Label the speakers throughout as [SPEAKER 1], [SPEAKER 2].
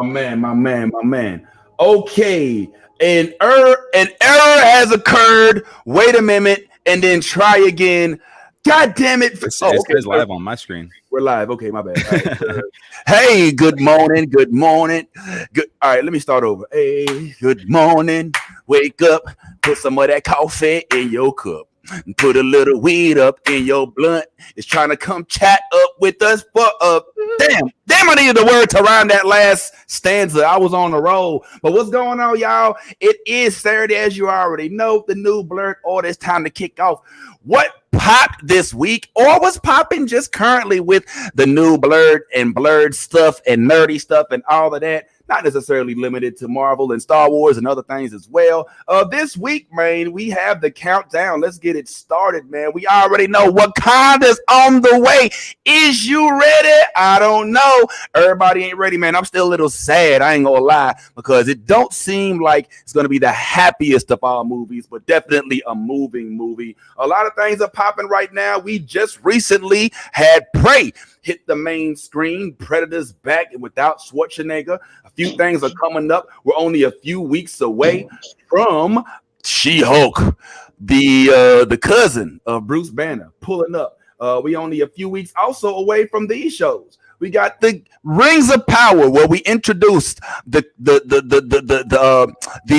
[SPEAKER 1] my man. Okay, an error has occurred. Wait a minute, and then try again. God damn it!
[SPEAKER 2] It's live on my screen.
[SPEAKER 1] We're live. Okay, my bad. Right. Hey, good morning. Good morning. Good. All right, let me start over. Hey, good morning. Wake up. Put some of that coffee in your cup. Put a little weed up in your blunt. It's trying to come chat up with us. But damn, I needed the word to rhyme that last stanza. I was on the roll. But what's going on, y'all? It is Saturday, as you already know. The new blurred order. It's time to kick off. What popped this week, or was popping just currently with the new blurred stuff and nerdy stuff and all of that? Not necessarily limited to Marvel and Star Wars and other things as well. This week, man, we have the countdown. Let's get it started, man. We already know Wakanda's on the way. Is you ready? I don't know. Everybody ain't ready, man. I'm still a little sad. I ain't gonna lie, because it don't seem like it's gonna be the happiest of all movies, but definitely a moving movie. A lot of things are popping right now. We just recently had Prey hit the main screen. Predator's back and without Schwarzenegger. A few things are coming up. We're only a few weeks away from She-Hulk, the cousin of Bruce Banner, pulling up. We only a few weeks also away from these shows. We got the Rings of Power, where we introduced the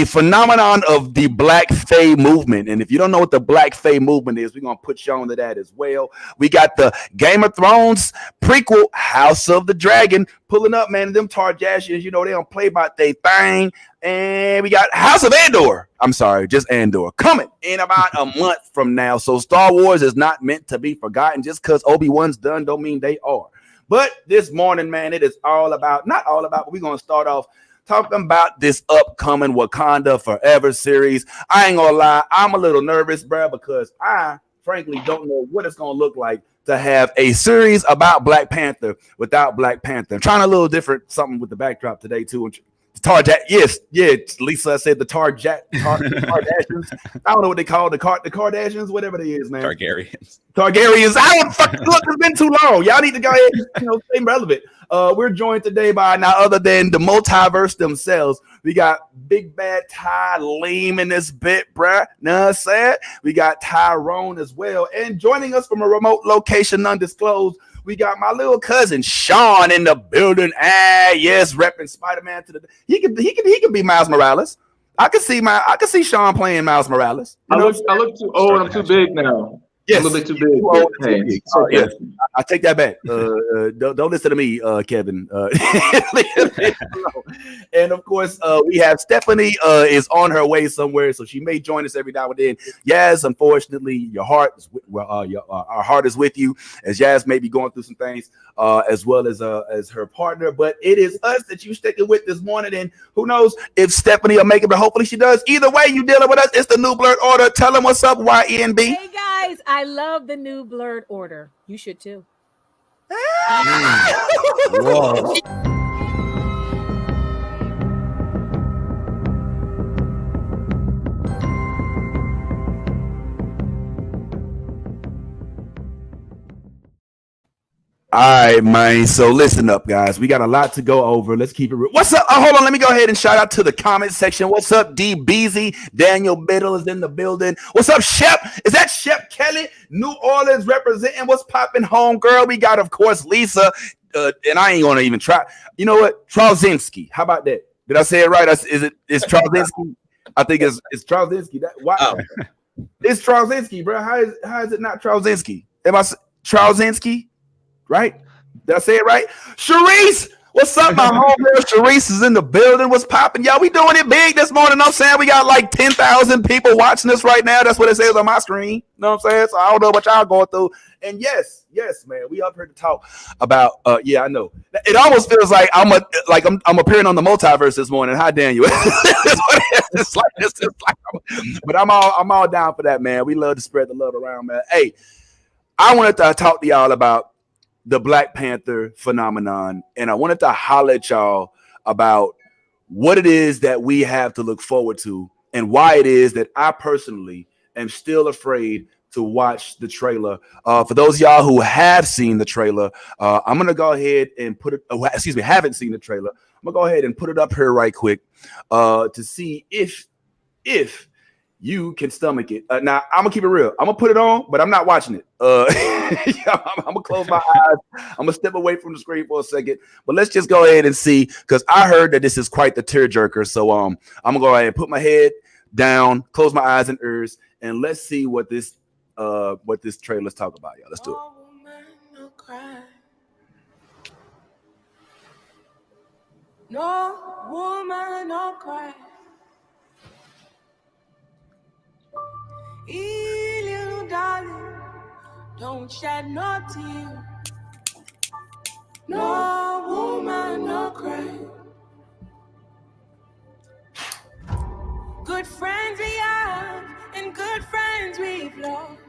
[SPEAKER 1] phenomenon of the Black Fae movement. And if you don't know what the Black Fae movement is, we're gonna put you on to that as well. We got the Game of Thrones prequel, House of the Dragon, pulling up, man. Them Targaryens, you know, they don't play about their thing. And we got House of Andor. I'm sorry, just Andor, coming in about a month from now. So Star Wars is not meant to be forgotten. Just because Obi-Wan's done don't mean they are. But this morning, man, it is not all about, but we're going to start off talking about this upcoming Wakanda Forever series. I ain't going to lie, I'm a little nervous, bro, because I frankly don't know what it's going to look like to have a series about Black Panther without Black Panther. I'm trying a little different something with the backdrop today, too. Yes, Lisa said the Kardashians. I don't know what they call the Kardashians, whatever they is, man.
[SPEAKER 2] Targaryens.
[SPEAKER 1] I don't fucking look. It's been too long. Y'all need to go ahead and stay relevant. We're joined today by none other than the multiverse themselves. We got Big Bad Ty Leem in this bit, bruh. Know what I'm saying? We got Tyrone as well, and joining us from a remote location undisclosed, we got my little cousin Sean in the building. Yes, repping Spider-Man to the. He could be Miles Morales. I could see Sean playing Miles Morales.
[SPEAKER 3] I look too old. I'm too big now.
[SPEAKER 1] Yes.
[SPEAKER 3] A little bit too big.
[SPEAKER 1] Yes. I take that back. Don't listen to me, Kevin. And of course, we have Stephanie is on her way somewhere, so she may join us every now and then. Yaz, unfortunately, our heart is with you, as Yaz may be going through some things, as well as her partner. But it is us that you sticking with this morning, and who knows if Stephanie will make it, but hopefully she does. Either way, you dealing with us. It's the new blurred order. Tell them what's up, YNB.
[SPEAKER 4] Hey guys, I love the new blurred order. You should too.
[SPEAKER 2] Whoa.
[SPEAKER 1] All right, man. So listen up, guys. We got a lot to go over. Let's keep it real. What's up? Hold on. Let me go ahead and shout out to the comment section. What's up, D Beezy? Daniel Biddle is in the building. What's up, Shep? Is that Shep Kelly? New Orleans representing. What's popping, home girl? We got, of course, Lisa. And I ain't gonna even try. You know what? Trauzinski. How about that? Did I say it right? It's Trauzinski? I think it's Trauzinski. Wow. It's Trauzinski, bro. How is it not Trauzinski? Am I Trauzinski? Right? Did I say it right? Sharice, what's up? My homegirl Sharice is in the building. What's popping? Y'all, we doing it big this morning. I'm saying we got like 10,000 people watching this right now. That's what it says on my screen. You know what I'm saying? So I don't know what y'all going through. And yes, man, we up here to talk about. Yeah, I know. It almost feels like I'm appearing on the multiverse this morning. How dare you? It's like, but I'm all down for that, man. We love to spread the love around, man. Hey, I wanted to talk to y'all about the Black Panther phenomenon, and I wanted to holler at y'all about what it is that we have to look forward to and why it is that I personally am still afraid to watch the trailer. For those of y'all who have seen the trailer, I'm gonna go ahead and put it. Haven't seen the trailer. I'm gonna go ahead and put it up here right quick to see if you can stomach it. Now I'm gonna keep it real. I'm gonna put it on, but I'm not watching it. I'm gonna close my eyes. I'm gonna step away from the screen for a second. But let's just go ahead and see, because I heard that this is quite the tearjerker. So I'm gonna go ahead and put my head down, close my eyes and ears, and let's see what this trailer's talk about, y'all. Let's do it.
[SPEAKER 5] No woman, no cry. Little darling, don't shed no tear. No woman, no cry. Good friends we have, and good friends we've lost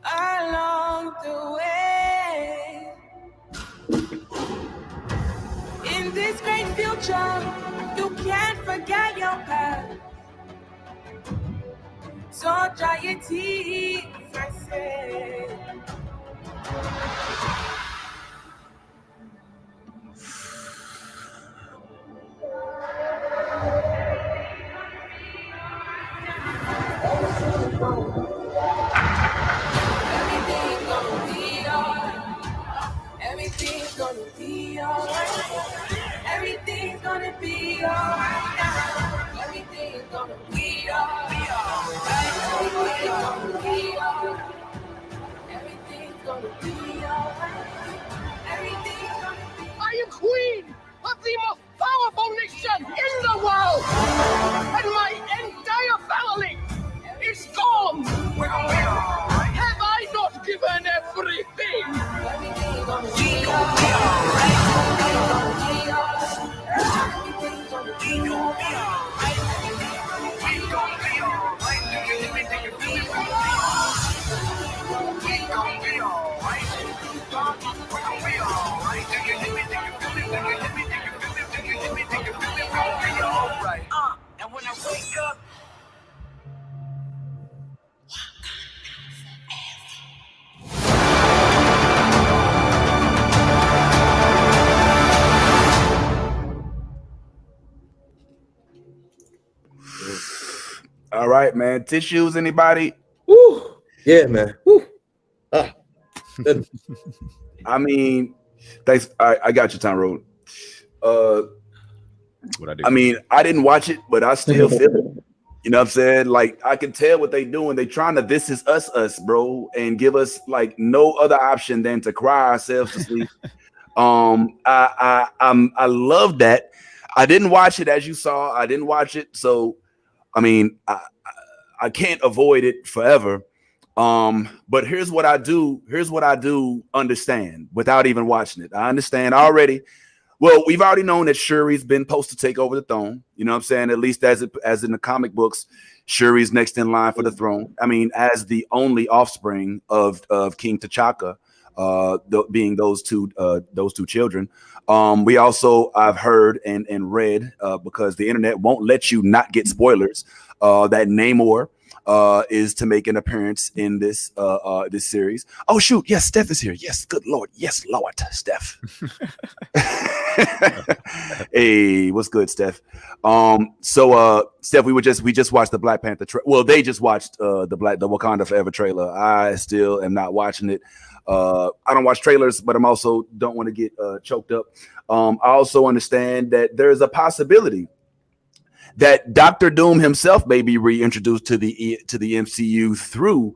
[SPEAKER 5] along the way. In this great future, you can't forget your past. So dry your tears, I say. Everything's gonna be alright. Everything's gonna be alright now. Everything's gonna be alright. Everything's gonna be alright. Everything's gonna be alright. Everything's gonna be.
[SPEAKER 6] I am queen of the most powerful nation in the world, and my entire family is gone. Have I not given everything?
[SPEAKER 5] Everything's gonna be alright. Everything's gonna be alright. Everything's gonna be alright. And when I wake up.
[SPEAKER 1] All right, man. Tissues, anybody?
[SPEAKER 7] Woo. Yeah, man. Woo. Ah.
[SPEAKER 1] I mean, thanks. I got you, Tom Road.
[SPEAKER 2] What I do?
[SPEAKER 1] I mean, I didn't watch it, but I still feel it. You know what I'm saying? Like, I can tell what they doing. They trying to "This Is Us," bro, and give us like no other option than to cry ourselves to sleep. I love that. I didn't watch it, as you saw. I didn't watch it, so I mean, I can't avoid it forever. But here's what I do. Here's what I do understand without even watching it. I understand already. Well, we've already known that Shuri's been supposed to take over the throne. You know what I'm saying? At least as in the comic books, Shuri's next in line for the throne. I mean, as the only offspring of King T'Chaka, being those two children. We also, I've heard and read, because the internet won't let you not get spoilers, that Namor is to make an appearance in this this series. Oh shoot, yes, Steph is here. Yes, good Lord. Yes, Lord, Steph. Hey, what's good, Steph? So Steph, we just watched the Black Panther well, they just watched the Wakanda Forever trailer. I still am not watching it. I don't watch trailers, but I'm also don't want to get choked up. I also understand that there's a possibility that Dr. Doom himself may be reintroduced to the MCU through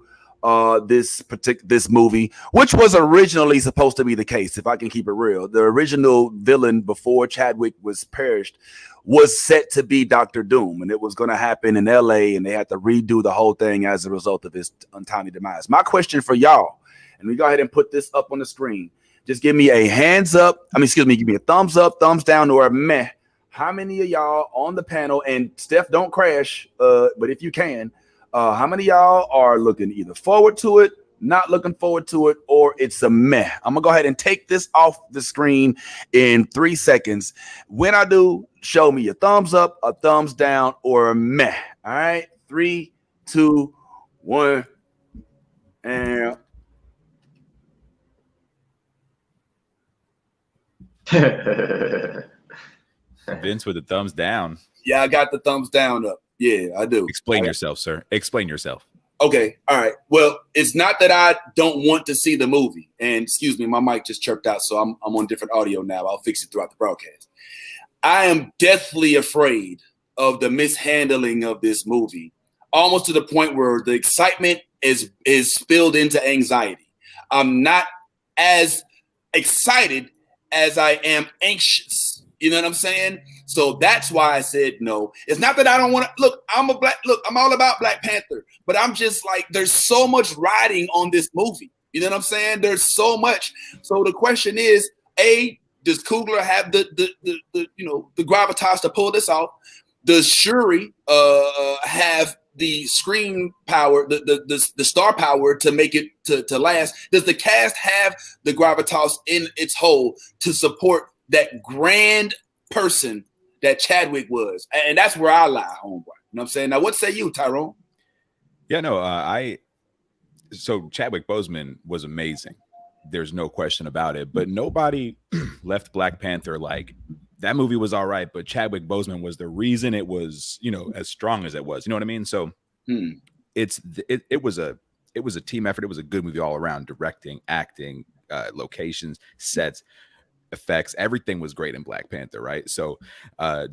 [SPEAKER 1] this movie, which was originally supposed to be the case. If I can keep it real, the original villain before Chadwick was perished was set to be Dr. Doom, and it was going to happen in LA, and they had to redo the whole thing as a result of his untimely demise. My question for y'all, and we go ahead and put this up on the screen. Just give me a hands up. Give me a thumbs up, thumbs down, or a meh. How many of y'all on the panel, and Steph, don't crash, but if you can, how many of y'all are looking either forward to it, not looking forward to it, or it's a meh? I'm going to go ahead and take this off the screen in 3 seconds. When I do, show me a thumbs up, a thumbs down, or a meh. All right? 3, 2, 1, and
[SPEAKER 2] Vince with the thumbs down.
[SPEAKER 1] yeah, I got the thumbs down up. Yeah, I do.
[SPEAKER 2] Explain yourself, sir. Explain yourself.
[SPEAKER 1] Okay, all right. Well, it's not that I don't want to see the movie. And excuse me, my mic just chirped out, so I'm on different audio now. I'll fix it throughout the broadcast. I am deathly afraid of the mishandling of this movie, almost to the point where the excitement is spilled into anxiety. I'm not as excited as I am anxious. You know what I'm saying? So that's why I said no. It's not that I don't want to look. I'm all about Black Panther, but I'm just like, there's so much riding on this movie. You know what I'm saying? There's so much. So the question is, A, does Coogler have the gravitas to pull this off? Does Shuri have the screen power, the star power to make it to last? Does the cast have the gravitas in its whole to support that grand person that Chadwick was? And that's where I lie, homeboy. You know what I'm saying? Now, what say you, Tyrone?
[SPEAKER 2] Yeah, no, so Chadwick Boseman was amazing. There's no question about it. But nobody left Black Panther like that movie was all right, but Chadwick Boseman was the reason it was, as strong as it was. You know what I mean? So it was a team effort. It was a good movie all around. Directing, acting, locations, sets, effects, everything was great in Black Panther, right? So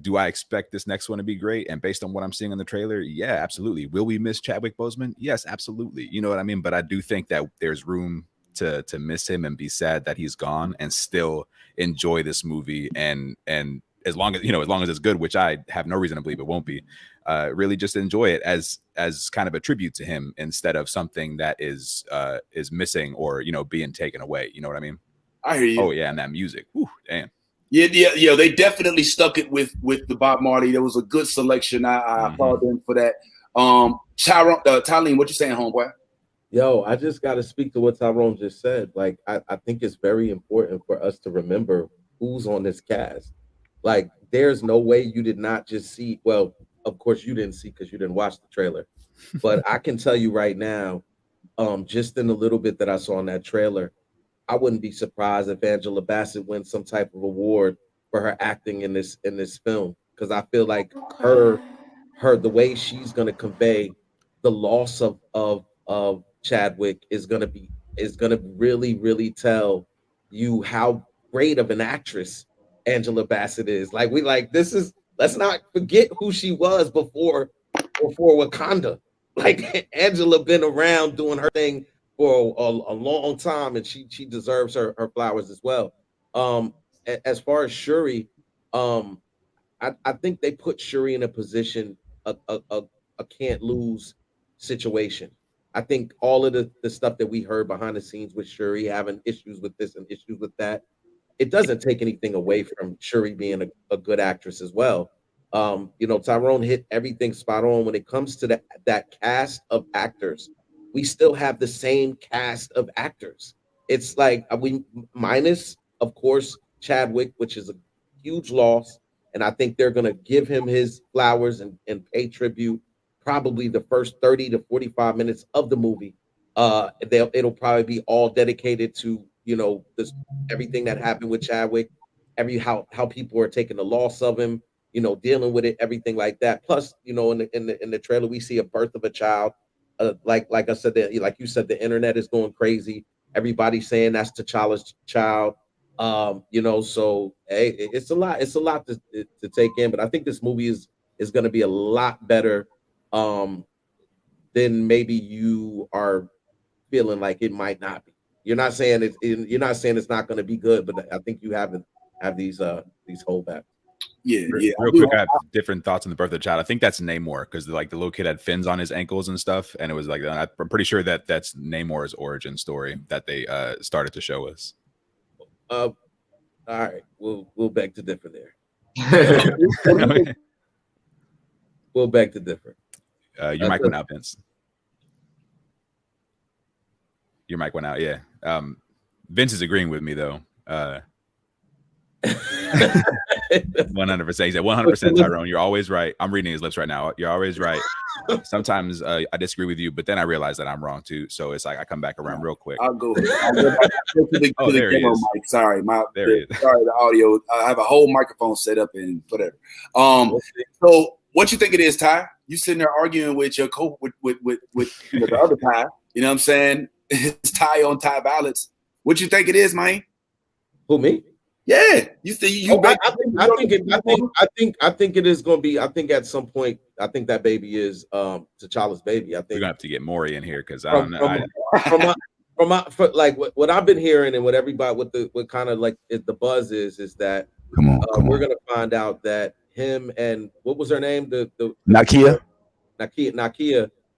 [SPEAKER 2] do I expect this next one to be great? And based on what I'm seeing in the trailer, yeah, absolutely. Will we miss Chadwick Boseman? Yes, absolutely. You know what I mean? But I do think that there's room to miss him and be sad that he's gone and still enjoy this movie. And as long as it's good, which I have no reason to believe it won't be, really just enjoy it as kind of a tribute to him instead of something that is missing or, being taken away. You know what I mean?
[SPEAKER 1] I hear you.
[SPEAKER 2] Oh yeah, and that music. Ooh, damn.
[SPEAKER 1] Yeah. They definitely stuck it with the Bob Marley. There was a good selection. I applaud them for that. Tylene, what you saying, homeboy?
[SPEAKER 7] Yo, I just got to speak to what Tyrone just said. Like, I think it's very important for us to remember who's on this cast. Like, there's no way you did not just see. Well, of course you didn't see because you didn't watch the trailer. But I can tell you right now, just in a little bit that I saw in that trailer, I wouldn't be surprised if Angela Bassett wins some type of award for her acting in this film, because I feel like her the way she's going to convey the loss of Chadwick is going to really tell you how great of an actress Angela Bassett is. Let's not forget who she was before Wakanda. Like, Angela been around doing her thing for a long time, and she deserves her flowers as well. As far as Shuri, I think they put Shuri in a position, a can't lose situation. I think all of the stuff that we heard behind the scenes with Shuri having issues with this and issues with that, it doesn't take anything away from Shuri being a good actress as well. Tyrone hit everything spot on when it comes to that cast of actors. We still have the same cast of actors. It's like we minus, of course, Chadwick, which is a huge loss. And I think they're going to give him his flowers and pay tribute probably the first 30 to 45 minutes of the movie. It'll probably be all dedicated to, everything that happened with Chadwick, how people are taking the loss of him, dealing with it, everything like that. Plus, in the trailer, we see a birth of a child. Like I said, like you said, the internet is going crazy. Everybody's saying that's T'Challa's child. So hey, it's a lot to take in, but I think this movie is going to be a lot better than maybe you are feeling like it might not be. You're not saying it's not going to be good, but I think you have these holdbacks.
[SPEAKER 1] Yeah.
[SPEAKER 2] Real quick, I have different thoughts on the birth of the child. I think that's Namor, because the little kid had fins on his ankles and stuff, and it was like, I'm pretty sure that's Namor's origin story that they started to show us.
[SPEAKER 7] All right, we'll beg to differ there. We'll beg to differ.
[SPEAKER 2] Your mic went out, Vince. Your mic went out. Yeah. Vince is agreeing with me though. 100%. He said 100% Tyrone. You're always right. I'm reading his lips right now. You're always right. Sometimes I disagree with you, but then I realize that I'm wrong too. So it's like I come back around real quick.
[SPEAKER 1] I'll go to the
[SPEAKER 2] there he
[SPEAKER 1] demo
[SPEAKER 2] is.
[SPEAKER 1] mic. Sorry,
[SPEAKER 2] There he is.
[SPEAKER 1] sorry, the audio. I have a whole microphone set up and whatever. So what you think it is, Ty? You sitting there arguing with your with the other Ty. You know what I'm saying? It's Ty on Ty ballots. What you think it is, man?
[SPEAKER 7] Who, me?
[SPEAKER 1] Yeah, you think you?
[SPEAKER 7] I think it is going to be. I think at some point, I think that baby is T'Challa's baby. I think
[SPEAKER 2] We're gonna have to get Maury in here because I don't know.
[SPEAKER 7] From like what I've been hearing and what everybody what kind of like the buzz is that we're gonna find out that him and what was her name, the Nakia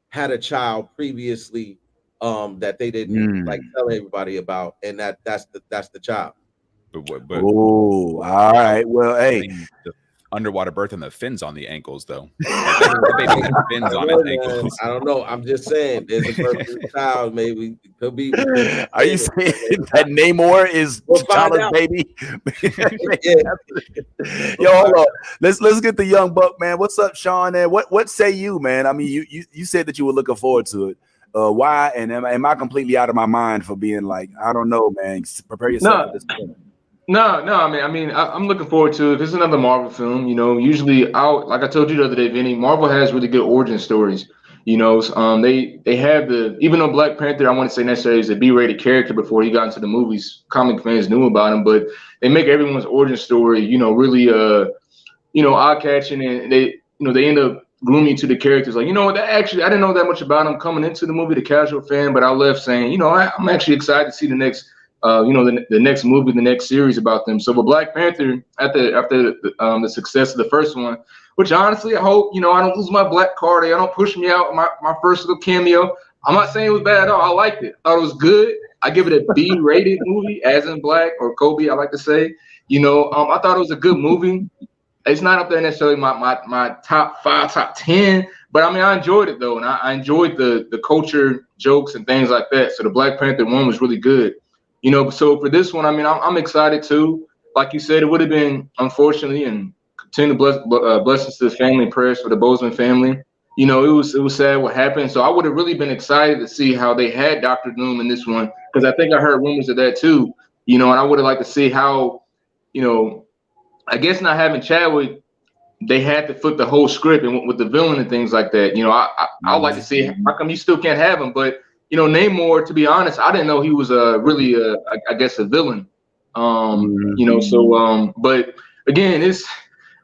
[SPEAKER 7] had a child previously that they didn't like tell everybody about, and that's the child.
[SPEAKER 2] But
[SPEAKER 1] all right. Well, hey,
[SPEAKER 2] the underwater birth and the fins on the ankles, though. The baby had fins on his ankles.
[SPEAKER 7] I don't know. I'm just saying, there's a perfect child. Maybe it could be.
[SPEAKER 1] Are you saying that Namor is T'Challa's baby? Yo, hold on. Let's get the young buck, man. What's up, Sean? And what say you, man? I mean, you said that you were looking forward to it. Why? And am I completely out of my mind for being like, I don't know, man? Prepare yourself for this point.
[SPEAKER 3] No. I mean, I'm looking forward to it. This is another Marvel film. You know, usually, like I told you the other day, Vinny, Marvel has really good origin stories. You know, they have even though Black Panther, I wouldn't say necessarily is a B-rated character before he got into the movies. Comic fans knew about him, but they make everyone's origin story, you know, really, eye-catching, and they end up grooming to the characters. Like, you know what? I didn't know that much about him coming into the movie, the casual fan, but I left saying, you know, I'm actually excited to see the next. The next movie, the next series about them. So, with Black Panther, after the success of the first one, which honestly, I hope, you know, I don't lose my black card. I don't push me out my first little cameo. I'm not saying it was bad at all. I liked it. I thought it was good. I give it a B-rated movie, as in Black, or Kobe, I like to say. You know, I thought it was a good movie. It's not up there necessarily my top 5, top 10, but I mean, I enjoyed it though, and I enjoyed the culture jokes and things like that. So the Black Panther one was really good. You know, so for this one, I mean, I'm excited too. Like you said, it would have been, unfortunately, and continue to blessings to the family and prayers for the Boseman family. You know, it was sad what happened. So I would have really been excited to see how they had Dr. Doom in this one, because I think I heard rumors of that too. You know, and I would have liked to see how, you know, I guess not having Chadwick, they had to flip the whole script and with the villain and things like that. You know, I would like to see how come you still can't have him, but. You know, Namor, to be honest, I didn't know he was really I guess a villain. You know, so but again,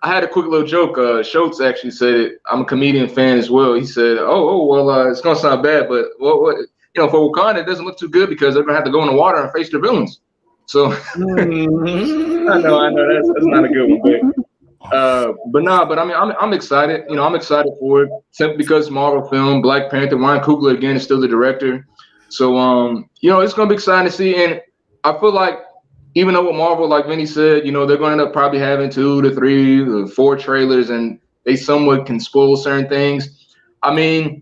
[SPEAKER 3] I had a quick little joke. Schultz actually said it. I'm a comedian fan as well. He said, well, it's gonna sound bad, but what you know, for Wakanda, it doesn't look too good because they're gonna have to go in the water and face their villains. So I know that's not a good one, but I mean, I'm excited. You know, I'm excited for it simply because Marvel film, Black Panther, Ryan Coogler again is still the director. So, you know, it's gonna be exciting to see. And I feel like even though with Marvel, like Vinny said, you know, they're going to end up probably having 2 to 3 or 4 trailers, and they somewhat can spoil certain things. I mean,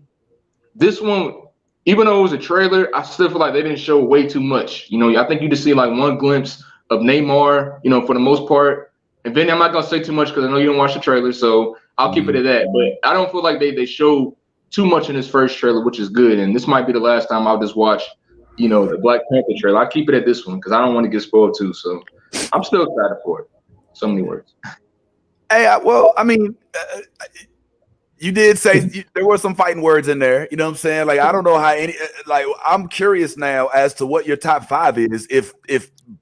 [SPEAKER 3] this one, even though it was a trailer, I still feel like they didn't show way too much. You know, I think you just see like one glimpse of Namor, you know, for the most part. And Vinny, I'm not gonna say too much because I know you don't watch the trailer, so I'll keep it at that. But I don't feel like they show too much in this first trailer, which is good. And this might be the last time I'll just watch, you know, the Black Panther trailer. I'll keep it at this one because I don't want to get spoiled too. So I'm still excited for it. So many words.
[SPEAKER 1] Hey, well, I mean, you did say there were some fighting words in there. You know what I'm saying? Like, I don't know how I'm curious now as to what your top 5 is. If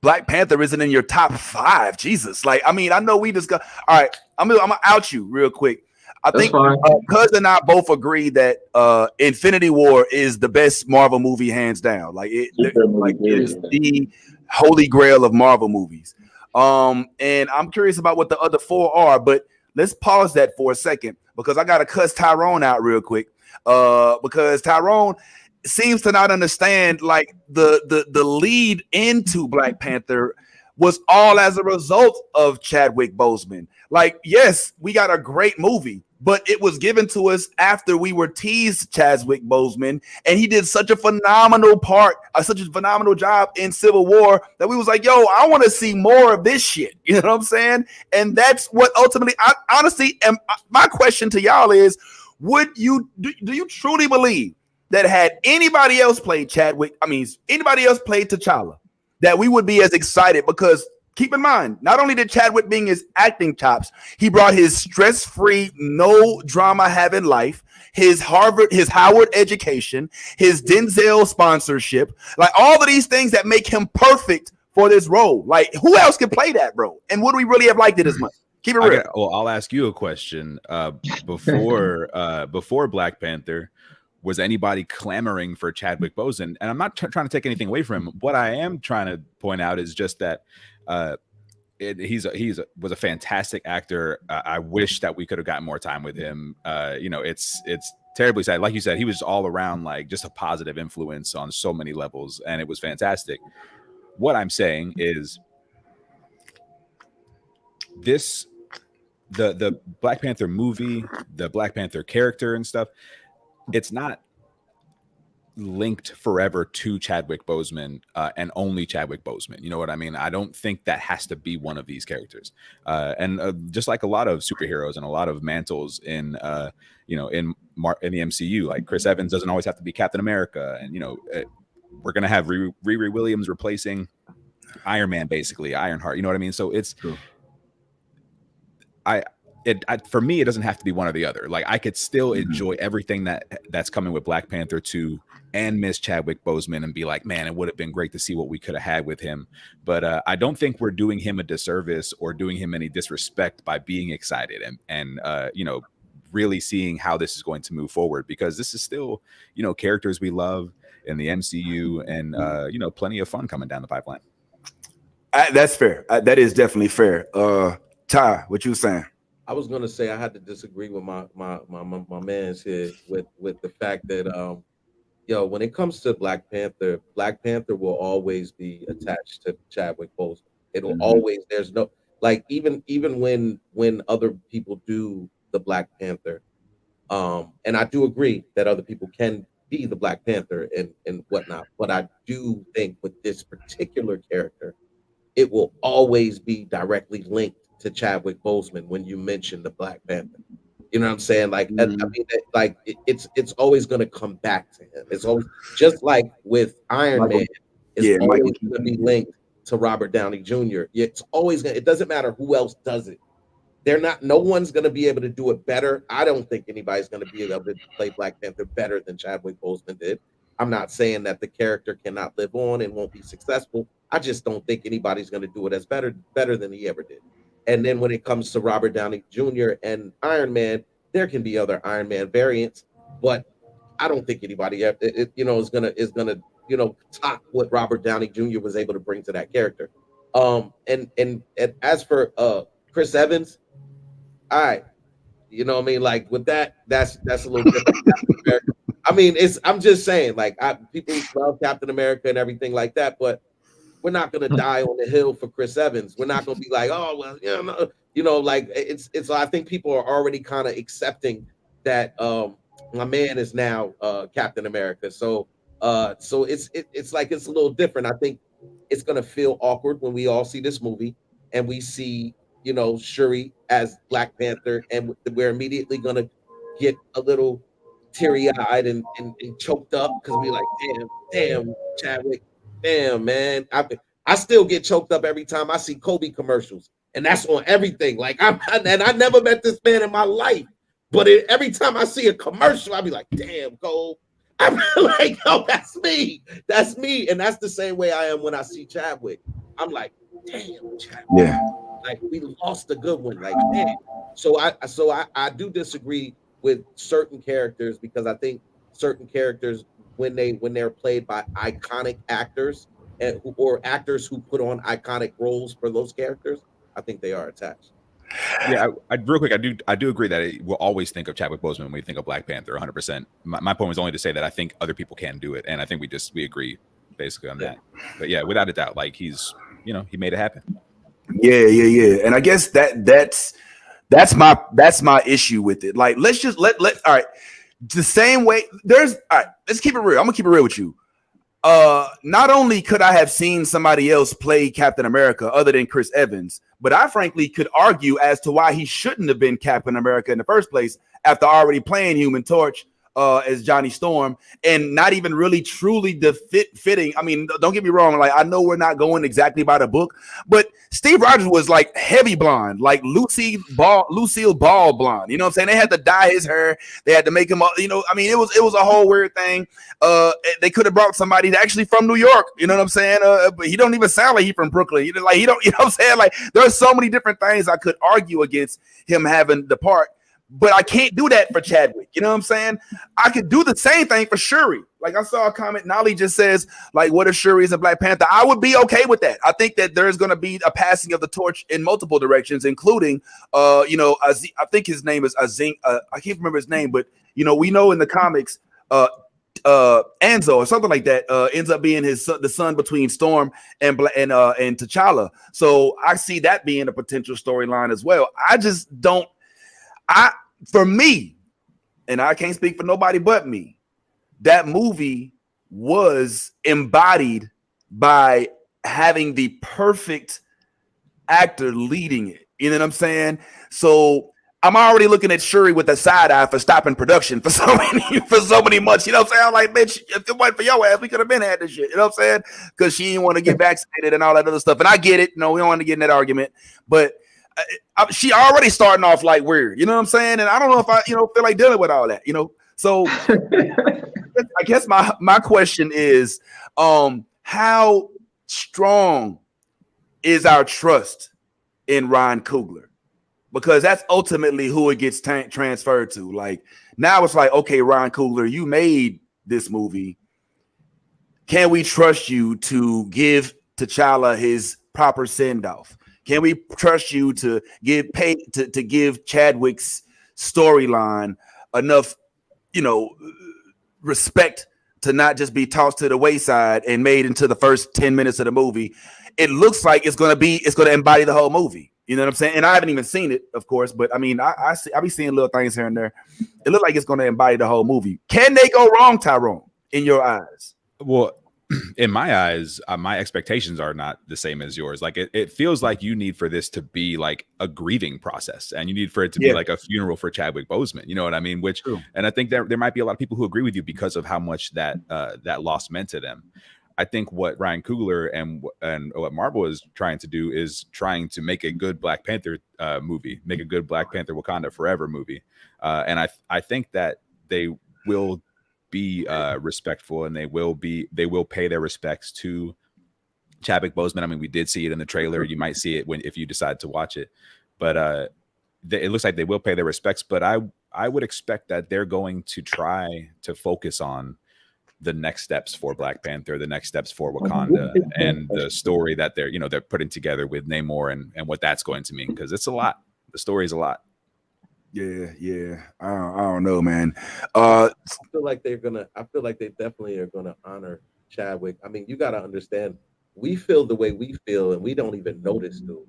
[SPEAKER 1] Black Panther isn't in your top 5, Jesus. Like, I mean, I know we discussed. All right, I'm gonna out you real quick. I think Cuz and I both agree that Infinity War is the best Marvel movie, hands down. It is the holy grail of Marvel movies. And I'm curious about what the other 4 are, but let's pause that for a second because I gotta cuss Tyrone out real quick. Because Tyrone seems to not understand like the lead into Black Panther was all as a result of Chadwick Boseman. Like, yes, we got a great movie, but it was given to us after we were teased Chadwick Boseman, and he did such a phenomenal part, such a phenomenal job in Civil War that we was like, yo, I want to see more of this shit. You know what I'm saying? And that's what ultimately, honestly, my question to y'all is, do you truly believe that had anybody else played anybody else played T'Challa, that we would be as excited? Because keep in mind, not only did Chadwick bring his acting chops, he brought his stress-free, no drama having life, his Howard education, his Denzel sponsorship, like all of these things that make him perfect for this role. Like, who else can play that role? And would we really have liked it as much? Keep it real.
[SPEAKER 2] I'll ask you a question. Before Black Panther, was anybody clamoring for Chadwick Boseman? And I'm not trying to take anything away from him. What I am trying to point out is just that was a fantastic actor. I wish that we could have gotten more time with him. It's terribly sad. Like you said, he was all around like just a positive influence on so many levels, and it was fantastic. What I'm saying is the Black Panther movie, the Black Panther character and stuff, it's not linked forever to Chadwick Boseman and only Chadwick Boseman. You know what I mean? I don't think that has to be one of these characters. And just like a lot of superheroes and a lot of mantles in the MCU, like Chris Evans doesn't always have to be Captain America. And, we're going to have Riri Williams replacing Iron Man, basically, Ironheart. You know what I mean? So it's true. For me, it doesn't have to be one or the other. Like, I could still enjoy everything that's coming with Black Panther 2 and miss Chadwick Boseman and be like, man, it would have been great to see what we could have had with him. But I don't think we're doing him a disservice or doing him any disrespect by being excited and really seeing how this is going to move forward, because this is still, characters we love in the MCU and, plenty of fun coming down the pipeline.
[SPEAKER 1] That's fair. That is definitely fair. Ty, what you were saying?
[SPEAKER 7] I was gonna say I had to disagree with my man's here with the fact that when it comes to Black Panther will always be attached to Chadwick Boseman. It'll always, there's no, like, even when other people do the Black Panther, and I do agree that other people can be the Black Panther and whatnot, but I do think with this particular character, it will always be directly linked to Chadwick Boseman when you mention the Black Panther. You know what I'm saying? Like, I mean, like it's always going to come back to him. It's always just like with Iron Man. It's always going to be linked to Robert Downey Jr. It's always going. It doesn't matter who else does it. No one's going to be able to do it better. I don't think anybody's going to be able to play Black Panther better than Chadwick Boseman did. I'm not saying that the character cannot live on and won't be successful. I just don't think anybody's going to do it as better than he ever did. And then when it comes to Robert Downey Jr. and Iron Man, there can be other Iron Man variants, but I don't think anybody is gonna top what Robert Downey Jr. was able to bring to that character. And as for Chris Evans, all right, you know what I mean? Like, with that, that's a little different. I mean, I'm just saying, like, people love Captain America and everything like that, but we're not gonna die on the hill for Chris Evans. We're not gonna be like, oh well, like it's. I think people are already kind of accepting that my man is now Captain America. So it's like it's a little different. I think it's gonna feel awkward when we all see this movie and we see Shuri as Black Panther, and we're immediately gonna get a little teary-eyed and choked up because we're like, damn, Chadwick. Damn, man, I still get choked up every time I see Kobe commercials, and that's on everything. Like, I never met this man in my life, but every time I see a commercial, I'll be like, damn, Cole. I'm like, oh, that's me, and that's the same way I am when I see Chadwick. I'm like, damn, Chadwick. Yeah, like, we lost a good one. Like, damn. So I do disagree with certain characters, because I think certain characters, when they're played by iconic actors or actors who put on iconic roles for those characters, I think they are attached.
[SPEAKER 2] Yeah, real quick, I do agree that we'll always think of Chadwick Boseman when we think of Black Panther, 100%. My point was only to say that I think other people can do it, and I think we agree basically on that. But yeah, without a doubt, like, he's he made it happen.
[SPEAKER 1] Yeah, and I guess that's That's my issue with it. Like, let's just let all right. The same way all right, let's keep it real. I'm gonna keep it real with you. Not only could I have seen somebody else play Captain America other than Chris Evans, but I frankly could argue as to why he shouldn't have been Captain America in the first place after already playing Human Torch as Johnny Storm and not even really truly fitting. I mean, don't get me wrong. Like, I know we're not going exactly by the book, but Steve Rogers was like heavy blonde, like Lucille Ball blonde. You know what I'm saying? They had to dye his hair. They had to make him, I mean, it was a whole weird thing. They could have brought somebody actually from New York. You know what I'm saying? But he don't even sound like he from Brooklyn. You know what I'm saying? Like, there's so many different things I could argue against him having the part. But I can't do that for Chadwick. You know what I'm saying? I could do the same thing for Shuri. Like, I saw a comment, Nolly just says, like, what if Shuri is a Black Panther? I would be okay with that. I think that there's going to be a passing of the torch in multiple directions, including, I think his name is Azing. I can't remember his name, but, we know in the comics, Anzo or something like that ends up being the son between Storm and T'Challa. So I see that being a potential storyline as well. I just don't. For me, and I can't speak for nobody but me, that movie was embodied by having the perfect actor leading it. You know what I'm saying? So I'm already looking at Shuri with a side eye for stopping production for so many months. You know what I'm saying? I'm like, bitch, if it wasn't for your ass, we could have been had this shit. You know what I'm saying? Because she didn't want to get vaccinated and all that other stuff. And I get it. No, we don't want to get in that argument. But she already starting off like weird, you know what I'm saying? And I don't know if I, feel like dealing with all that, So I guess my question is, how strong is our trust in Ryan Coogler? Because that's ultimately who it gets transferred to. Like, now it's like, okay, Ryan Coogler, you made this movie. Can we trust you to give T'Challa his proper send-off? Can we trust you to give Chadwick's storyline enough, respect to not just be tossed to the wayside and made into the first 10 minutes of the movie? It looks like it's going to embody the whole movie. You know what I'm saying? And I haven't even seen it, of course, but I mean, I be seeing little things here and there. It looks like it's going to embody the whole movie. Can they go wrong, Tyrone, in your eyes?
[SPEAKER 2] Well, in my eyes, my expectations are not the same as yours. Like, it feels like you need for this to be like a grieving process, and you need for it to be like a funeral for Chadwick Boseman. You know what I mean? And I think that there might be a lot of people who agree with you because of how much that loss meant to them. I think what Ryan Coogler and what Marvel is trying to do is trying to make a good Black Panther movie, make a good Black Panther Wakanda Forever movie. And I think that they will be respectful, and they will pay their respects to Chadwick Boseman. I mean, we did see it in the trailer. You might see it if you decide to watch it, but it looks like they will pay their respects. But I would expect that they're going to try to focus on the next steps for Black Panther, the next steps for Wakanda, and the story that they're putting together with Namor and what that's going to mean, because it's a lot. The story is a lot.
[SPEAKER 1] Yeah. I don't know, man.
[SPEAKER 7] I feel like they definitely are gonna honor Chadwick. I mean, you gotta understand, we feel the way we feel, and we don't even notice, dude.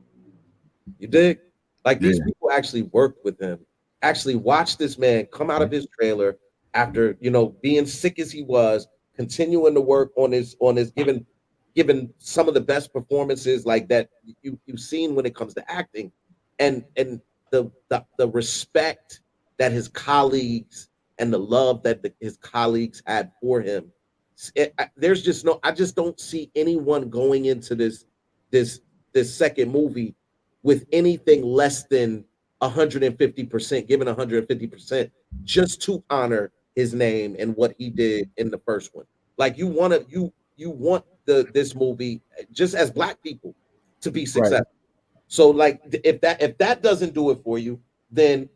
[SPEAKER 7] You dig? Like, these people actually worked with him, actually watched this man come out of his trailer after being sick as he was, continuing to work on his given some of the best performances like that you've seen when it comes to acting, and the respect that his colleagues and the love that his colleagues had for him. I just don't see anyone going into this second movie with anything less than 150%, given 150%, just to honor his name and what he did in the first one. Like, you want this movie, just as Black people, to be successful. Right. So, like, if that doesn't do it for you, then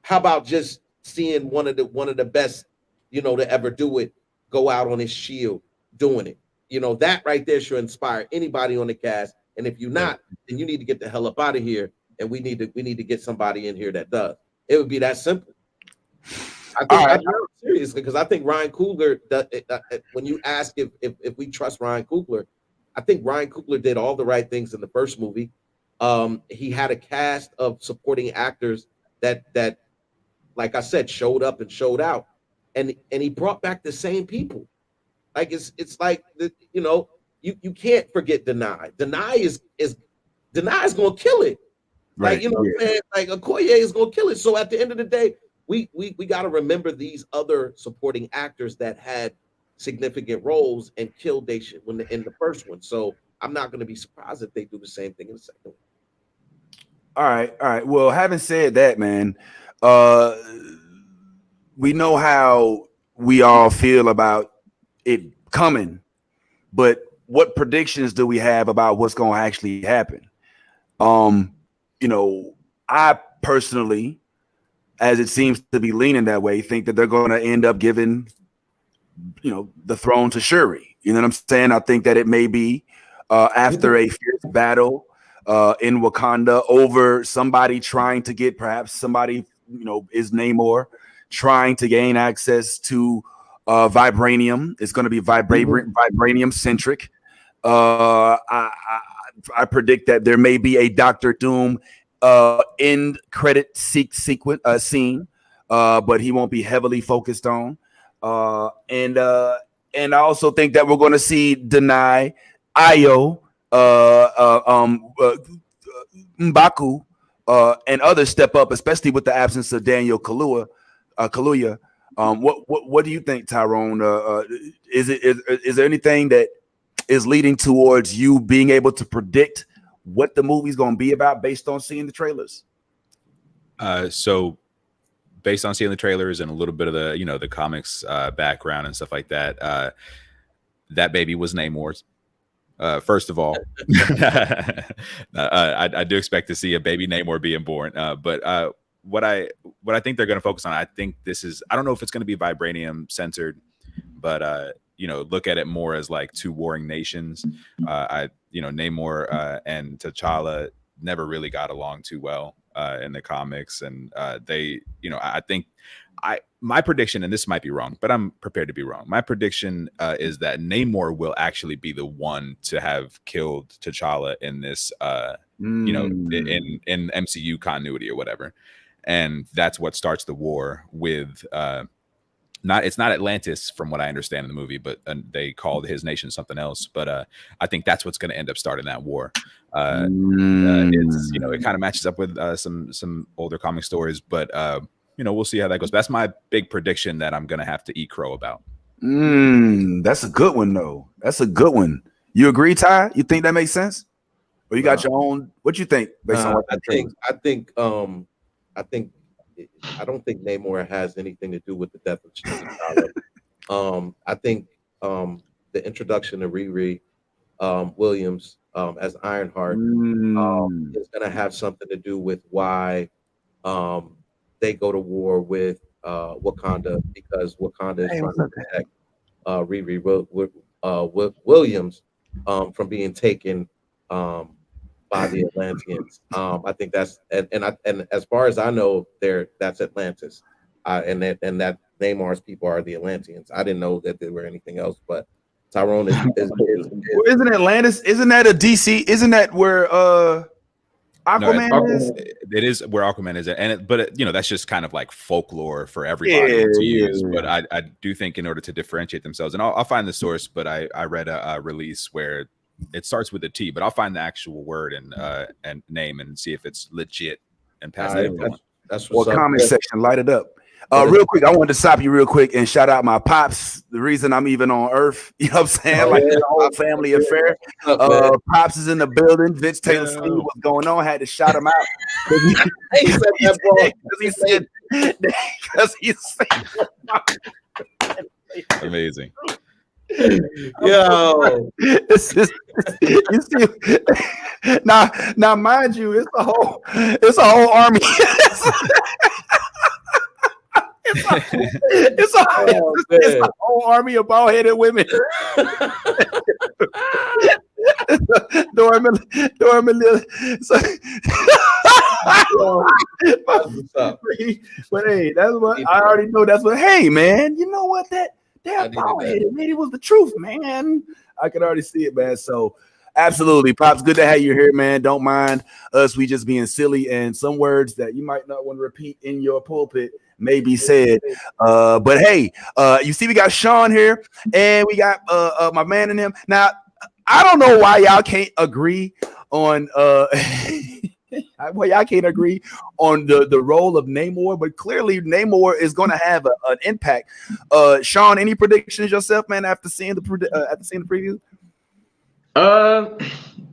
[SPEAKER 7] how about just seeing one of the best, to ever do it, go out on his shield doing it? That right there should inspire anybody on the cast. And if you're not, then you need to get the hell up out of here. And we need to get somebody in here that does. It would be that simple. I'm serious, because I think Ryan Coogler, when you ask if we trust Ryan Coogler, I think Ryan Coogler did all the right things in the first movie. He had a cast of supporting actors that, like I said, showed up and showed out, and he brought back the same people. Like it's like you can't forget Deny. Deny is gonna kill it.
[SPEAKER 1] Right.
[SPEAKER 7] Like, what I'm saying? Like Okoye is gonna kill it. So at the end of the day, we got to remember these other supporting actors that had significant roles and killed they shit in the first one. So I'm not going to be surprised if they do the same thing in the second one.
[SPEAKER 1] All right. Well, having said that, man, we know how we all feel about it coming, but what predictions do we have about what's going to actually happen? I personally, as it seems to be leaning that way, think that they're going to end up giving, the throne to Shuri. You know what I'm saying? I think that it may be after a fierce battle in Wakanda over somebody trying to get, perhaps somebody, is Namor trying to gain access to vibranium. It's going to be vibranium centric. I predict that there may be a Doctor Doom end credit sequence scene, but he won't be heavily focused on. And I also think that we're going to see Denai, Ayo, M'Baku, and others step up, especially with the absence of Daniel Kaluuya. What do you think, Tyrone? Is there anything that is leading towards you being able to predict what the movie's going to be about based on seeing the trailers?
[SPEAKER 2] So based on seeing the trailers and a little bit of the, the comics background and stuff like that, that baby was Namor's. First of all, I do expect to see a baby Namor being born. But what I think they're going to focus on, I think I don't know if it's going to be vibranium censored, but look at it more as like two warring nations. Namor and T'Challa never really got along too well in the comics, and I think my prediction, and this might be wrong, but I'm prepared to be wrong. My prediction is that Namor will actually be the one to have killed T'Challa in this, in MCU continuity or whatever, and that's what starts the war with. It's not Atlantis from what I understand in the movie, but they called his nation something else. But I think that's what's going to end up starting that war. It kind of matches up with some older comic stories, but we'll see how that goes. That's my big prediction that I'm going to have to eat crow about.
[SPEAKER 1] That's a good one, though. That's a good one. You agree, Ty? You think that makes sense? Or you got your own? What you think? Based on what
[SPEAKER 7] I don't think Namor has anything to do with the death of T'Challa. I think the introduction of Riri Williams as Ironheart is going to have something to do with why they go to war with Wakanda, because Wakanda is trying to protect Riri Williams from being taken by the Atlanteans. I think that's and as far as I know, that's Atlantis, and that Namar's people are the Atlanteans. I didn't know that there were anything else, but Tyrone is
[SPEAKER 1] isn't Atlantis? Isn't that a DC? Isn't that where Aquaman is?
[SPEAKER 2] It is where Aquaman is, but that's just kind of like folklore for everybody to use. But I do think in order to differentiate themselves, and I'll find the source, but I read a release where it starts with a T, but I'll find the actual word and name and see if it's legit and pass that info on.
[SPEAKER 7] That's what's
[SPEAKER 1] up. Comment section, light it up. Real quick, I wanted to stop you real quick and shout out my pops. The reason I'm even on Earth, you know what I'm saying? It's a whole family affair. Pops is in the building. Vince Taylor Steve, what's going on? Had to shout him out because he said
[SPEAKER 2] amazing.
[SPEAKER 7] Yo,
[SPEAKER 1] you see, now, mind you, it's a whole army. It's a whole army of bald-headed women. But hey, that's what I already know. That's what. Hey, man, you know what? That bald-headed lady was the truth, man. I can already see it, man. So, Absolutely, Pops. Good to have you here, man. Don't mind us. We just being silly, and some words that you might not want to repeat in your pulpit may be said. But hey, you see, we got Sean here, and we got my man in him. Now, I don't know why y'all can't agree on why y'all can't agree on the role of Namor, but clearly Namor is going to have an impact. Sean, any predictions yourself, man, after seeing the preview?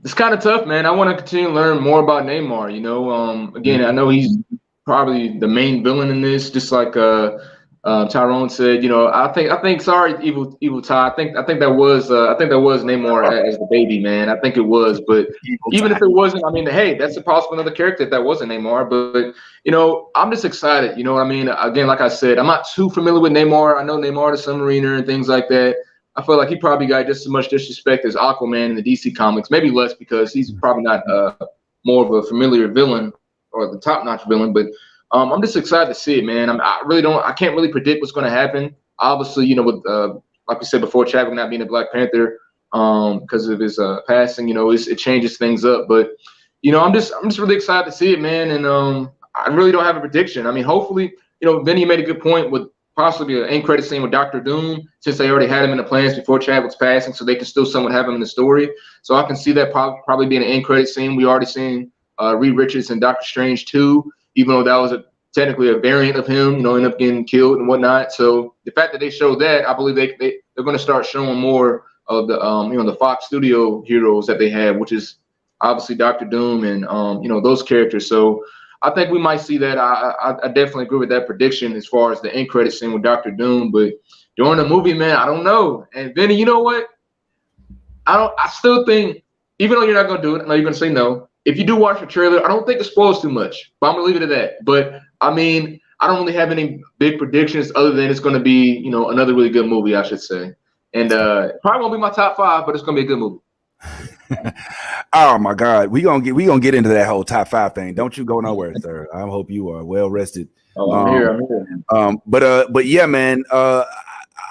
[SPEAKER 3] It's kind of tough, man. I want to continue to learn more about Neymar. You know, again, I know he's probably the main villain in this, just like Tyrone said. You know, I think. Sorry, evil Ty. I think that was Neymar as the baby, man. I think it was, but even if it wasn't, I mean, hey, that's a possible another character that wasn't Neymar. But you know, I'm just excited. You know what I mean? Again, like I said, I'm not too familiar with Neymar. I know Neymar the Submariner and things like that. I feel like he probably got just as much disrespect as Aquaman in the DC comics, maybe less because he's probably not more of a familiar villain or the top-notch villain. But I'm just excited to see it, man. I can't really predict what's going to happen. Obviously, you know, with like we said before, Chadwick not being a Black Panther because of his passing, you know, it changes things up. But you know, I'm just really excited to see it, man. And I really don't have a prediction. I mean, hopefully, you know, Vinny made a good point with possibly an end credit scene with Dr. Doom, since they already had him in the plans before Chadwick's passing, so they can still somewhat have him in the story. So I can see that probably being an end credit scene. We already seen Reed Richards in Doctor Strange 2, even though that was technically a variant of him, you know, end up getting killed and whatnot. So the fact that they showed that, I believe they're going to start showing more of the you know, the Fox Studio heroes that they have, which is obviously Dr. Doom and you know, those characters. So I think we might see that. I definitely agree with that prediction as far as the end credit scene with Dr. Doom. But during the movie, man, I don't know. And Vinny, you know what? I still think, even though you're not gonna do it, I know you're gonna say no. If you do watch the trailer, I don't think it spoils too much. But I'm gonna leave it at that. But I mean, I don't really have any big predictions other than it's gonna be, you know, another really good movie, I should say. And probably won't be my top 5, but it's gonna be a good movie.
[SPEAKER 1] Oh my God, we gonna get into that whole top 5 thing. Don't you go nowhere, sir. I hope you are well rested.
[SPEAKER 3] Oh, I'm here.
[SPEAKER 1] But yeah, man.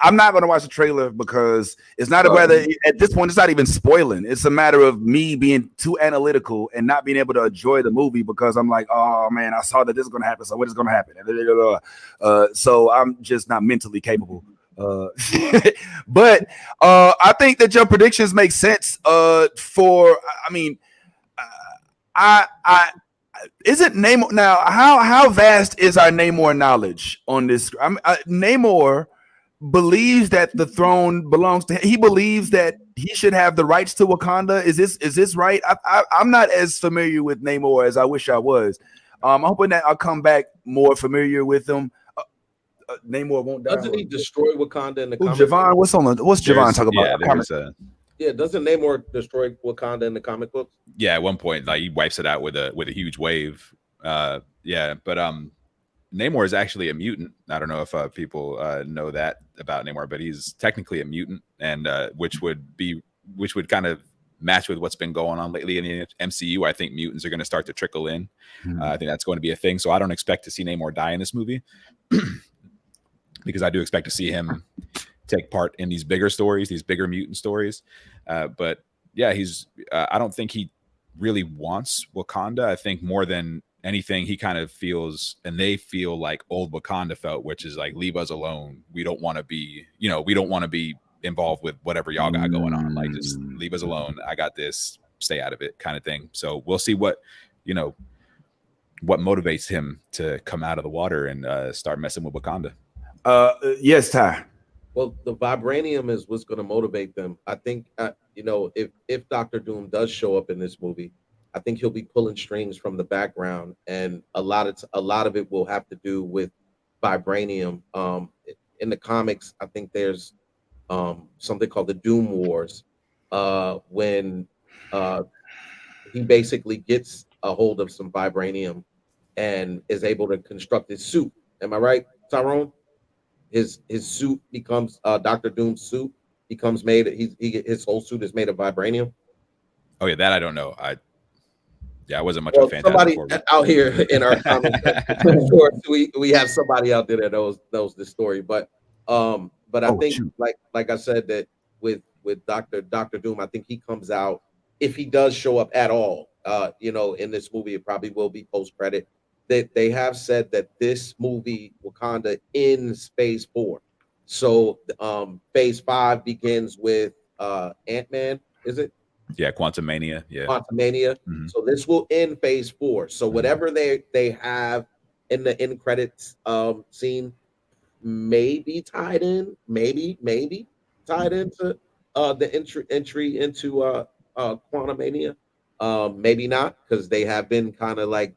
[SPEAKER 1] I'm not gonna watch the trailer because it's not whether at this point it's not even spoiling. It's a matter of me being too analytical and not being able to enjoy the movie because I'm like, oh man, I saw that this is gonna happen. So what is gonna happen? So I'm just not mentally capable. But I think that your predictions make sense. Isn't Namor now? How vast is our Namor knowledge on this? Namor believes that the throne belongs to him. He believes that he should have the rights to Wakanda. Is this right? I'm not as familiar with Namor as I wish I was. I'm hoping that I'll come back more familiar with him. Namor won't die.
[SPEAKER 7] Doesn't he destroy Wakanda in the
[SPEAKER 1] comics? Javon, what's Javon talking about?
[SPEAKER 7] Yeah, doesn't Namor destroy Wakanda in the comic books?
[SPEAKER 2] Yeah, at one point, like he wipes it out with a huge wave. Yeah, but Namor is actually a mutant. I don't know if people know that about Namor, but he's technically a mutant, and which would kind of match with what's been going on lately in the MCU. I think mutants are going to start to trickle in. I think that's going to be a thing. So I don't expect to see Namor die in this movie. Because I do expect to see him take part in these bigger stories, these bigger mutant stories. But yeah, I don't think he really wants Wakanda. I think more than anything, he kind of feels, and they feel like old Wakanda felt, which is like, leave us alone. We don't want to be involved with whatever y'all got going on. Like, just leave us alone. I got this, stay out of it kind of thing. So we'll see what motivates him to come out of the water and start messing with Wakanda.
[SPEAKER 1] Yes, Ty.
[SPEAKER 7] Well, the vibranium is what's going to motivate them. I think, if Dr. Doom does show up in this movie, I think he'll be pulling strings from the background, and a lot of it will have to do with vibranium. In the comics, I think there's something called the Doom Wars, when he basically gets a hold of some vibranium and is able to construct his suit. Am I right, Tyrone? His suit becomes Dr. Doom's suit becomes made. His whole suit is made of vibranium.
[SPEAKER 2] Oh yeah, that I don't know. I wasn't much of a fan.
[SPEAKER 7] Somebody out here in our comments, sure, we have somebody out there that knows this story. But I think like I said, that with Dr. Doom, I think he comes out if he does show up at all, in this movie, it probably will be post credit. That they have said that this movie Wakanda ends Phase 4. So Phase 5 begins with Ant-Man, is it?
[SPEAKER 2] Yeah, Quantumania. Yeah,
[SPEAKER 7] Quantumania. Mm-hmm. So this will end Phase 4. So whatever they have in the end credits scene may be tied in, maybe tied into the entry into Quantumania. Maybe not, because they have been kind of like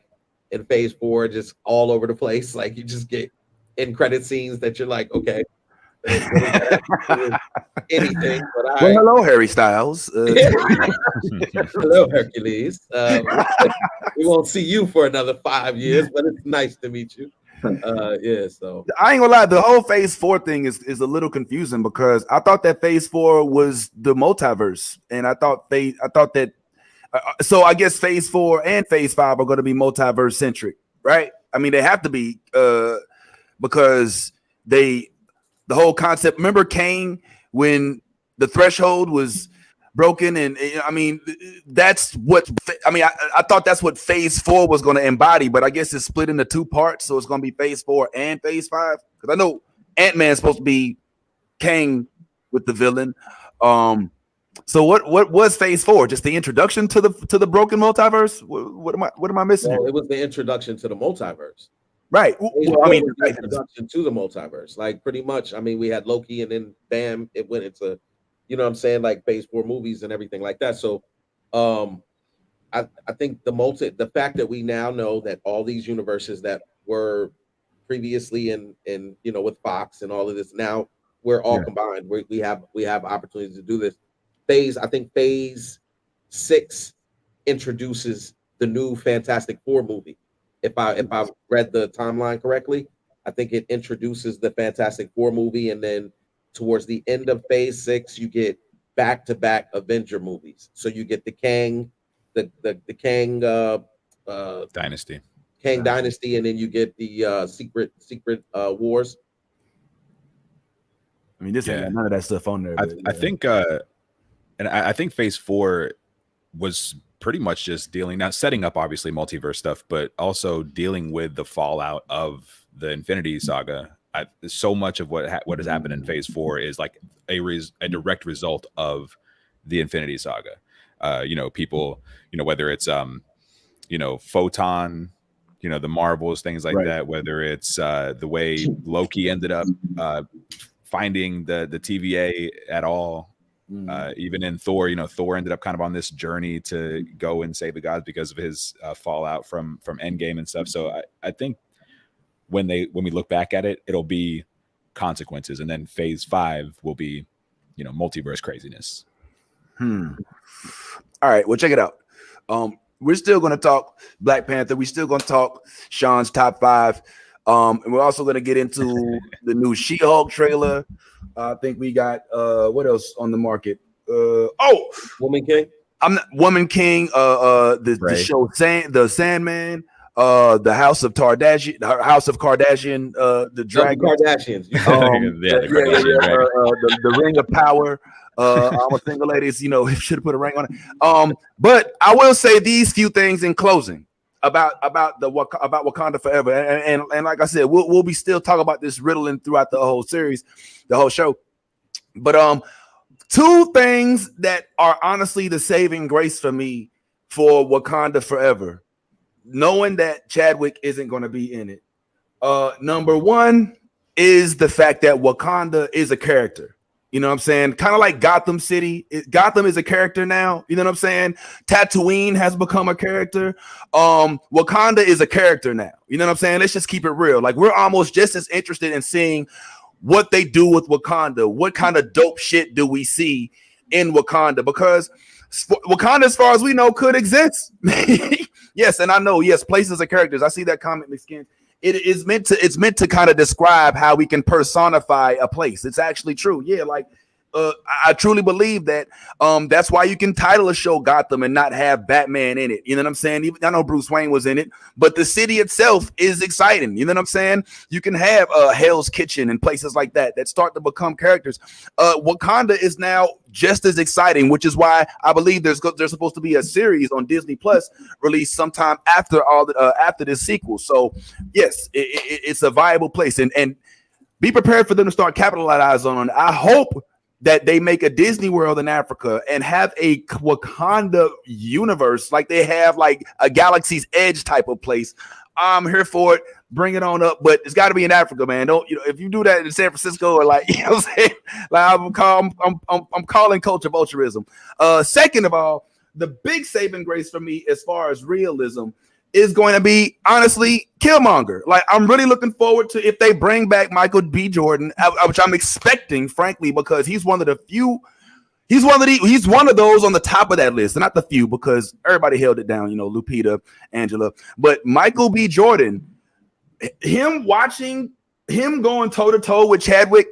[SPEAKER 7] in Phase 4 just all over the place. Like you just get end credit scenes that you're like, okay. Anything, but
[SPEAKER 1] well, hello, Harry Styles.
[SPEAKER 7] Hello, Hercules. We won't see you for another 5 years, but it's nice to meet you. So
[SPEAKER 1] I ain't gonna lie, the whole Phase 4 thing is a little confusing because I thought that Phase 4 was the multiverse, and I thought that so I guess Phase 4 and Phase 5 are going to be multiverse centric, right? I mean, they have to be because the whole concept. Remember Kang when the threshold was broken, and I mean that's what I thought that's what Phase 4 was going to embody, but I guess it's split into 2 parts, so it's going to be Phase 4 and Phase 5. Because I know Ant-Man's supposed to be Kang with the villain. So what was Phase 4? Just the introduction to the broken multiverse? What am I missing?
[SPEAKER 7] Well, it was the introduction to the multiverse.
[SPEAKER 1] Right. Well, I mean,
[SPEAKER 7] the introduction to the multiverse, like pretty much. I mean, we had Loki, and then bam, it went into, you know what I'm saying, like Phase 4 movies and everything like that. So, I think the fact that we now know that all these universes that were previously in with Fox and all of this, now we're all combined. We have opportunities to do this. I think Phase 6 introduces the new Fantastic Four movie. If I read the timeline correctly, I think it introduces the Fantastic Four movie, and then towards the end of Phase 6, you get back-to-back Avenger movies. So you get the Kang, the Kang
[SPEAKER 2] Dynasty,
[SPEAKER 7] Dynasty, and then you get the Secret Wars.
[SPEAKER 1] I mean, this ain't got none of that stuff on there.
[SPEAKER 2] I think, and I think Phase 4 was pretty much just setting up obviously multiverse stuff, but also dealing with the fallout of the Infinity Saga. So much of what has happened in Phase 4 is like a direct result of the Infinity Saga. People, whether it's Photon, the Marvels, things like that, whether it's the way Loki ended up finding the TVA at all. Even in Thor, Thor ended up kind of on this journey to go and save the gods because of his fallout from Endgame and stuff. So I think when we look back at it, it'll be consequences, and then Phase 5 will be, multiverse craziness.
[SPEAKER 1] All right, well, check it out. We're still going to talk Black Panther. We're still going to talk Sean's top 5. And we're also going to get into the new She-Hulk trailer. I think we got what else on the market?
[SPEAKER 7] Woman King.
[SPEAKER 1] Woman King. The show the Sandman. The House of Kardashian. The Dragon.
[SPEAKER 7] Kardashians.
[SPEAKER 1] The Ring of Power. I'm a single lady. Should have put a ring on it. But I will say these few things in closing about Wakanda Forever, and like I said, we'll be still talking about this riddling throughout the whole series, the whole show. But 2 things that are honestly the saving grace for me for Wakanda Forever, knowing that Chadwick isn't going to be in it. Number 1 is the fact that Wakanda is a character. You know what I'm saying? Kind of like Gotham City. Gotham is a character now. You know what I'm saying? Tatooine has become a character. Wakanda is a character now. You know what I'm saying? Let's just keep it real. Like, we're almost just as interested in seeing what they do with Wakanda. What kind of dope shit do we see in Wakanda? Because Wakanda, as far as we know, could exist. Yes, and I know, yes, places are characters. I see that comment, McSkin. It's meant to kind of describe how we can personify a place. It's actually true. Yeah, like I truly believe that that's why you can title a show Gotham and not have Batman in it. You know what I'm saying? Even, I know Bruce Wayne was in it, but the city itself is exciting. You know what I'm saying? You can have Hell's Kitchen and places like that start to become characters. Wakanda is now just as exciting, which is why I believe there's supposed to be a series on Disney Plus released sometime after after this sequel. So yes, it's a viable place, and be prepared for them to start capitalizing on it. I hope that they make a Disney World in Africa and have a Wakanda universe like they have like a Galaxy's Edge type of place. I'm here for it. Bring it on up, but it's got to be in Africa, man. Don't, you know, if you do that in San Francisco or like, you know what I'm saying? Like I'm calling culture vulturism. Second of all, the big saving grace for me as far as realism is going to be, honestly, Killmonger. Like, I'm really looking forward to if they bring back Michael B. Jordan, which I'm expecting, frankly, because he's one of the few. He's one of those on the top of that list, and not the few, because everybody held it down. You know, Lupita, Angela, but Michael B. Jordan, watching him going toe to toe with Chadwick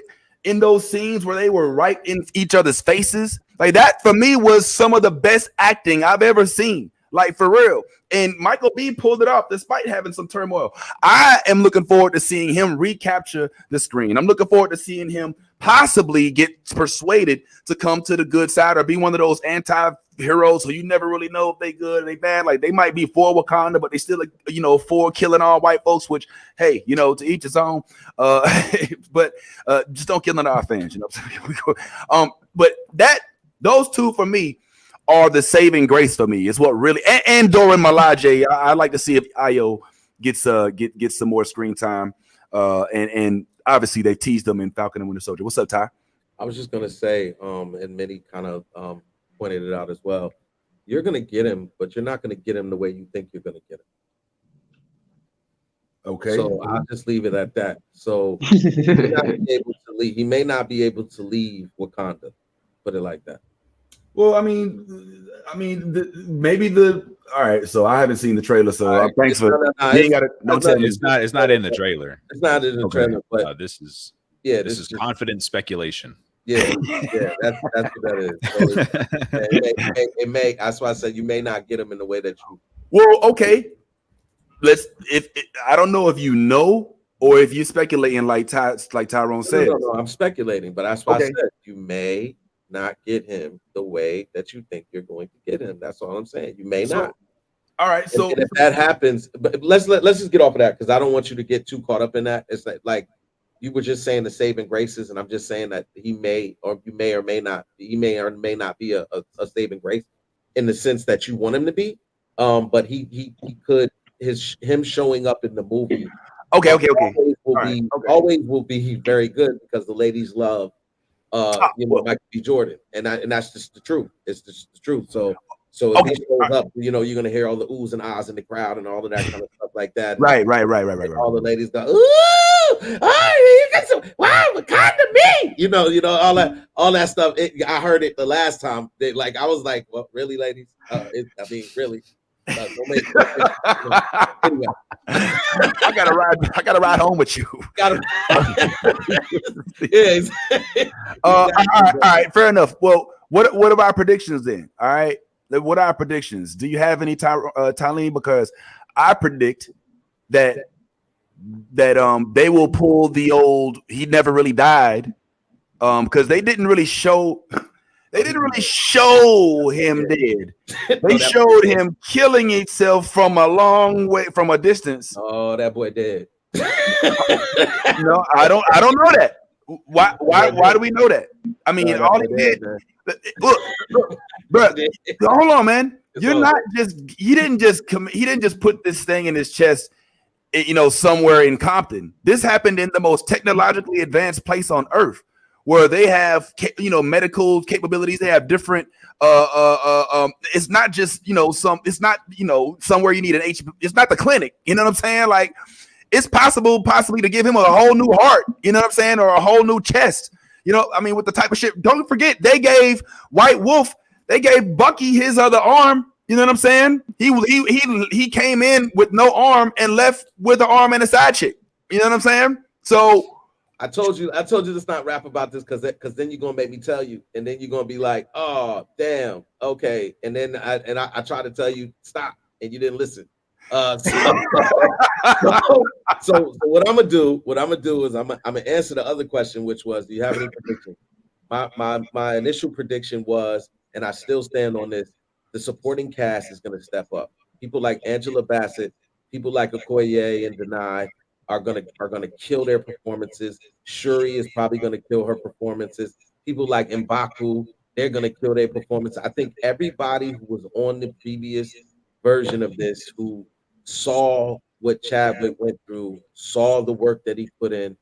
[SPEAKER 1] in those scenes where they were right in each other's faces, like that for me was some of the best acting I've ever seen. Like, for real. And Michael B pulled it off despite having some turmoil. I am looking forward to seeing him recapture the screen. I'm looking forward to seeing him possibly get persuaded to come to the good side or be one of those anti-heroes who you never really know if they good or they bad. Like, they might be for Wakanda, but they still, you know, for killing all white folks, which, hey, you know, to each his own. But just don't kill none of our fans, you know. But those two for me are the saving grace for me. Is what really, and Doran Malaje. I'd like to see if Io gets some more screen time. And obviously they teased them in Falcon and Winter Soldier. What's up, Ty?
[SPEAKER 7] I was just gonna say, and many kind of pointed it out as well. You're gonna get him, but you're not gonna get him the way you think you're gonna get him.
[SPEAKER 1] Okay.
[SPEAKER 7] So I'll just leave it at that. So he may not be able to leave Wakanda. Put it like that.
[SPEAKER 1] Well, I mean, all right. So I haven't seen the trailer, so thanks for.
[SPEAKER 2] It's not in the trailer.
[SPEAKER 7] It's not in the trailer, but
[SPEAKER 2] this is
[SPEAKER 7] just
[SPEAKER 2] confident speculation.
[SPEAKER 7] Yeah, that's what that is. So it may. That's why I said you may not get them in the way that you.
[SPEAKER 1] Well, okay. I don't know if you know or if you're speculating like Tyrone said.
[SPEAKER 7] No, I'm speculating, but that's why I said you may not get him the way that you think you're going to get him. That's all I'm saying. You may not.
[SPEAKER 1] All right. So
[SPEAKER 7] and if that happens, but let's just get off of that, because I don't want you to get too caught up in that. It's like you were just saying the saving graces, and I'm just saying that he may or may not be a saving grace in the sense that you want him to be. But he could, him showing up in the movie.
[SPEAKER 1] Okay.
[SPEAKER 7] Always will be very good, because the ladies love Michael B. Jordan, and that's just the truth. It's just the truth. So if he shows up, you know, you're gonna hear all the oohs and ahs in the crowd and all of that kind of stuff like that.
[SPEAKER 1] Right.
[SPEAKER 7] All the ladies go, ooh, you got some, wow, Wakanda me. You know, all that stuff. I heard it the last time. I was like, well, really, ladies? Really. Anyway.
[SPEAKER 1] I gotta ride home with you. All right, fair enough. Well, what are our predictions then? All right, what are our predictions? Do you have any, Tylene? Because I predict that they will pull the old "he never really died," because they didn't really show. They didn't really show him dead. They showed him killing himself from a long way, from a distance.
[SPEAKER 7] Oh, that boy dead.
[SPEAKER 1] No, I don't know that. Why do we know that? I mean, all he did. Look, bro. Hold on, man. He didn't just put this thing in his chest, you know, somewhere in Compton. This happened in the most technologically advanced place on earth, where they have, you know, medical capabilities. They have different. It's not just, you know, it's not, you know, somewhere you need an It's not the clinic. You know what I'm saying? Like, it's possibly to give him a whole new heart. You know what I'm saying? Or a whole new chest. You know, I mean, with the type of shit. Don't forget, they gave White Wolf. They gave Bucky his other arm. You know what I'm saying? He came in with no arm and left with an arm and a side chick. You know what I'm saying? So
[SPEAKER 7] I told you let's not rap about this because then you're gonna make me tell you, and then you're gonna be like, oh damn, okay. And then I try to tell you stop, and you didn't listen. So what I'm gonna do is I'm gonna answer the other question, which was, do you have any prediction? My initial prediction was, and I still stand on this, the supporting cast is gonna step up. People like Angela Bassett, people like Okoye and Denai are gonna kill their performances. Shuri is probably gonna kill her performances. People like M'Baku, they're gonna kill their performance. I think everybody who was on the previous version of this, who saw what Chadwick went through, saw the work that he put in,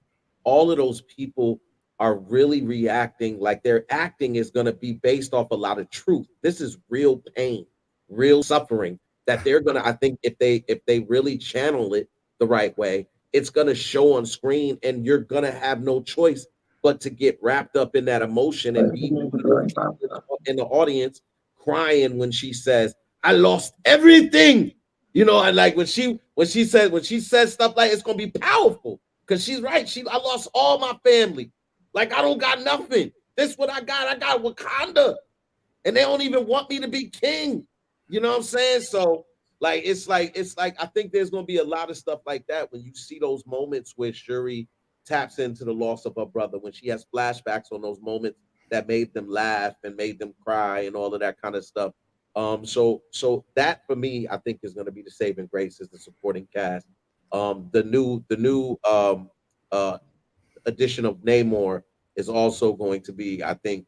[SPEAKER 7] all of those people are really reacting like their acting is going to be based off a lot of truth. This is real pain, real suffering that they're going to, I think if they really channel it the right way, it's going to show on screen, and you're going to have no choice but to get wrapped up in that emotion and be in the audience crying when she says, I lost everything. You know, and like when she says stuff like, it's gonna be powerful because she's right. I lost all my family. Like, I don't got nothing. This is what I got. I got Wakanda, and they don't even want me to be king. You know what I'm saying? So it's like I think there's gonna be a lot of stuff like that when you see those moments where Shuri taps into the loss of her brother, when she has flashbacks on those moments that made them laugh and made them cry and all of that kind of stuff. So that for me, I think is going to be the saving grace, is the supporting cast. The new addition of Namor is also going to be, I think,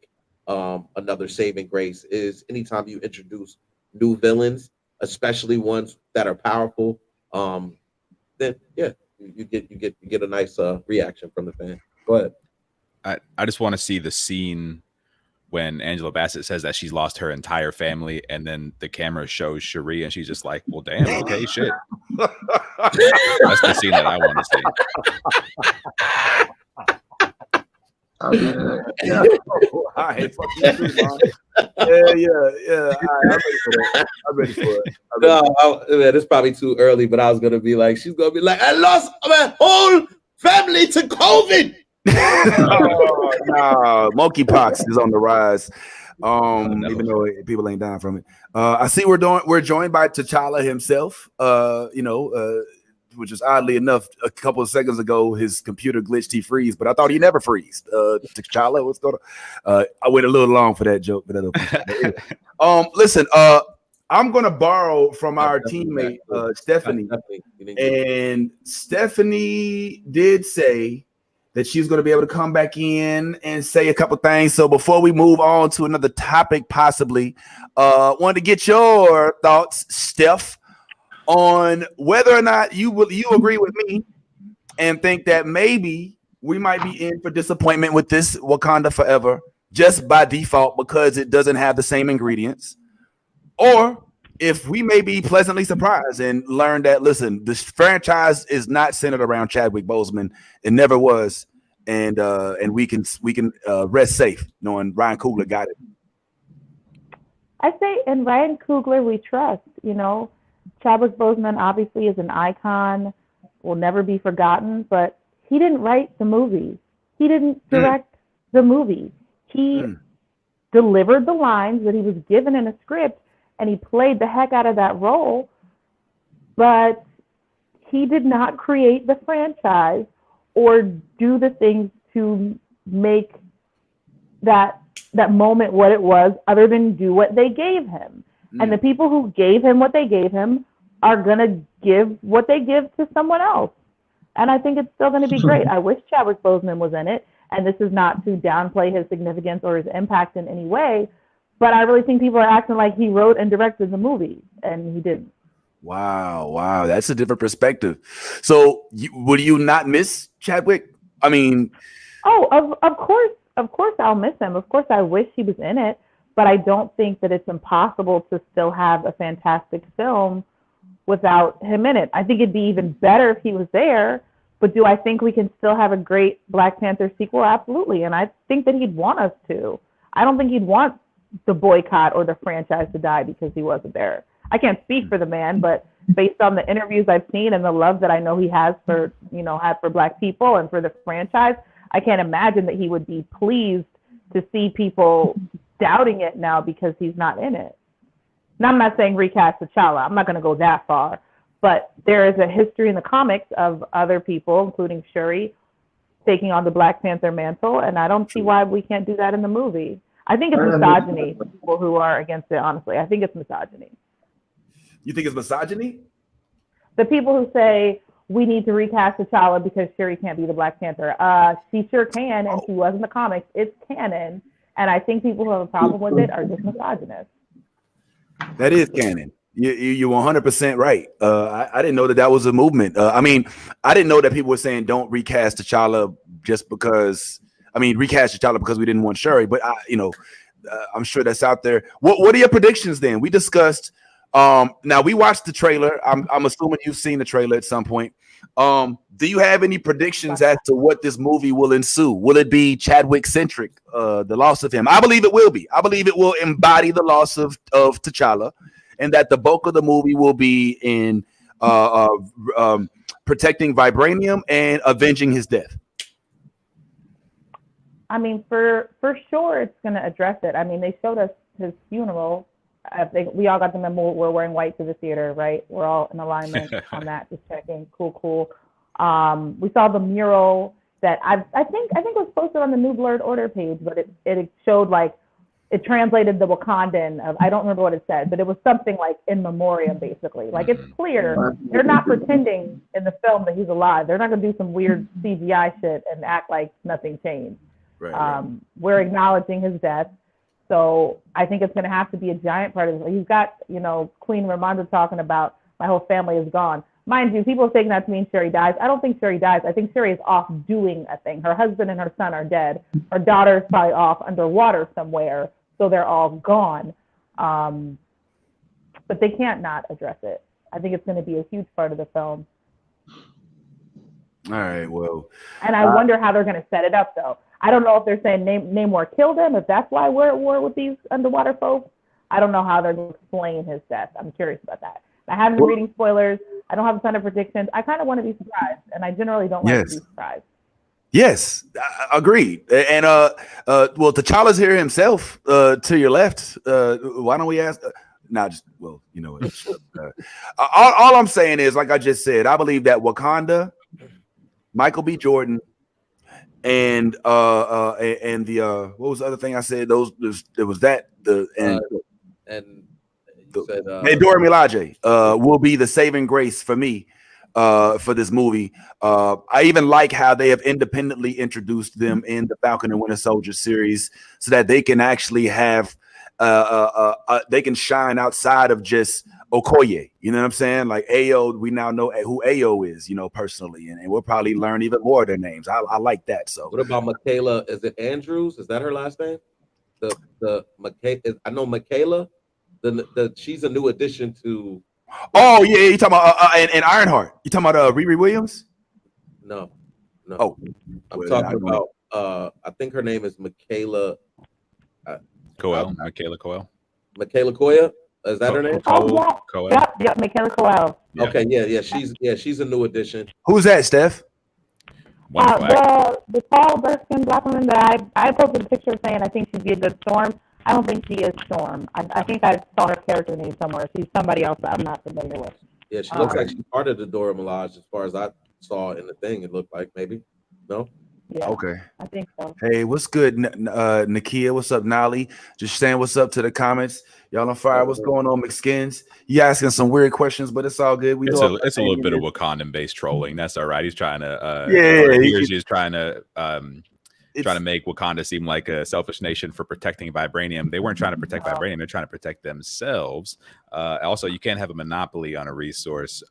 [SPEAKER 7] another saving grace. Is anytime you introduce new villains, especially ones that are powerful, then yeah, you get a nice reaction from the fan. Go ahead.
[SPEAKER 2] I just want to see the scene when Angela Bassett says that she's lost her entire family, and then the camera shows Shuri, and she's just like, well, damn, okay, shit. That's the scene that I want to see.
[SPEAKER 1] Yeah. All right, fuck you too, man. Yeah. All right, I'm ready for it.
[SPEAKER 7] Man, it's probably too early, but I was gonna be like, she's gonna be like, I lost my whole family to COVID.
[SPEAKER 1] Oh, no, monkeypox is on the rise. Even though people ain't dying from it. I see we're joined by T'Challa himself. Which is oddly enough, a couple of seconds ago, his computer glitched, he freeze, but I thought he never freezed. T'Challa, what's going on? I went a little long for that joke, but listen, I'm gonna borrow from our teammate Stephanie, and Stephanie did say that she's going to be able to come back in and say a couple things. So before we move on to another topic, possibly, wanted to get your thoughts, Steph, on whether or not you agree with me and think that maybe we might be in for disappointment with this Wakanda Forever just by default because it doesn't have the same ingredients, or if we may be pleasantly surprised and learn that, listen, this franchise is not centered around Chadwick Boseman. It never was. And we can rest safe knowing Ryan Coogler got it.
[SPEAKER 8] I say in Ryan Coogler we trust. You know, Chadwick Boseman obviously is an icon, will never be forgotten, but he didn't write the movie. He didn't direct the movie. He delivered the lines that he was given in a script, and he played the heck out of that role, but he did not create the franchise or do the things to make that moment what it was, other than do what they gave him. And the people who gave him what they gave him are going to give what they give to someone else. And I think it's still going to be great. I wish Chadwick Boseman was in it, and this is not to downplay his significance or his impact in any way, but I really think people are acting like he wrote and directed the movie, and he didn't.
[SPEAKER 1] Wow. That's a different perspective. So would you not miss Chadwick? I mean...
[SPEAKER 8] Oh, of course I'll miss him. Of course I wish he was in it, but I don't think that it's impossible to still have a fantastic film without him in it. I think it'd be even better if he was there, but do I think we can still have a great Black Panther sequel? Absolutely, and I think that he'd want us to. I don't think he'd want the boycott or the franchise to die because he wasn't there. I can't speak for the man, but based on the interviews I've seen and the love that I know he has for, had for Black people and for the franchise, I can't imagine that he would be pleased to see people doubting it now because he's not in it. Now, I'm not saying recast T'Challa. I'm not going to go that far. But there is a history in the comics of other people, including Shuri, taking on the Black Panther mantle, and I don't see why we can't do that in the movie. I think it's misogyny for people who are against it, honestly. I think it's misogyny.
[SPEAKER 1] You think it's misogyny?
[SPEAKER 8] The people who say we need to recast T'Challa because Shuri can't be the Black Panther. She sure can, and she was in the comics. It's canon, and I think people who have a problem with it are just misogynist.
[SPEAKER 1] That is canon. You're 100% right. I didn't know that was a movement. I mean, I didn't know that people were saying don't recast T'Challa just because. I mean, recast T'Challa because we didn't want Shuri. But I'm sure that's out there. What are your predictions then? We discussed. Now we watched the trailer. I'm assuming you've seen the trailer at some point. Do you have any predictions as to what this movie will ensue? Will it be Chadwick centric? The loss of him. I believe it will be. I believe it will embody the loss of T'Challa. And that the bulk of the movie will be in protecting Vibranium and avenging his death.
[SPEAKER 8] I mean, for sure, it's going to address it. I mean, they showed us his funeral. I think we all got the memo. We're wearing white to the theater, right? We're all in alignment on that. Just checking. Cool. We saw the mural that I think it was posted on the New Blurred Order page, but it showed like. It translated the Wakandan of, I don't remember what it said, but it was something like in memoriam, basically. Like, it's clear they're not pretending in the film that he's alive. They're not going to do some weird CGI shit and act like nothing changed.
[SPEAKER 1] Right.
[SPEAKER 8] We're acknowledging his death. So I think it's going to have to be a giant part of it. You've got, Queen Ramonda talking about my whole family is gone. Mind you, people are taking that to mean Shuri dies. I don't think Shuri dies. I think Shuri is off doing a thing. Her husband and her son are dead. Her daughter is probably off underwater somewhere. So they're all gone. But they can't not address it. I think it's going to be a huge part of the film.
[SPEAKER 1] All right, well.
[SPEAKER 8] And I wonder how they're going to set it up, though. I don't know if they're saying Namor killed him, if that's why we're at war with these underwater folks. I don't know how they're going to explain his death. I'm curious about that. I haven't been reading spoilers. I don't have a ton of predictions. I kind of want to be surprised, and I generally don't like to be surprised.
[SPEAKER 1] Yes, agreed. And well, T'Challa's here himself. To your left. Why don't we ask? All I'm saying is, like I just said, I believe that Wakanda, Michael B. Jordan, and the what was the other thing I said? Dora Milaje will be the saving grace for me. For this movie. I even like how they have independently introduced them in the Falcon and Winter Soldier series so that they can actually have they can shine outside of just Okoye. You know what I'm saying? Like Ayo, we now know who Ayo is, personally, and we'll probably learn even more of their names. I like that. So
[SPEAKER 7] what about Michaela? Is it Andrews? Is that her last name? The I know Michaela. She's a new addition to.
[SPEAKER 1] Oh yeah, you talking about and Ironheart? You talking about Riri Williams?
[SPEAKER 7] No.
[SPEAKER 1] Oh,
[SPEAKER 7] I'm talking about. I think her name is Michaela.
[SPEAKER 2] Coel. Michaela Coel.
[SPEAKER 7] Michaela Coel. Is that her name?
[SPEAKER 2] Coel.
[SPEAKER 8] Yeah, Michaela Coel.
[SPEAKER 7] Yeah. Okay, yeah. She's a new addition.
[SPEAKER 1] Who's that, Steph?
[SPEAKER 8] The tall, dark-skinned black woman that I posted a picture saying I think she'd be a good Storm. I don't think she is Storm. I think I saw her character name somewhere. She's somebody else that I'm not familiar with.
[SPEAKER 7] Yeah, she looks like she's part of the Dora Milaje as far as I saw in the thing. It looked like maybe. No?
[SPEAKER 8] Yeah,
[SPEAKER 1] okay.
[SPEAKER 8] I think so.
[SPEAKER 1] Hey, what's good, Nakia? What's up, Nolly? Just saying what's up to the comments. Y'all on fire. What's going on, McSkins? You asking some weird questions, but it's all good.
[SPEAKER 2] It's a little bit of Wakandan-based trolling. That's all right. He's trying to he's trying to make Wakanda seem like a selfish nation for protecting vibranium. They weren't trying to protect vibranium. They're trying to protect themselves. Also, you can't have a monopoly on a resource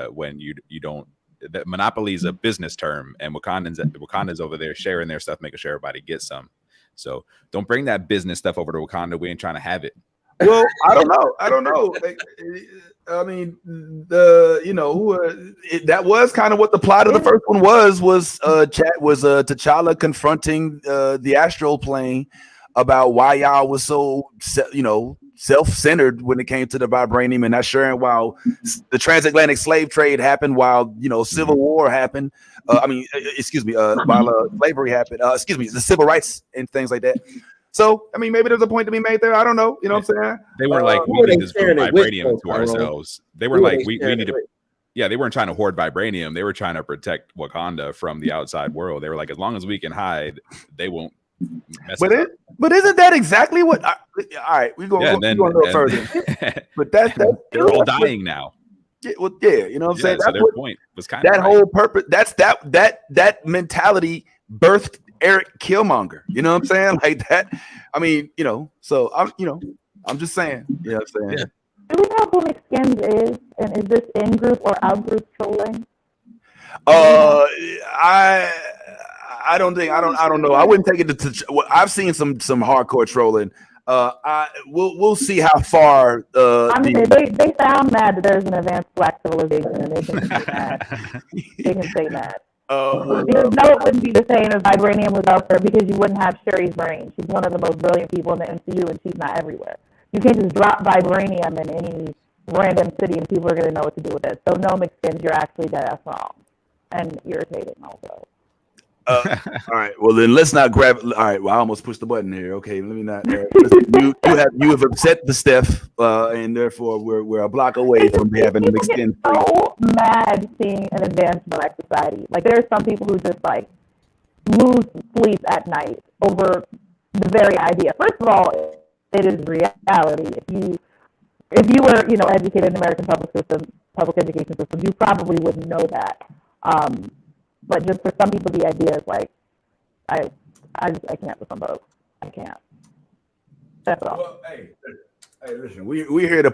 [SPEAKER 2] when you don't. That monopoly is a business term, and Wakanda's over there sharing their stuff, making sure everybody gets some. So don't bring that business stuff over to Wakanda. We ain't trying to have it.
[SPEAKER 1] Well, I don't know. I mean, that was kind of what the plot of the first one was T'Challa confronting the astral plane about why y'all was so self-centered when it came to the vibranium and not sharing. While the transatlantic slave trade happened, while Civil War happened. While slavery happened. The civil rights and things like that. So, I mean, maybe there's a point to be made there. I don't know. You know what I'm saying?
[SPEAKER 2] They weren't like, we need this vibranium to ourselves. They were like, we need to. Yeah, they weren't trying to hoard vibranium. They were trying to protect Wakanda from the outside world. They were like, as long as we can hide, they won't mess it up.
[SPEAKER 1] But isn't that exactly what? All right, we're going a little further. But
[SPEAKER 2] they're all dying now.
[SPEAKER 1] Yeah, well, yeah, you know what I'm saying?
[SPEAKER 2] So their point was kind of
[SPEAKER 1] that whole purpose. That's that mentality birthed Eric Killmonger. You know what I'm saying? Like that. I mean, so I'm just saying. You know what I'm saying? Yeah.
[SPEAKER 8] Do we know who McSkins is? And is this in-group or out-group trolling?
[SPEAKER 1] I don't know. I wouldn't take it to I've seen some hardcore trolling. We'll see how far.
[SPEAKER 8] They sound mad that there's an advanced black civilization, and they can say mad. They can say mad. Because no, it wouldn't be the same if vibranium was out there, because you wouldn't have Sherry's brain. She's one of the most brilliant people in the MCU, and she's not everywhere. You can't just drop vibranium in any random city and people are going to know what to do with it. So no, McSkins, you're actually dead wrong and irritating also.
[SPEAKER 1] All right. Well, then let's not grab. All right. Well, I almost pushed the button here. Okay. Let me not. You have upset the Steph, and therefore we're a block away from having a McSkin.
[SPEAKER 8] So mad seeing an advanced black society. Like there are some people who just like lose sleep at night over the very idea. First of all, it is reality. If you were, educated in the American public education system, you probably wouldn't know that. But just for some people, the idea is like, I can't with some folks. I can't. That's all.
[SPEAKER 1] Well, hey, listen, we're here to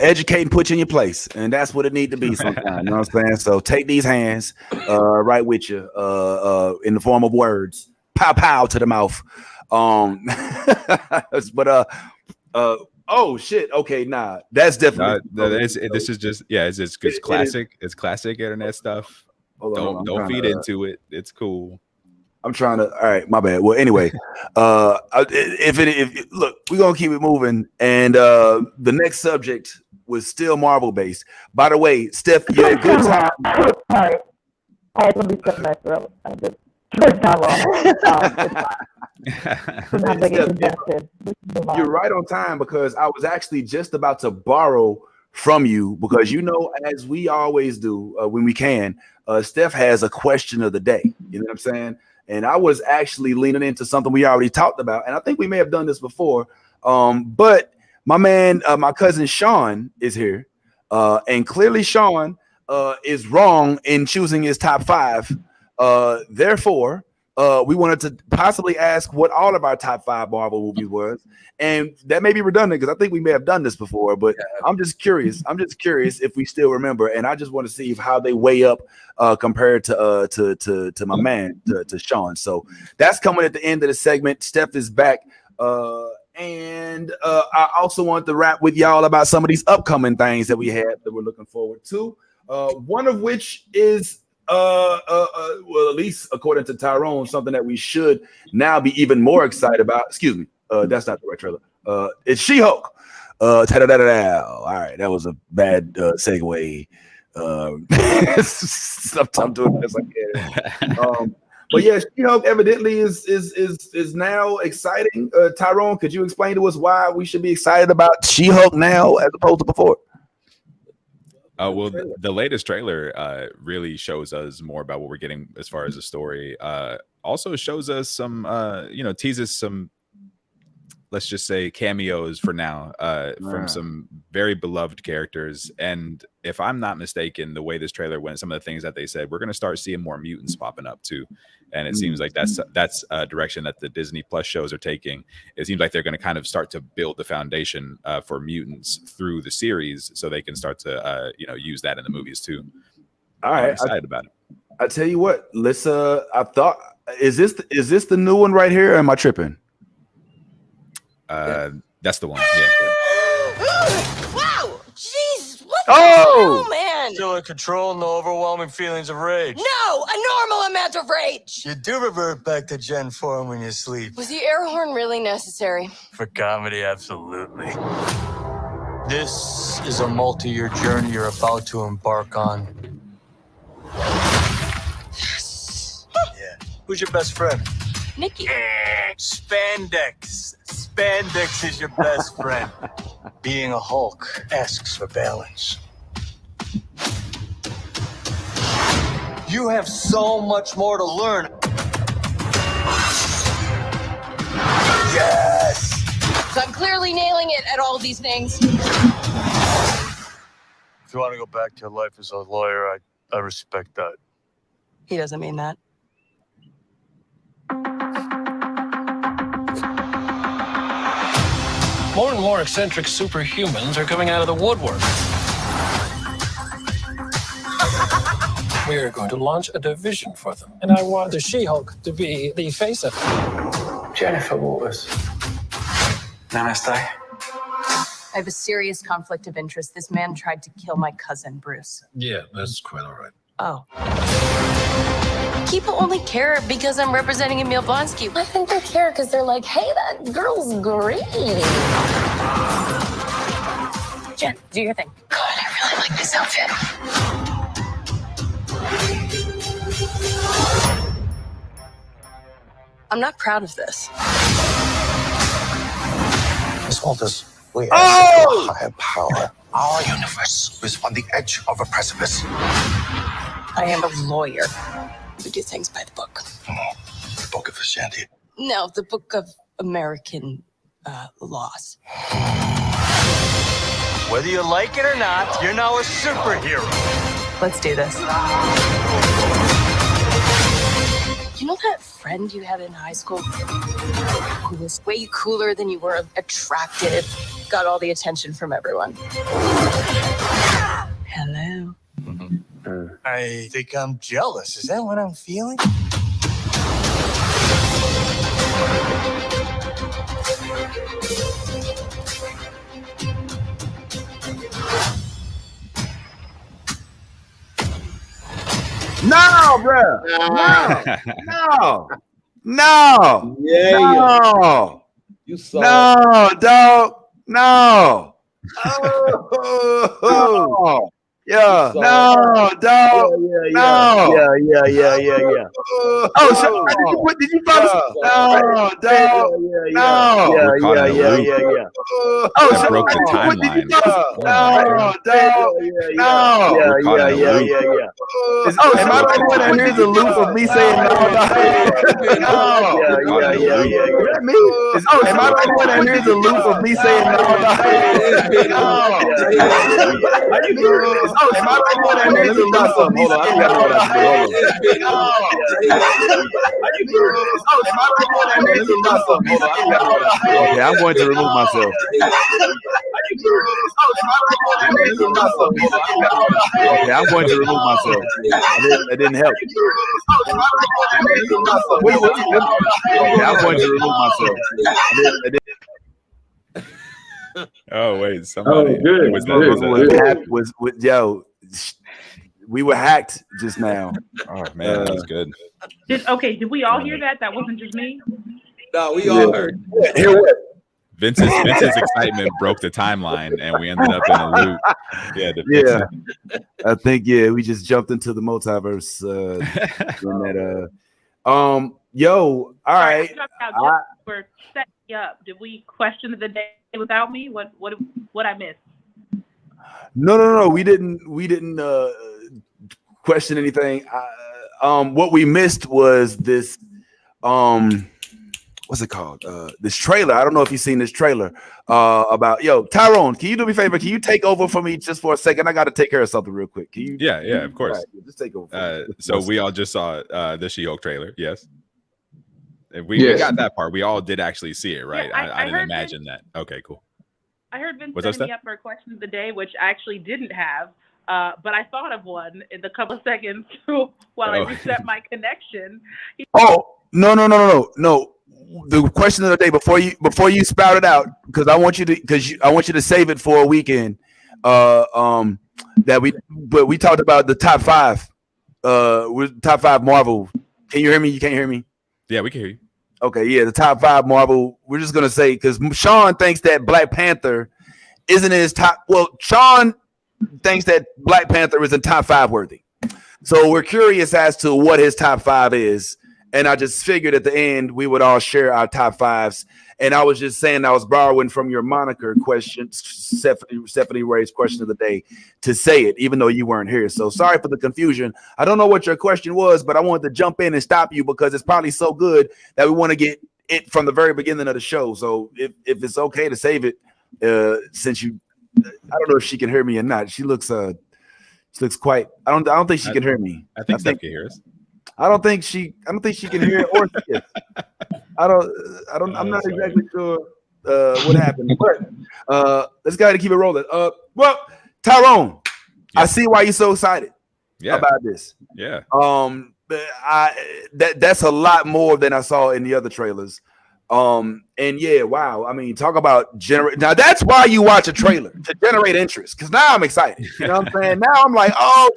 [SPEAKER 1] educate and put you in your place, and that's what it need to be sometimes. You know what I'm saying? So take these hands, right with you, in the form of words. Pow pow to the mouth. But oh shit. Okay, nah, that's definitely.
[SPEAKER 2] This is just it's classic. It's classic internet stuff. Don't feed into it. It's cool.
[SPEAKER 1] I'm trying to. All right, my bad. Well, anyway, if look, we're gonna keep it moving, and the next subject was still Marvel based. By the way, Steph, you had a good time.
[SPEAKER 8] Sorry, I had somebody stuck in my throat. I just.
[SPEAKER 1] You're right on time, because I was actually just about to borrow from you, because as we always do when we can, Steph has a question of the day. You know what I'm saying? And I was actually leaning into something we already talked about, and I think we may have done this before. But my man, my cousin Sean is here, and clearly Sean is wrong in choosing his top 5. Therefore, we wanted to possibly ask what all of our top 5 Marvel movies was, and that may be redundant because I think we may have done this before. But I'm just curious. If we still remember, and I just want to see how they weigh up compared to my man to Sean. So that's coming at the end of the segment. Steph is back, and I also want to rap with y'all about some of these upcoming things that we have that we're looking forward to. One of which is. Well, at least according to Tyrone, something that we should now be even more excited about. Excuse me, that's not the right trailer. It's She-Hulk. All right, that was a bad segue. I'm doing this like but yeah, She-Hulk evidently is now exciting. Tyrone, could you explain to us why we should be excited about She-Hulk now as opposed to before?
[SPEAKER 2] Well, the latest trailer really shows us more about what we're getting as far as the story. Also shows us some, teases some, let's just say, cameos for now from some very beloved characters. And if I'm not mistaken, the way this trailer went, some of the things that they said, we're going to start seeing more mutants popping up too. And it seems like that's a direction that the Disney Plus shows are taking. It seems like they're going to kind of start to build the foundation for mutants through the series, so they can start to use that in the movies too.
[SPEAKER 1] All right,
[SPEAKER 2] I'm excited about it.
[SPEAKER 1] I tell you what, let's. I thought, is this the new one right here? Or am I tripping?
[SPEAKER 2] That's the one. Yeah.
[SPEAKER 5] Wow! Jeez! What
[SPEAKER 1] Oh!
[SPEAKER 5] the hell, man?
[SPEAKER 9] again.
[SPEAKER 10] Still in control, no overwhelming feelings of rage.
[SPEAKER 9] No, a normal amount of rage.
[SPEAKER 10] You do revert back to Gen form when you sleep.
[SPEAKER 9] Was the air horn really necessary?
[SPEAKER 10] For comedy, absolutely. This is a multi-year journey you're about to embark on.
[SPEAKER 9] Yes.
[SPEAKER 10] Yeah. Who's your best friend?
[SPEAKER 9] Nikki.
[SPEAKER 10] Spandex. Spandex is your best friend. Being a Hulk asks for balance. You have so much more to learn. Yes!
[SPEAKER 9] So I'm clearly nailing it at all these things.
[SPEAKER 10] If you want to go back to your life as a lawyer, I respect that.
[SPEAKER 9] He doesn't mean that.
[SPEAKER 11] More and more eccentric superhumans are coming out of the woodwork. We are going to launch a division for them, and I want the She-Hulk to be the face of it.
[SPEAKER 12] Jennifer Waters. Namaste.
[SPEAKER 9] I have a serious conflict of interest. This man tried to kill my cousin, Bruce.
[SPEAKER 11] Yeah, that's quite all right.
[SPEAKER 9] Oh. People only care because I'm representing Emil Blonsky. I think they care because they're like, hey, that girl's great. Jen, do your thing. God, I really like this outfit. I'm not proud of this.
[SPEAKER 12] Miss Walters, we
[SPEAKER 1] Oh!
[SPEAKER 12] have a higher power. Our universe is on the edge of a precipice.
[SPEAKER 9] I am a lawyer. We do things by the book.
[SPEAKER 12] The Book of Ashanti.
[SPEAKER 9] No, the book of American laws.
[SPEAKER 10] Whether you like it or not, you're now a superhero.
[SPEAKER 9] Let's do this. You know that friend you had in high school who was way cooler than you were, attractive, got all the attention from everyone? Hello.
[SPEAKER 10] I think I'm jealous. Is that what I'm feeling?
[SPEAKER 1] No, bro. No.
[SPEAKER 7] Yeah.
[SPEAKER 1] No.
[SPEAKER 7] You saw.
[SPEAKER 1] No, dog. No. Oh. Yeah. No, dog. No. Yeah. Oh, so what did you follow? No, dog. No. Yeah. Oh,
[SPEAKER 2] That
[SPEAKER 1] so
[SPEAKER 2] broke the
[SPEAKER 1] what did you
[SPEAKER 2] timeline.
[SPEAKER 1] follow? No, dog. No. Yeah. Am I the only one that hears the loop of me saying no? No. Yeah. Is that me? Am I the only one that hears the loop of me saying no? No. Are you serious? Am I the only one that hears the loop of me saying no? Hold on. Are you serious? Am I the only one that hears the loop of me saying no? Okay, I'm going to remove myself. Okay, I'm going to remove myself. That didn't help. Okay, I'm going to remove myself.
[SPEAKER 2] Oh wait, somebody
[SPEAKER 1] we were hacked just now.
[SPEAKER 2] Oh man, that's good.
[SPEAKER 13] Did we all hear that? That wasn't just me?
[SPEAKER 7] No, we all heard.
[SPEAKER 1] Hear what?
[SPEAKER 2] Vince's excitement broke the timeline, and we ended up in a loop. Yeah.
[SPEAKER 1] I think we just jumped into the multiverse. All right.
[SPEAKER 13] We're setting up. Did we question of the day without me? What I missed?
[SPEAKER 1] No. We didn't question anything. What we missed was this. What's it called? This trailer. I don't know if you've seen this trailer about Tyrone. Can you do me a favor? Can you take over for me just for a second? I got to take care of something real quick. Can you?
[SPEAKER 2] Yeah, of course.
[SPEAKER 1] Right, just take over.
[SPEAKER 2] So we all just saw the She-Hulk trailer. Yes. We got that part. We all did actually see it, right?
[SPEAKER 13] Yeah,
[SPEAKER 2] I didn't imagine that. Okay, cool.
[SPEAKER 13] I heard Vince setting me up for a question of the day, which I actually didn't have, but I thought of one in the couple of seconds while I reset my connection.
[SPEAKER 1] No. The question of the day before you spout it out, because I want you to save it for a weekend. that we talked about the top 5. With top 5 Marvel. Can you hear me? You can't hear me?
[SPEAKER 2] Yeah, we can hear you.
[SPEAKER 1] Okay, yeah, the top 5 Marvel. We're just gonna say because Sean thinks that Black Panther isn't in his top. Well, Sean thinks that Black Panther isn't top 5 worthy. So we're curious as to what his top 5 is. And I just figured at the end we would all share our top 5s. And I was just saying I was borrowing from your moniker question, Stephanie Ray's question of the day, to say it, even though you weren't here. So sorry for the confusion. I don't know what your question was, but I wanted to jump in and stop you because it's probably so good that we want to get it from the very beginning of the show. So if it's okay to save it, since I don't know if she can hear me or not. She looks quite. I don't think she can hear me.
[SPEAKER 2] I think Steph can hear us.
[SPEAKER 1] I don't think she can hear it or see it. I'm not exactly sure what happened, but let's go ahead and keep it rolling. Well, Tyrone, yeah. I see why you're so excited about this.
[SPEAKER 2] Yeah.
[SPEAKER 1] That's a lot more than I saw in the other trailers. And yeah, wow. I mean, talk about generate. Now that's why you watch a trailer, to generate interest. Because now I'm excited. You know what I'm saying? Now I'm like, oh,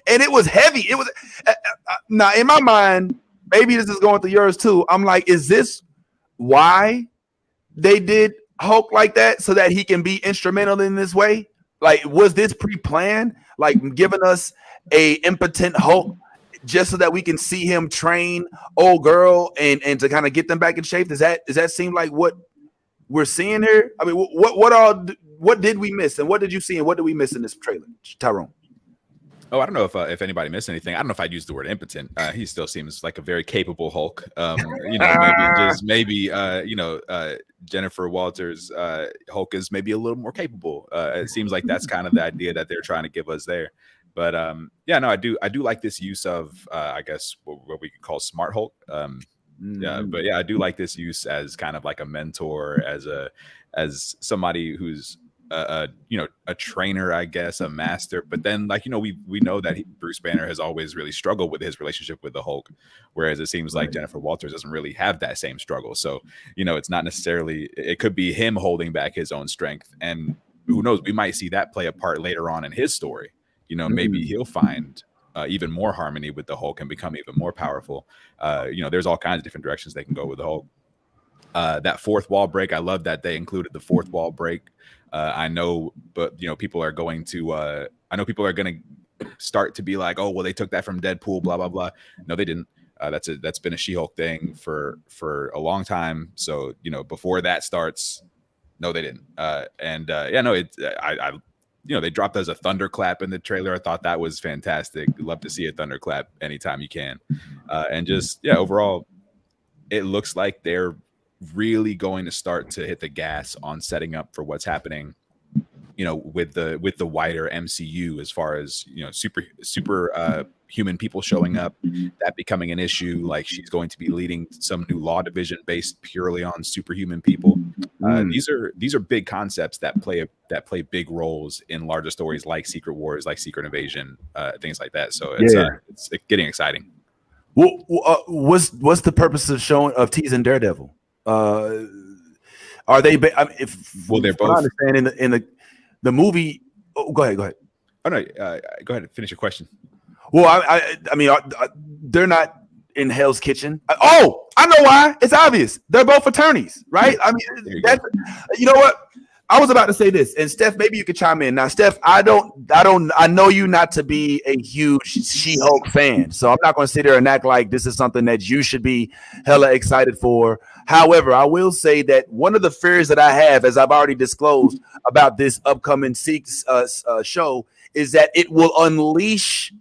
[SPEAKER 1] and it was heavy. It was now in my mind. Maybe this is going through yours too. I'm like, is this why they did Hulk like that, so that he can be instrumental in this way? Like, was this pre-planned? Like giving us a impotent Hulk just so that we can see him train old girl and to kind of get them back in shape? Does that seem like what we're seeing here? I mean, what did we miss, and what did you see, and what did we miss in this trailer, Tyrone?
[SPEAKER 2] Oh, I don't know if anybody missed anything. I don't know if I'd use the word impotent. He still seems like a very capable Hulk. Maybe Jennifer Walters' Hulk is maybe a little more capable. It seems like that's kind of the idea that they're trying to give us there. But I do like this use of I guess what we could call Smart Hulk. I do like this use as kind of like a mentor, as somebody who's a trainer, I guess, a master. But then, we know that Bruce Banner has always really struggled with his relationship with the Hulk, whereas it seems like Jennifer Walters doesn't really have that same struggle. So it's not necessarily, it could be him holding back his own strength, and who knows, we might see that play a part later on in his story. Maybe he'll find even more harmony with the Hulk and become even more powerful. There's all kinds of different directions they can go with the Hulk. That fourth wall break, I love that they included the fourth wall break. I know, but people are going to start to be like, oh, well, they took that from Deadpool, blah blah blah. No, they didn't. That's been a She-Hulk thing for a long time. So before that starts, no, they didn't. They dropped as a thunderclap in the trailer. I thought that was fantastic. Love to see a thunderclap anytime you can. Overall, it looks like they're really going to start to hit the gas on setting up for what's happening, with the wider MCU, as far as super human people showing up, that becoming an issue. Like, she's going to be leading some new law division based purely on superhuman people. These are big concepts that play big roles in larger stories like Secret Wars, like Secret Invasion, things like that. So it's getting exciting.
[SPEAKER 1] What's the purpose of teasing Daredevil? Are they? They're both. I understand in the movie. Oh, go ahead.
[SPEAKER 2] Oh no, go ahead and finish your question.
[SPEAKER 1] Well, I mean, they're not in Hell's Kitchen. I know why. It's obvious. They're both attorneys, right? I mean, that's, you know what? I was about to say this, and Steph, maybe you could chime in. Now, Steph, I know you not to be a huge She-Hulk fan, so I'm not going to sit there and act like this is something that you should be hella excited for. However, I will say that one of the fears that I have, as I've already disclosed about this upcoming show, is that it will unleash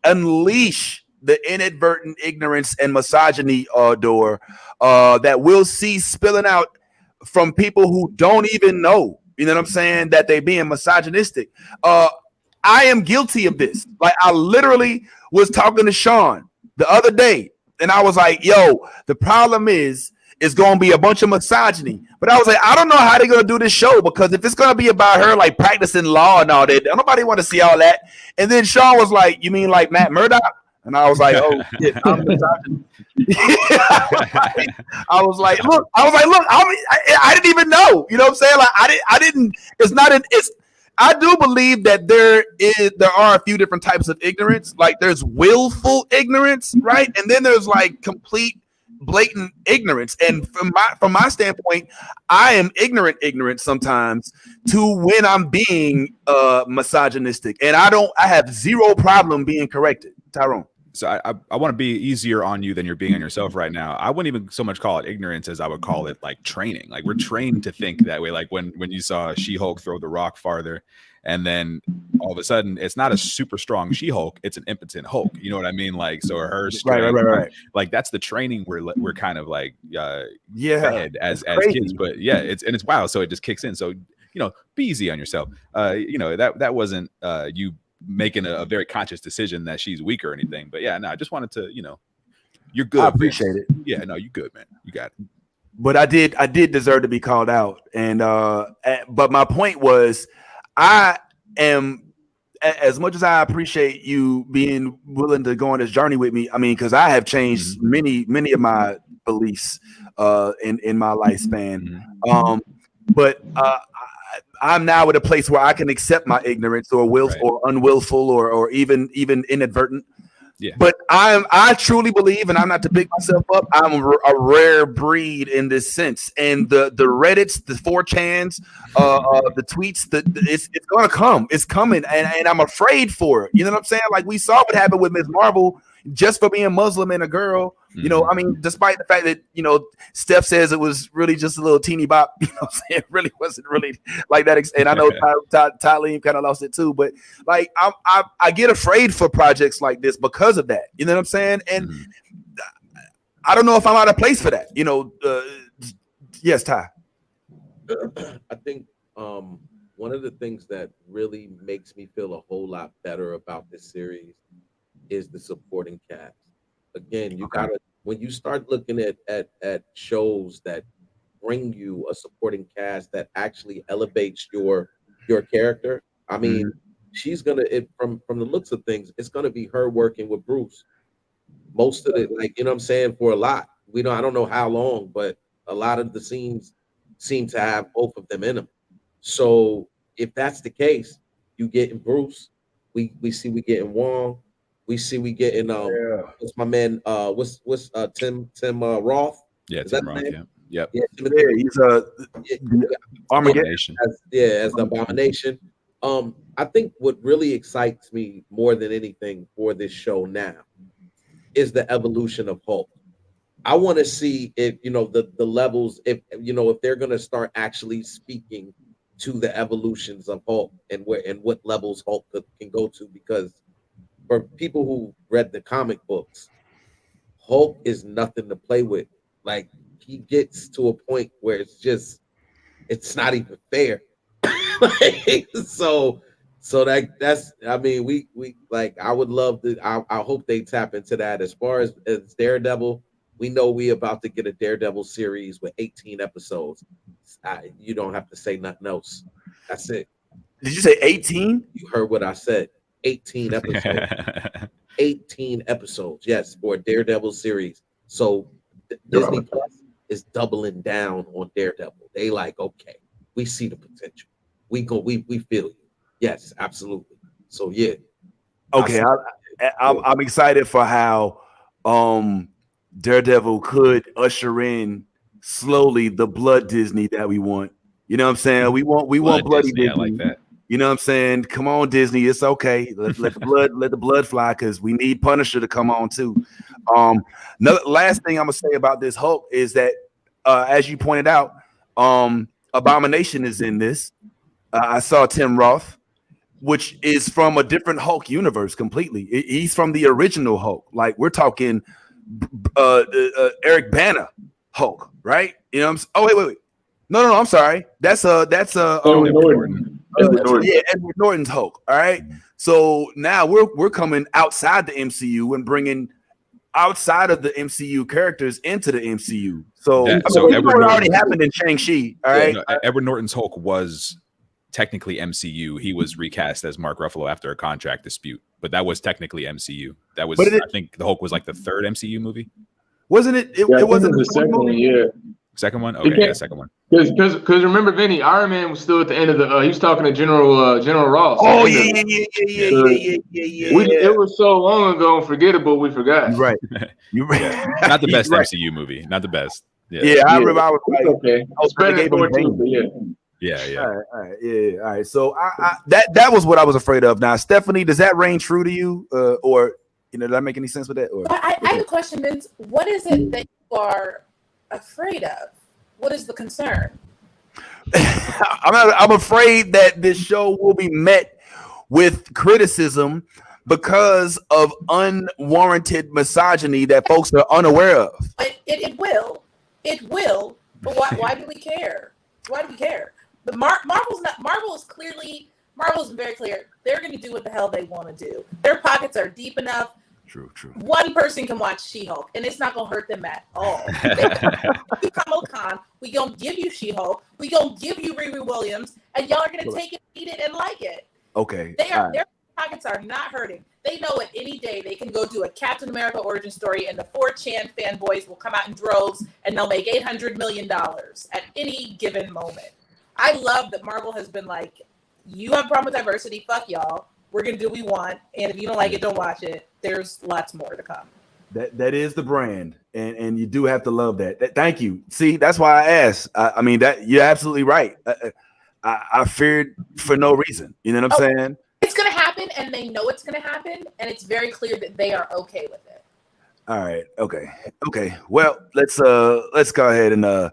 [SPEAKER 1] the inadvertent ignorance and misogyny door that we'll see spilling out from people who don't even know, you know what I'm saying, that they being misogynistic. I am guilty of this. Like, I literally was talking to Sean the other day, and I was like, yo, the problem is it's going to be a bunch of misogyny. But I was like, I don't know how they're going to do this show, because if it's going to be about her, like, practicing law and all that, nobody want to see all that. And then Sean was like, you mean like Matt Murdock? And I was like, oh shit, I'm misogyny. I was like, look, I didn't even know. You know what I'm saying? Like, I didn't. It's I do believe that there are a few different types of ignorance. Like there's willful ignorance, right? And then there's like complete blatant ignorance. And from my standpoint, I am ignorant sometimes to when I'm being misogynistic. And I have zero problem being corrected. Tyrone.
[SPEAKER 2] So I want to be easier on you than you're being on yourself right now. I wouldn't even so much call it ignorance as I would call it like training. Like we're trained to think that way. Like when you saw She-Hulk throw the rock farther, and then all of a sudden it's not a super strong She-Hulk, it's an impotent Hulk. You know what I mean? Like so her strength,
[SPEAKER 1] right.
[SPEAKER 2] Like that's the training we're kind of like fed as kids. But yeah, it's wild. So it just kicks in. So be easy on yourself. That wasn't you making a very conscious decision that she's weak or anything, but yeah, no, I just wanted to, you're good.
[SPEAKER 1] I appreciate it.
[SPEAKER 2] Yeah, no, you good, man. You got it.
[SPEAKER 1] But I did deserve to be called out, and but my point was, I am, as much as I appreciate you being willing to go on this journey with me. I mean, because I have changed many of my beliefs in my lifespan, but I'm now at a place where I can accept my ignorance or or unwillful or even inadvertent.
[SPEAKER 2] Yeah.
[SPEAKER 1] But I truly believe, and I'm not to pick myself up, I'm a rare breed in this sense. And the Reddits, the 4chans, the tweets, it's gonna come. It's coming, and I'm afraid for it. You know what I'm saying? Like we saw what happened with Ms. Marvel just for being Muslim and a girl. You know, I mean, despite the fact that, Steph says it was really just a little teeny bop, what I'm saying? It really wasn't really like that. And I know Talim kind of lost it too, but like, I get afraid for projects like this because of that. You know what I'm saying? And I don't know if I'm out of place for that. Yes, Ty.
[SPEAKER 7] I think one of the things that really makes me feel a whole lot better about this series is the supporting cast. Again, you gotta, when you start looking at shows that bring you a supporting cast that actually elevates your character. I mean, she's gonna, from the looks of things, it's gonna be her working with Bruce. Most of it, like, you know what I'm saying, for a lot. I don't know how long, but a lot of the scenes seem to have both of them in them. So if that's the case, you getting Bruce, we see we getting Wong. We see we getting what's my man? What's Tim Roth?
[SPEAKER 2] Yeah, Tim Roth. Yeah,
[SPEAKER 1] he's
[SPEAKER 2] Abomination.
[SPEAKER 7] As the Abomination. I think what really excites me more than anything for this show now is the evolution of Hulk. I want to see if the levels, if they're gonna start actually speaking to the evolutions of Hulk and what levels Hulk can go to, because for people who read the comic books, Hulk is nothing to play with. Like, he gets to a point where it's not even fair. So that's, I mean, we like, I would love to, I hope they tap into that. As far as Daredevil, we know we about to get a Daredevil series with 18 episodes. You don't have to say nothing else. That's it.
[SPEAKER 1] Did you say 18?
[SPEAKER 7] You heard what I said. 18 episodes. 18 episodes, yes, for a Daredevil series. So Disney Plus is doubling down on Daredevil. They like, okay, we see the potential. We feel you. Yes, absolutely. So yeah.
[SPEAKER 1] Okay, I'm excited for how Daredevil could usher in slowly the blood Disney that we want. You know what I'm saying? We want bloody Disney.
[SPEAKER 2] I like that.
[SPEAKER 1] You know what I'm saying? Come on, Disney. It's okay. Let the blood fly, because we need Punisher to come on too. Last thing I'm gonna say about this Hulk is that, as you pointed out, Abomination is in this. I saw Tim Roth, which is from a different Hulk universe completely. He's from the original Hulk. Like, we're talking Eric Bana Hulk, right? You know what I'm saying? Oh, wait. No, I'm sorry. That's
[SPEAKER 3] Edward Norton.
[SPEAKER 1] Edward Norton's Hulk. All right. So now we're coming outside the MCU and bringing outside of the MCU characters into the MCU. So, Edward already happened in Shang-Chi. All right.
[SPEAKER 2] Edward Norton's Hulk was technically MCU. He was recast as Mark Ruffalo after a contract dispute, but that was technically MCU. That was, I think the Hulk was like the third MCU movie.
[SPEAKER 1] Wasn't it? It wasn't
[SPEAKER 3] the second one. Yeah.
[SPEAKER 2] Second one? Okay, yeah, second one.
[SPEAKER 3] Because remember, Vinny, Iron Man was still at the end of the. He was talking to General Ross.
[SPEAKER 1] Oh yeah.
[SPEAKER 3] It was so long ago, unforgettable. We forgot.
[SPEAKER 1] You're right. You're right.
[SPEAKER 2] Yeah. Not the best MCU movie. Not the best.
[SPEAKER 1] Yeah, I remember. I was like,
[SPEAKER 3] okay. It's better than 14, but
[SPEAKER 2] yeah.
[SPEAKER 1] All right. So that was what I was afraid of. Now, Stephanie, does that ring true to you, or did that make any sense with that? Or?
[SPEAKER 4] I have a question, Vince. What is it that you are afraid of? What is the concern?
[SPEAKER 1] I'm afraid that this show will be met with criticism because of unwarranted misogyny that folks are unaware of.
[SPEAKER 4] It will. But why do we care? Why do we care? But Marvel's very clear. They're going to do what the hell they want to do. Their pockets are deep enough.
[SPEAKER 1] True.
[SPEAKER 4] One person can watch She-Hulk, and it's not going to hurt them at all. Kamala Khan, we going to give you She-Hulk. We going to give you Riri Williams, and y'all are going to take it, eat it, and like it.
[SPEAKER 1] Okay.
[SPEAKER 4] Their pockets are not hurting. They know at any day they can go do a Captain America origin story, and the 4chan fanboys will come out in droves, and they'll make $800 million at any given moment. I love that Marvel has been like, you have a problem with diversity, fuck y'all. We're going to do what we want, and if you don't like it, don't watch it. There's lots more to come.
[SPEAKER 1] That is the brand, and you do have to love that. Thank you. See, that's why I asked. I mean, that you're absolutely right. I feared for no reason. You know what I'm saying?
[SPEAKER 4] It's going to happen, and they know it's going to happen, and it's very clear that they are okay with it.
[SPEAKER 1] All right. Okay. Well, let's go ahead and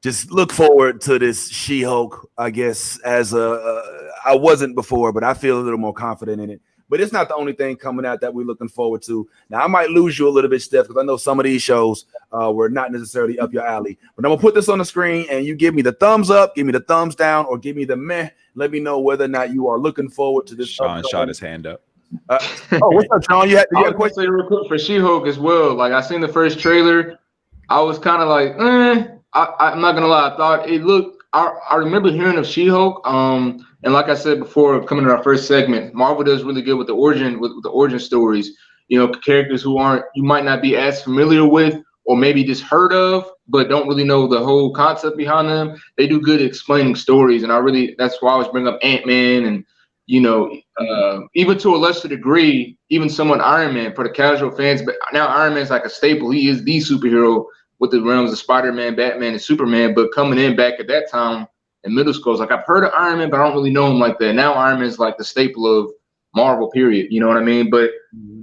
[SPEAKER 1] just look forward to this She-Hulk, I guess, as I wasn't before, but I feel a little more confident in it. But it's not the only thing coming out that we're looking forward to. Now, I might lose you a little bit, Steph, because I know some of these shows were not necessarily up your alley. But I'm going to put this on the screen, and you give me the thumbs up, give me the thumbs down, or give me the meh. Let me know whether or not you are looking forward to this.
[SPEAKER 2] Sean shot his hand up.
[SPEAKER 1] What's up, Sean? You had a question?
[SPEAKER 3] Say real quick for She-Hulk as well. Like, I seen the first trailer. I was kind of like, I'm not going to lie. I thought it looked – I remember hearing of She-Hulk. And like I said before, coming to our first segment, Marvel does really good with the origin stories. You know, characters who you might not be as familiar with, or maybe just heard of, but don't really know the whole concept behind them. They do good at explaining stories, and that's why I always bring up Ant-Man, and even to a lesser degree, even someone Iron Man for the casual fans. But now Iron Man's like a staple. He is the superhero with the realms of Spider-Man, Batman, and Superman. But coming in back at that time. In middle school, it's like I've heard of Iron Man, but I don't really know him like that. Now Iron Man is like the staple of Marvel, period. You know what I mean? But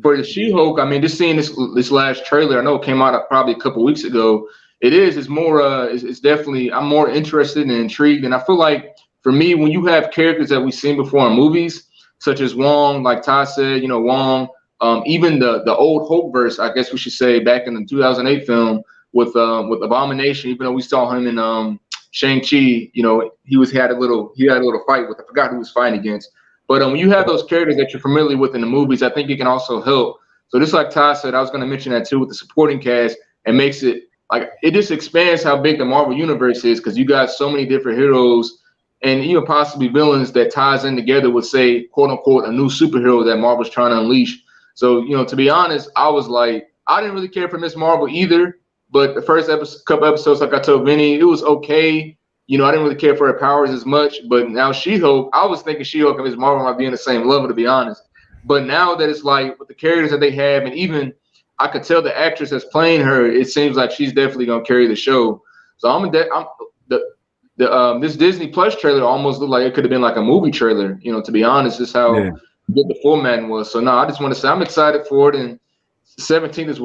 [SPEAKER 3] for the She-Hulk, I mean, just seeing this last trailer, I know it came out probably a couple weeks ago. It's more, it's definitely, I'm more interested and intrigued. And I feel like for me, when you have characters that we've seen before in movies, such as Wong, like Ty said, Wong, even the old Hulk verse, I guess we should say, back in the 2008 film with Abomination, even though we saw him in Shang-Chi, he had a little fight with, I forgot who he was fighting against. But when you have those characters that you're familiar with in the movies, I think it can also help. So just like Ty said, I was going to mention that too with the supporting cast, and makes it like it just expands how big the Marvel universe is, because you got so many different heroes and even possibly villains that ties in together with, say, quote unquote, a new superhero that Marvel's trying to unleash. So, to be honest, I was like, I didn't really care for Miss Marvel either. But the first couple episodes, like I told Vinny, it was okay. I didn't really care for her powers as much. But now She-Hulk, I was thinking She-Hulk and Ms. Marvel might be on the same level, to be honest. But now that it's like with the characters that they have, and even I could tell the actress that's playing her, it seems like she's definitely gonna carry the show. So this Disney Plus trailer almost looked like it could have been like a movie trailer. To be honest, is how good the format was. So no, I just want to say I'm excited for it. And 17th is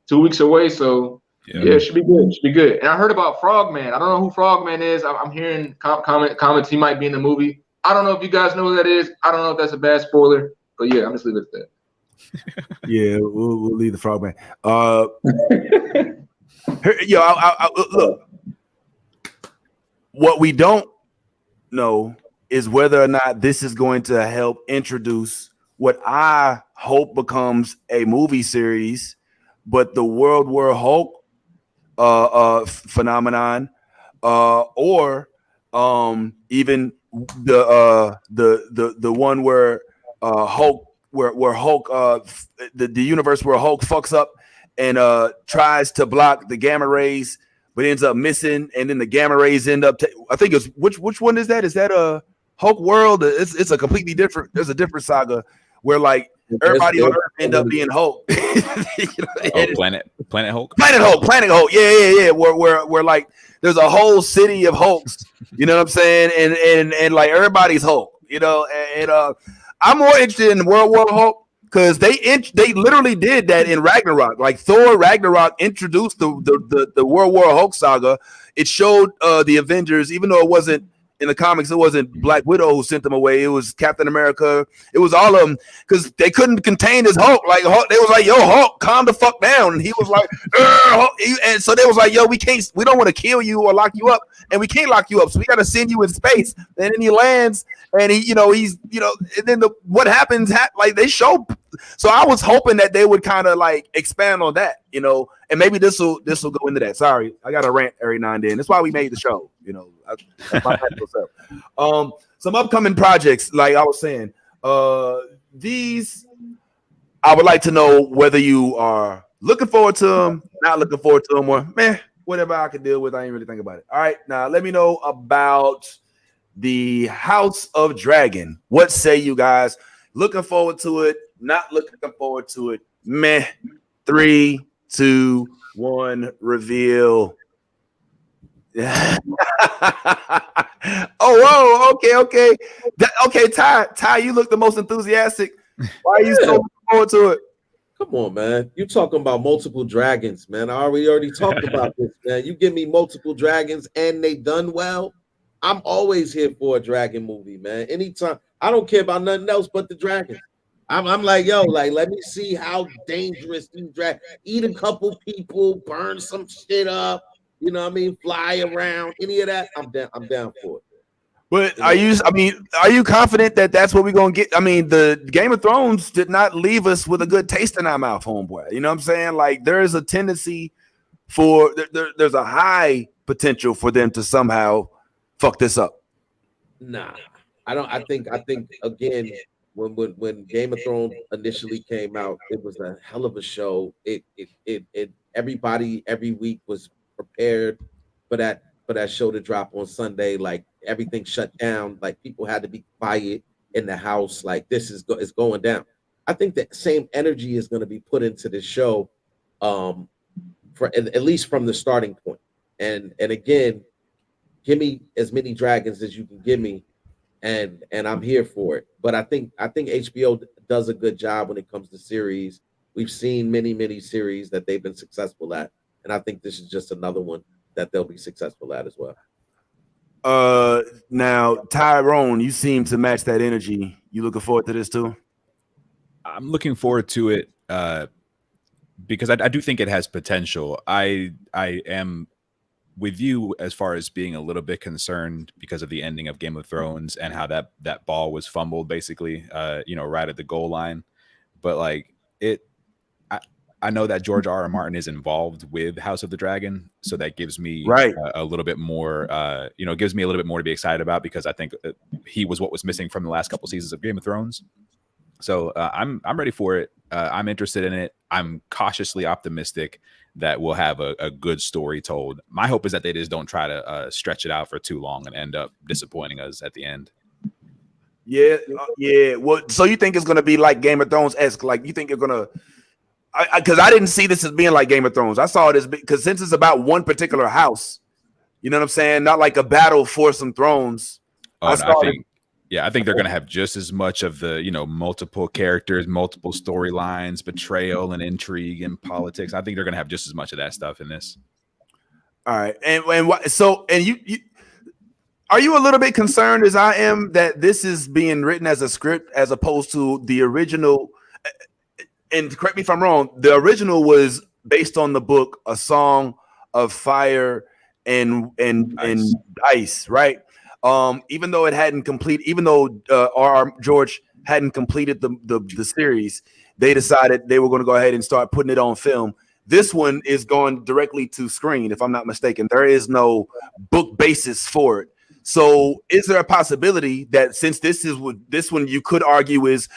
[SPEAKER 3] 2 weeks away. So. Yeah, it should be good. Should be good. And I heard about Frogman. I don't know who Frogman is. I'm hearing comments he might be in the movie. I don't know if you guys know who that is. I don't know if that's a bad spoiler. But yeah, I'm just leaving it at that.
[SPEAKER 1] Yeah, we'll leave the Frogman. Look. What we don't know is whether or not this is going to help introduce what I hope becomes a movie series, but the World War Hulk phenomenon, or even the one where Hulk, where Hulk, the universe where Hulk fucks up and tries to block the gamma rays but ends up missing, and then the gamma rays end up. I think it's which one is that? Is that a Hulk World? It's a completely different. There's a different saga where like everybody on Earth end up being Hulk.
[SPEAKER 2] Planet Hulk.
[SPEAKER 1] Planet Hulk. Yeah. Where like there's a whole city of Hulks. You know what I'm saying? And like everybody's Hulk. You know, and I'm more interested in World War Hulk. Because they literally did that in Ragnarok. Like Thor Ragnarok introduced the World War Hulk saga. It showed the Avengers, even though it wasn't in the comics, it wasn't Black Widow who sent them away. It was Captain America. It was all of them because they couldn't contain his Hulk. Like Hulk, they was like, "Yo, Hulk, calm the fuck down." And he was like, and so they was like, "Yo, we don't want to kill you or lock you up, and we can't lock you up, so we got to send you in space." And then he lands, and and then what happens? Like they show. So I was hoping that they would kind of like expand on that, and maybe this will go into that. Sorry, I got to rant every now and then. That's why we made the show, some upcoming projects, like I was saying, these I would like to know whether you are looking forward to them, not looking forward to them, or whatever I can deal with. I ain't really think about it. All right, now let me know about the House of Dragon. What say you guys? Looking forward to it, not looking forward to it. 3, 2, 1, reveal. Oh, whoa, okay. Okay, Ty, you look the most enthusiastic. Why are you so looking forward to it?
[SPEAKER 7] Come on, man. You talking about multiple dragons, man. We already talked about this, man. You give me multiple dragons and they done well. I'm always here for a dragon movie, man. Anytime. I don't care about nothing else but the dragons. I'm like, yo, like, let me see how dangerous these dragons. Eat a couple people, burn some shit up. You know what I mean? Fly around. Any of that, I'm down for it.
[SPEAKER 1] But are you confident that that's what we're gonna get? I mean, the Game of Thrones did not leave us with a good taste in our mouth, homeboy. You know what I'm saying? Like, there is a tendency for there's a high potential for them to somehow fuck this up.
[SPEAKER 7] Nah, I don't. I think again, when Game of Thrones initially came out, it was a hell of a show. It everybody every week was prepared for that show to drop on Sunday. Like, everything shut down. Like, people had to be quiet in the house. Like, this is going down. I think that same energy is going to be put into the show, for at least from the starting point. And again, give me as many dragons as you can give me, and I'm here for it. But I think HBO does a good job when it comes to series. We've seen many series that they've been successful at, and I think this is just another one that they'll be successful at as well.
[SPEAKER 1] Now, Tyrone, you seem to match that energy. You looking forward to this too?
[SPEAKER 2] I'm looking forward to it because I do think it has potential. I am with you as far as being a little bit concerned because of the ending of Game of Thrones and how that ball was fumbled basically, right at the goal line. But like I know that George R.R. Martin is involved with House of the Dragon, so that gives me a little bit more, gives me a little bit more to be excited about, because I think he was what was missing from the last couple seasons of Game of Thrones. So I'm ready for it. I'm interested in it. I'm cautiously optimistic that we'll have a good story told. My hope is that they just don't try to stretch it out for too long and end up disappointing us at the end.
[SPEAKER 1] Yeah. Well, so you think it's gonna be like Game of Thrones-esque? Like, you think you're gonna? Because I didn't see this as being like Game of Thrones. I saw it as, because since it's about one particular house, you know what I'm saying? Not like a battle for some thrones.
[SPEAKER 2] I think they're going to have just as much of the, multiple characters, multiple storylines, betrayal and intrigue and politics. I think they're going to have just as much of that stuff in this.
[SPEAKER 1] All right. And you are you a little bit concerned as I am that this is being written as a script as opposed to the original? And correct me if I'm wrong, the original was based on the book A Song of Fire and Ice, right? Even though it hadn't completed, even though R.R. George hadn't completed the series, they decided they were going to go ahead and start putting it on film. This one is going directly to screen, if I'm not mistaken. There is no book basis for it. So is there a possibility that since this one you could argue is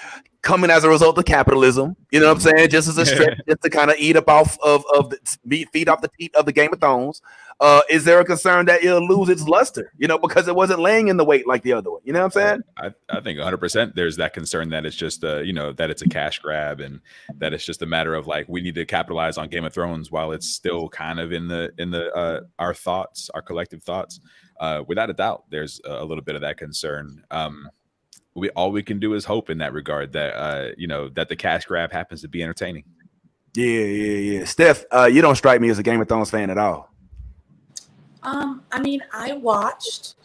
[SPEAKER 1] coming as a result of capitalism. You know what I'm saying? Just as a stretch, just to kind of eat up off of the feed off the teeth of the Game of Thrones. Is there a concern that it'll lose its luster? You know, because it wasn't laying in the weight like the other one. You know what I'm saying?
[SPEAKER 2] I think 100% there's that concern that it's just you know, that it's a cash grab and that it's just a matter of like we need to capitalize on Game of Thrones while it's still kind of in the our thoughts, our collective thoughts. Without a doubt, there's a little bit of that concern. All we can do is hope in that regard that you know, that the cash grab happens to be entertaining.
[SPEAKER 1] Yeah. Steph, you don't strike me as a Game of Thrones fan at all.
[SPEAKER 4] I mean, I watched.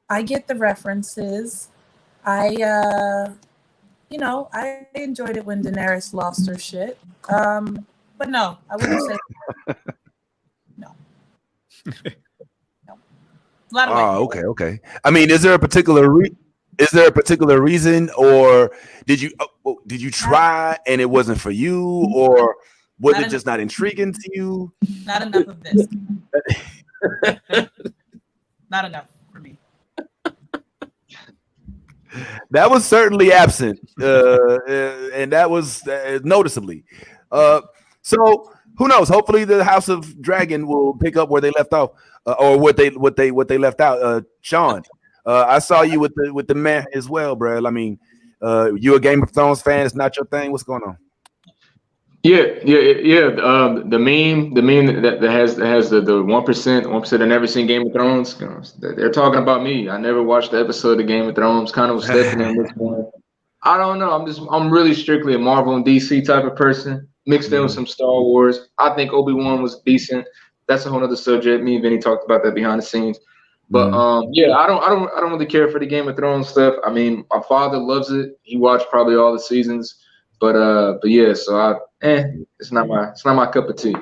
[SPEAKER 4] I get the references. I enjoyed it when Daenerys lost her shit. But no, I wouldn't say no. A lot of
[SPEAKER 1] okay. I mean, is there a particular reason, or did you try and it wasn't for you, or was it just not intriguing to you?
[SPEAKER 4] Not enough of this. Not enough for me.
[SPEAKER 1] That was certainly absent, and that was noticeably. So who knows? Hopefully, the House of Dragon will pick up where they left off, or what they left out. Sean, I saw you with the man as well, bro. I mean, you a Game of Thrones fan? It's not your thing. What's going on?
[SPEAKER 3] Yeah. The meme that has the 1% that never seen Game of Thrones. They're talking about me. I never watched the episode of Game of Thrones. Kind of was stepping in this one. I don't know. I'm really strictly a Marvel and DC type of person, mixed in with some Star Wars. I think Obi-Wan was decent. That's a whole other subject. Me and Vinny talked about that behind the scenes. But I don't really care for the Game of Thrones stuff. I mean, my father loves it. He watched probably all the seasons. But yeah, so it's not my cup of tea.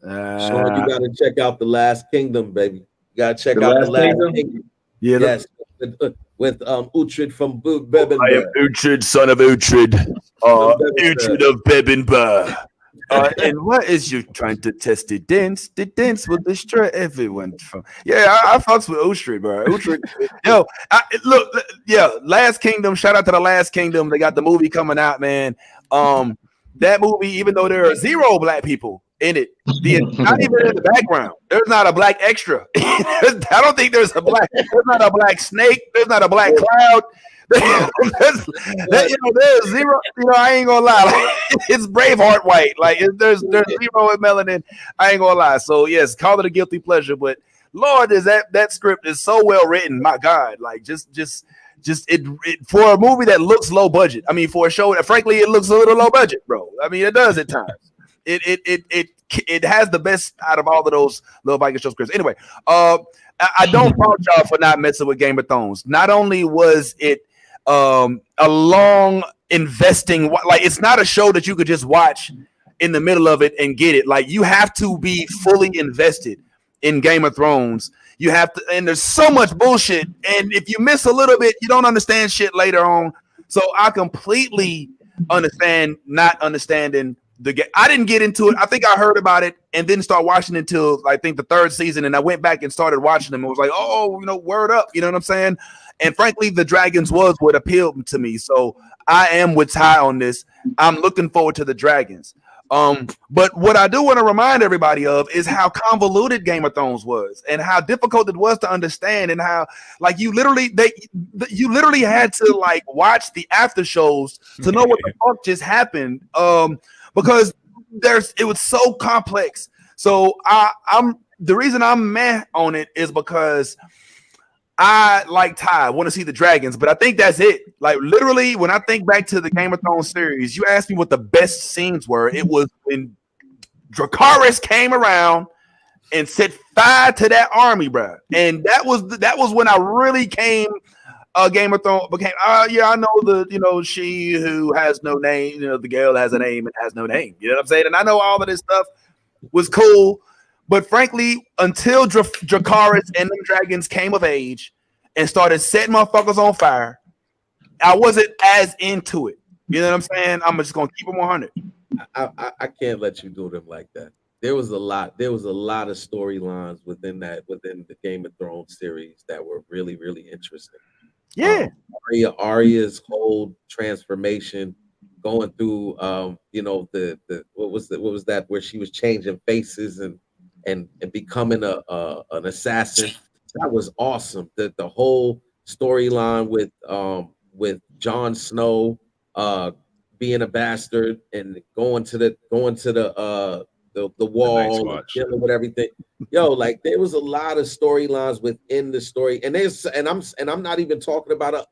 [SPEAKER 7] Sean, you gotta check out The Last Kingdom, baby. You gotta check out The Last Kingdom.
[SPEAKER 1] Yeah,
[SPEAKER 7] yes, with Uhtred from Bebin.
[SPEAKER 1] I am Uhtred, son of Uhtred. Uhtred of Bebin. And what is you trying to test the dents? The dents will destroy everyone. I fucks with Uhtred, bro. Uhtred, Last Kingdom. Shout out to The Last Kingdom. They got the movie coming out, man. That movie, even though there are 0 black people in it, not even in the background. There's not a black extra. I don't think there's a black. There's not a black snake. There's not a black cloud. There's 0. I ain't gonna lie. It's Braveheart white. Like there's 0 with melanin. I ain't gonna lie. So yes, call it a guilty pleasure. But Lord, is that script is so well written. My God, like just it for a movie that looks low budget. I mean, for a show that frankly it looks a little low budget, bro. I mean, it does at times. It has the best out of all of those little Viking show scripts. Anyway, I don't fault y'all for not messing with Game of Thrones. Not only was it a long investing, like it's not a show that you could just watch in the middle of it and get it. Like you have to be fully invested in Game of Thrones. You have to, and there's so much bullshit. And if you miss a little bit, you don't understand shit later on. So I completely understand not understanding the game. I didn't get into it. I think I heard about it and didn't start watching it until I think the 3rd season. And I went back and started watching them. It was like, word up. You know what I'm saying? And frankly, the Dragons was what appealed to me. So I am with Ty on this. I'm looking forward to the Dragons. But what I do want to remind everybody of is how convoluted Game of Thrones was and how difficult it was to understand, and how like you literally had to like watch the after shows to know what the fuck just happened. Because it was so complex. So I'm the reason I'm meh on it is because I like Ty, want to see the Dragons, but I think that's it. Like literally, when I think back to the Game of Thrones series, you asked me what the best scenes were. It was when Dracarys came around and set fire to that army, bro. And that was when I really came. Game of Thrones became. I know she who has no name. The girl has a name and has no name. You know what I'm saying? And I know all of this stuff was cool. But frankly, until Dracarys and them dragons came of age and started setting motherfuckers on fire, I wasn't as into it. You know what I'm saying? I'm just gonna keep them 100.
[SPEAKER 7] I can't let you do them like that. There was a lot of storylines within the Game of Thrones series that were really, really interesting.
[SPEAKER 1] Yeah.
[SPEAKER 7] Arya's whole transformation going through you know, the what was that where she was changing faces and becoming an assassin. That was awesome. The whole storyline with Jon Snow being a bastard and going to the wall and dealing with everything. Yo, like there was a lot of storylines within the story, and I'm not even talking about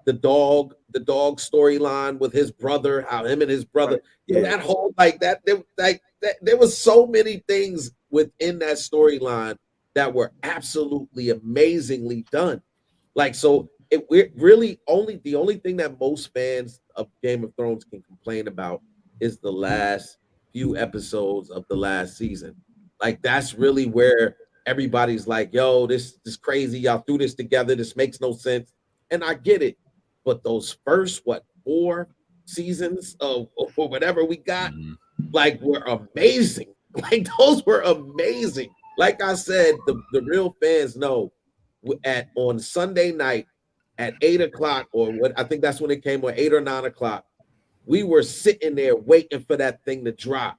[SPEAKER 7] the dog storyline with his brother, how him and his brother, you know, that whole there was so many things within that storyline that were absolutely amazingly done. Like, so it really the only thing that most fans of Game of Thrones can complain about is the last few episodes of the last season. Like, that's really where everybody's like, yo, this is crazy. Y'all threw this together. This makes no sense. And I get it. But those first, 4 seasons of or whatever we got, like, were amazing. Like, those were amazing. Like I said, the real fans know on Sunday night at 8 o'clock, or what I think that's when it came, or 8 or 9 o'clock, we were sitting there waiting for that thing to drop.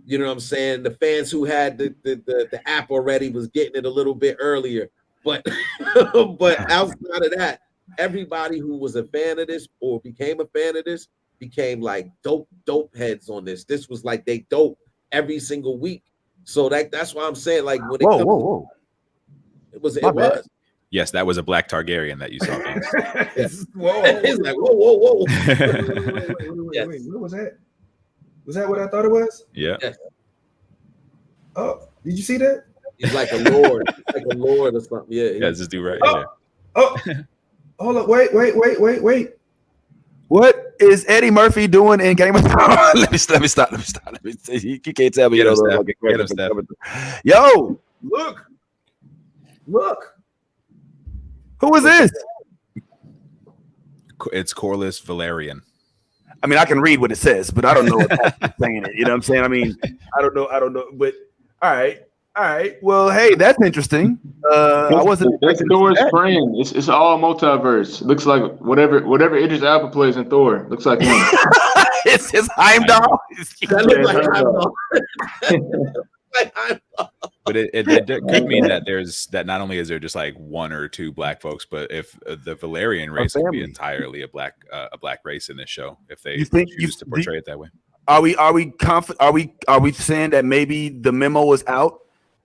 [SPEAKER 7] You know what I'm saying? The fans who had the app already was getting it a little bit earlier. But outside of that, everybody who was a fan of this or became a fan of this became like dope heads on this. This was like they dope every single week. So that's why I'm saying, like, when it was.
[SPEAKER 2] Yes, that was a black Targaryen that you saw.
[SPEAKER 1] Whoa.
[SPEAKER 7] It's like, whoa.
[SPEAKER 1] Wait, what was that? Was that what I thought it was?
[SPEAKER 2] Yeah.
[SPEAKER 1] Oh, did you see that?
[SPEAKER 7] He's like a lord. Like a lord or something. Yeah.
[SPEAKER 2] Yeah, this dude right here.
[SPEAKER 1] Oh, hold up. Wait. What is Eddie Murphy doing in Game of Thrones? Let me stop. You can't tell me.
[SPEAKER 2] Get him, Steph.
[SPEAKER 1] Yo, look. Who is this?
[SPEAKER 2] It's Corlys Valerian.
[SPEAKER 1] I mean, I can read what it says, but I don't know what that's saying it. You know what I'm saying? I mean, I don't know. But all right. Well, hey, that's interesting. I wasn't.
[SPEAKER 3] That's Thor's friend. It's all multiverse. Looks like whatever Idris Elba plays in Thor. Looks like him.
[SPEAKER 1] It's his Heimdall.
[SPEAKER 7] That looks like Heimdall.
[SPEAKER 2] But it could mean that not only is there just like 1 or 2 black folks, but if the Valerian race would be entirely a black race in this show, if they choose to portray it that way.
[SPEAKER 1] Are we confident? Are we saying that maybe the memo is out?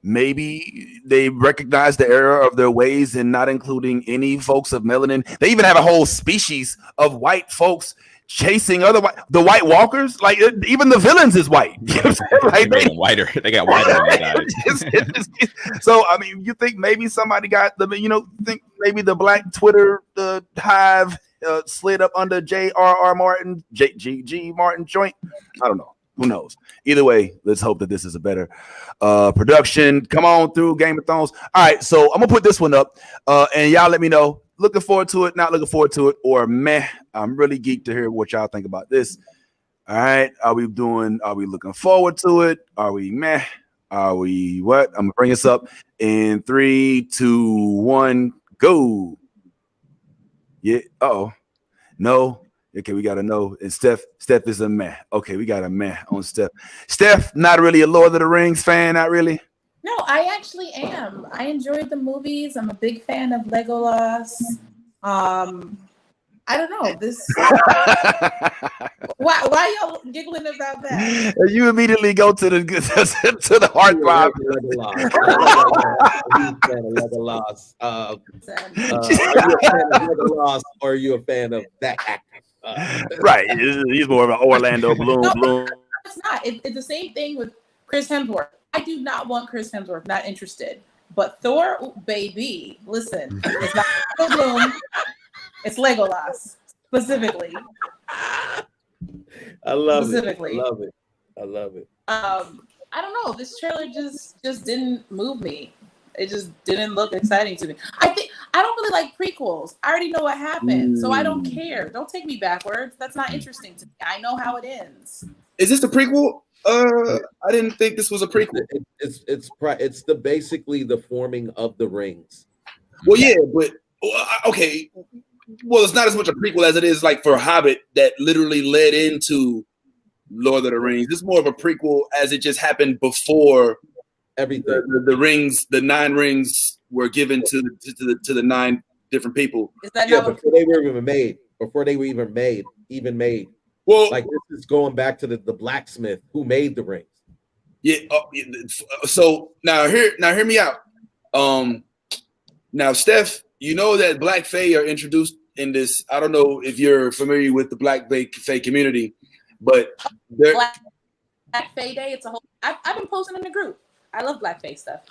[SPEAKER 1] Maybe they recognize the error of their ways in not including any folks of melanin. They even have a whole species of white folks chasing the White Walkers. Like, even the villains is white. You know what I'm saying? Like,
[SPEAKER 2] they got whiter. They got whiter.
[SPEAKER 1] So I mean, you think maybe somebody got think maybe the black Twitter hive slid up under J.R.R. Martin, G. Martin joint? I don't know. Who knows? Either way, let's hope that this is a better production. Come on through, Game of Thrones. All right, so I'm gonna put this one up, and y'all let me know. Looking forward to it, not looking forward to it, or meh. I'm really geeked to hear what y'all think about this. All right, are we looking forward to it? Are we meh? Are we what? I'm gonna bring us up in 3, 2, 1, go. Yeah. No. Okay, we got a no. And Steph is a meh. Okay, we got a meh on Steph. Steph, not really a Lord of the Rings fan, not really.
[SPEAKER 4] No, I actually am. I enjoyed the movies. I'm a big fan of Legolas. I don't know this. Why y'all giggling about that?
[SPEAKER 1] You immediately go to the heartthrob.
[SPEAKER 7] Legolas. Are you a fan of Legolas, or are you a fan of that actor?
[SPEAKER 1] Right, he's more of an Orlando Bloom.
[SPEAKER 4] No, it's not. It's the same thing with Chris Hemsworth. I do not want Chris Hemsworth. Not interested. But Thor, baby, listen, it's not Bloom. It's Legolas specifically.
[SPEAKER 7] I love
[SPEAKER 4] specifically.
[SPEAKER 7] it. I love it.
[SPEAKER 4] I don't know. This trailer just didn't move me. It just didn't look exciting to me. I don't really like prequels. I already know what happened, so I don't care. Don't take me backwards. That's not interesting to me. I know how it ends.
[SPEAKER 1] Is this a prequel? I didn't think this was a prequel.
[SPEAKER 7] It's basically the forming of the rings.
[SPEAKER 1] Well, yeah, but okay. well, it's not as much a prequel as it is like for Hobbit that literally led into Lord of the Rings. It's more of a prequel as it just happened before
[SPEAKER 7] everything.
[SPEAKER 1] The rings, the 9 rings were given to the 9 different people.
[SPEAKER 4] Is that
[SPEAKER 7] before they were even made? Before they were even made.
[SPEAKER 1] Well,
[SPEAKER 7] like this is going back to the blacksmith who made the rings.
[SPEAKER 1] Yeah. So now hear me out. Now, Steph, you know that Black Fae are introduced in this. I don't know if you're familiar with the Black Fae community, but
[SPEAKER 4] Black Fae Day. It's a whole. I've been posting in the group. I love Black Fae stuff.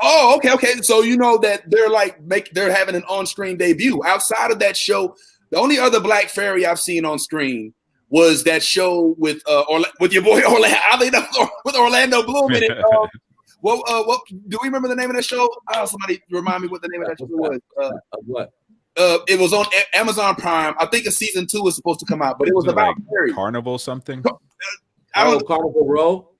[SPEAKER 1] Oh, okay. So you know that they're having an on-screen debut. Outside of that show, the only other Black Fairy I've seen on screen was that show with your boy Orlando Bloom in it. What do we remember the name of that show? Somebody remind me what the name of that show was.
[SPEAKER 7] What?
[SPEAKER 1] It was on Amazon Prime. I think a season 2 was supposed to come out, but it was about
[SPEAKER 2] like Carnival something.
[SPEAKER 7] Carnival Row.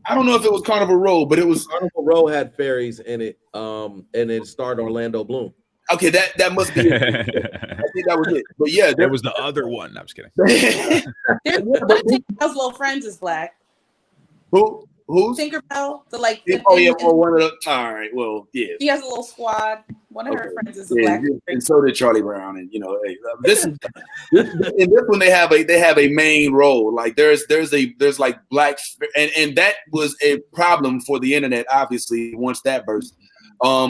[SPEAKER 1] I don't know if it was Carnival Row, but it was
[SPEAKER 7] Carnival Row had fairies in it. And it starred Orlando Bloom.
[SPEAKER 1] Okay, that must be it. I think that was it. But yeah,
[SPEAKER 2] there was the other one. I'm just kidding.
[SPEAKER 4] Tinkerbell's little friends is black.
[SPEAKER 1] Who's
[SPEAKER 4] Tinkerbell? One
[SPEAKER 1] of the. All right, well, yeah.
[SPEAKER 4] She has a little squad. One of her friends is a black.
[SPEAKER 1] And so did Charlie Brown, and this in this one they have a main role. Like there's like black, and that was a problem for the internet. Obviously, once that burst.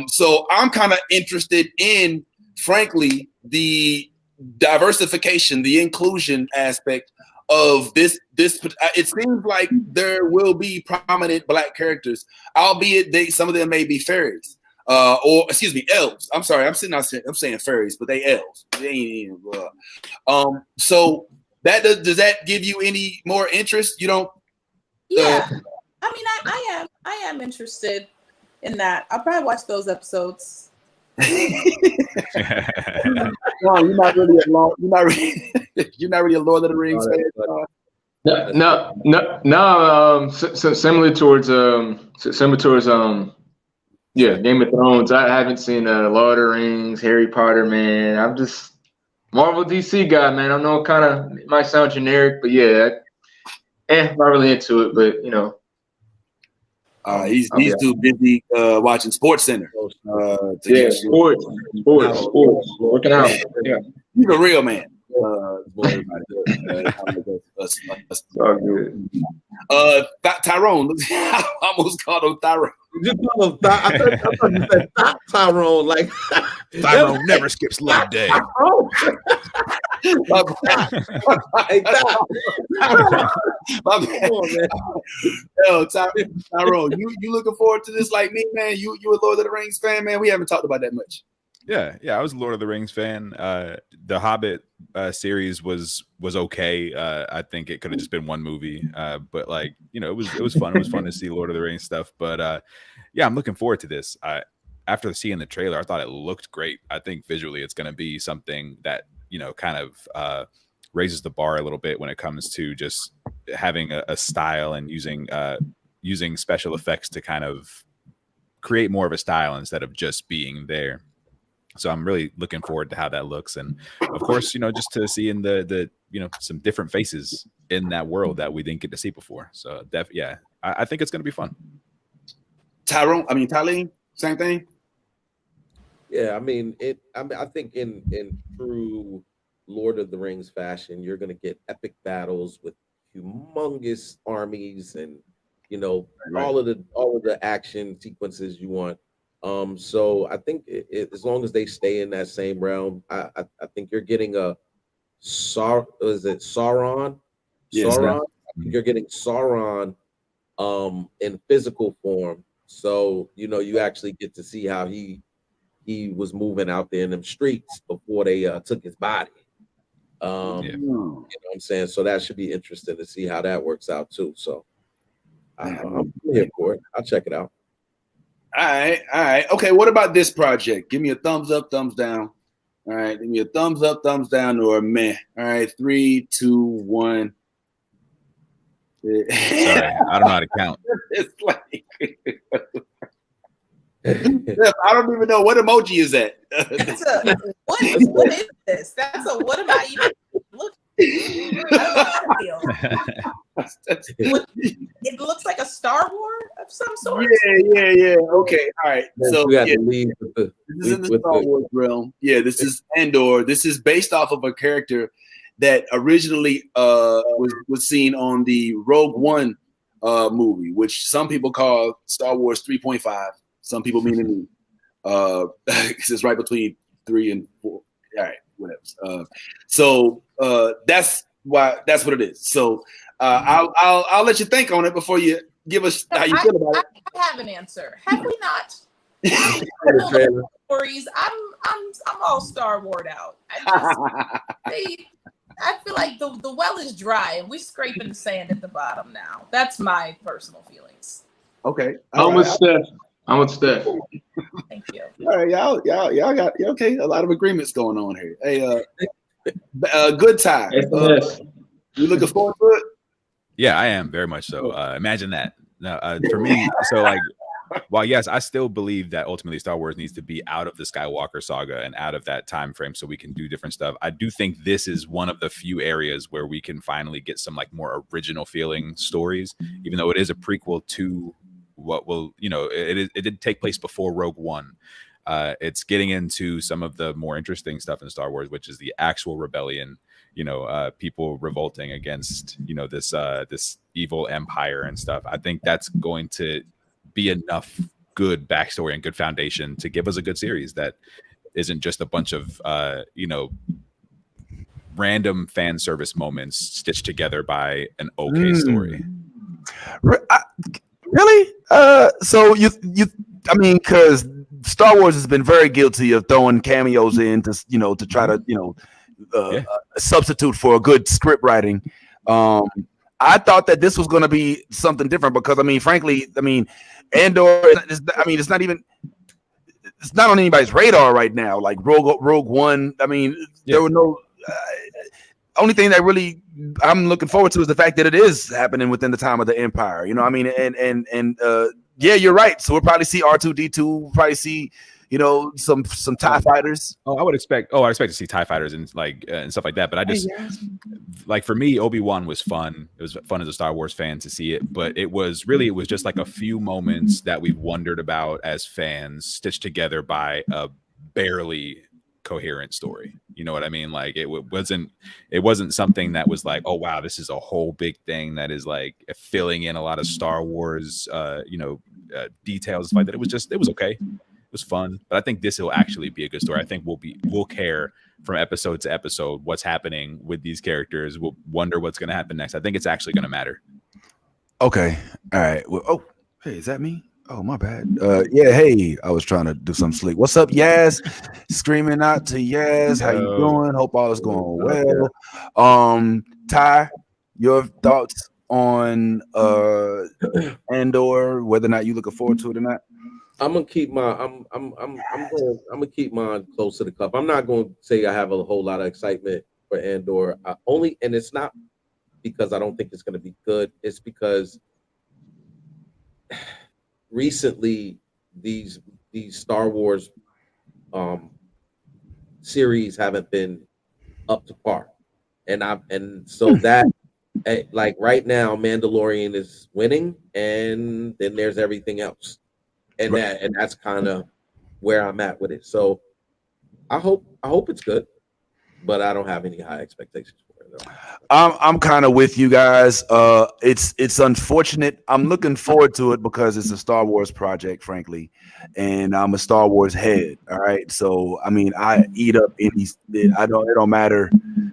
[SPEAKER 1] So I'm kind of interested in, frankly, the diversification, the inclusion aspect of this. It seems like there will be prominent black characters, albeit some of them may be fairies, or excuse me, elves. I'm sorry, I'm saying fairies, but they elves. They ain't even. So does that give you any more interest? You don't?
[SPEAKER 4] Yeah, I mean, I am interested in that. I'll probably watch those episodes.
[SPEAKER 1] No, you're not really a Lord of the Rings fan.
[SPEAKER 3] No. Similar towards Game of Thrones. I haven't seen Lord of the Rings, Harry Potter, man. I'm just Marvel DC guy, man. I know it might sound generic, but yeah, not really into it, but
[SPEAKER 1] he's too busy watching Sports Center.
[SPEAKER 3] Sports, working out. Yeah,
[SPEAKER 1] he's a real man. Tyrone. I almost called him Tyrone.
[SPEAKER 7] You call him I thought you said Tyrone. Like
[SPEAKER 2] Tyrone never skips leg day.
[SPEAKER 1] Tyrone, you looking forward to this like me, man? You a Lord of the Rings fan, man? We haven't talked about that much.
[SPEAKER 2] Yeah, I was a Lord of the Rings fan. The Hobbit series was okay. I think it could have just been one movie, but it was fun. It was fun to see Lord of the Rings stuff. But yeah, I'm looking forward to this. After seeing the trailer, I thought it looked great. I think visually it's going to be something that kind of raises the bar a little bit when it comes to just having a style and using special effects to kind of create more of a style instead of just being there. So I'm really looking forward to how that looks, and of course, just to see in the some different faces in that world that we didn't get to see before. So I think it's going to be fun.
[SPEAKER 1] Tylene, same thing.
[SPEAKER 7] Yeah, I think in true Lord of the Rings fashion, you're going to get epic battles with humongous armies, and all of the action sequences you want. So I think as long as they stay in that same realm, I think you're getting a Sauron?
[SPEAKER 1] Yes,
[SPEAKER 7] Sauron. You're getting Sauron in physical form. So you actually get to see how he was moving out there in them streets before they took his body. You know what I'm saying? So that should be interesting to see how that works out too. So I'm here for it. I'll check it out.
[SPEAKER 1] All right. Okay, what about this project? Give me a thumbs up, thumbs down. All right, give me a thumbs up, thumbs down, or a meh. All right, 3, 2, 1.
[SPEAKER 2] Sorry, I don't know how to count.
[SPEAKER 1] It's like I don't even know what emoji is that.
[SPEAKER 4] What is this? That's a what am I even looking? I don't know how to feel. It looks like a Star Wars of some sort.
[SPEAKER 1] Yeah. Okay, all right. So
[SPEAKER 7] we got
[SPEAKER 1] yeah,
[SPEAKER 7] to leave with the,
[SPEAKER 1] this is in the Star Wars realm. Yeah, this is Andor. This is based off of a character that originally was seen on the Rogue One movie, which some people call Star Wars 3.5. Some people mean it. It's right between 3 and 4. All right, whatever. So that's what it is. So I'll let you think on it before you give us how you feel about it.
[SPEAKER 4] I have an answer. Have we not? Stories. I'm all Star Wars out. I feel like the well is dry and we're scraping the sand at the bottom now. That's my personal feelings.
[SPEAKER 1] Okay.
[SPEAKER 3] I'm with Steph.
[SPEAKER 4] Thank you.
[SPEAKER 1] All right, y'all got okay. A lot of agreements going on here. Hey, good time. You looking forward to it?
[SPEAKER 2] Yeah, I am very much so. Imagine that. Now, for me, so like, while yes, I still believe that ultimately Star Wars needs to be out of the Skywalker saga and out of that time frame so we can do different stuff. I do think this is one of the few areas where we can finally get some like more original feeling stories, even though it is a prequel to what will, it did take place before Rogue One. It's getting into some of the more interesting stuff in Star Wars, which is the actual rebellion, people revolting against, this evil empire and stuff. I think that's going to be enough good backstory and good foundation to give us a good series that isn't just a bunch of, random fan service moments stitched together by an okay story.
[SPEAKER 1] Really? So because Star Wars has been very guilty of throwing cameos in to try to substitute for a good script writing. I thought that this was going to be something different because frankly, Andor. It's not on anybody's radar right now. Like Rogue One. There were no. Only thing that really I'm looking forward to is the fact that it is happening within the time of the Empire. Yeah, you're right. So we'll probably see R2D2. Probably see, some TIE fighters.
[SPEAKER 2] I expect to see TIE fighters and and stuff like that. But I just for me, Obi-Wan was fun. It was fun as a Star Wars fan to see it. But it was just like a few moments that we've wondered about as fans, stitched together by a barely coherent story. You know what I mean? Like it wasn't something that was like, oh wow, this is a whole big thing that is like filling in a lot of Star Wars details like that. It was okay. It was fun, but I think this will actually be a good story. I think we'll care from episode to episode what's happening with these characters. We'll wonder what's going to happen next. I think it's actually going to matter.
[SPEAKER 1] Okay. All right. Well, hey, is that me? Oh, my bad. Yeah, hey, I was trying to do something slick. What's up, Yaz? Screaming out to Yaz. How you doing? Hope all is going well. Ty, your thoughts on Andor, whether or not you looking forward to it or not?
[SPEAKER 7] I'm gonna keep I'm gonna keep mine close to the cup. I'm not gonna say I have a whole lot of excitement for Andor. And it's not because I don't think it's gonna be good. It's because recently these Star Wars series haven't been up to par, and so that like right now Mandalorian is winning, and then there's everything else, and that's kind of where I'm at with it. So I hope it's good, but I don't have any high expectations for it.
[SPEAKER 1] I'm kind of with you guys. It's unfortunate. I'm looking forward to it because it's a Star Wars project, frankly, and I'm a Star Wars head. All right, so I eat up any. It don't matter.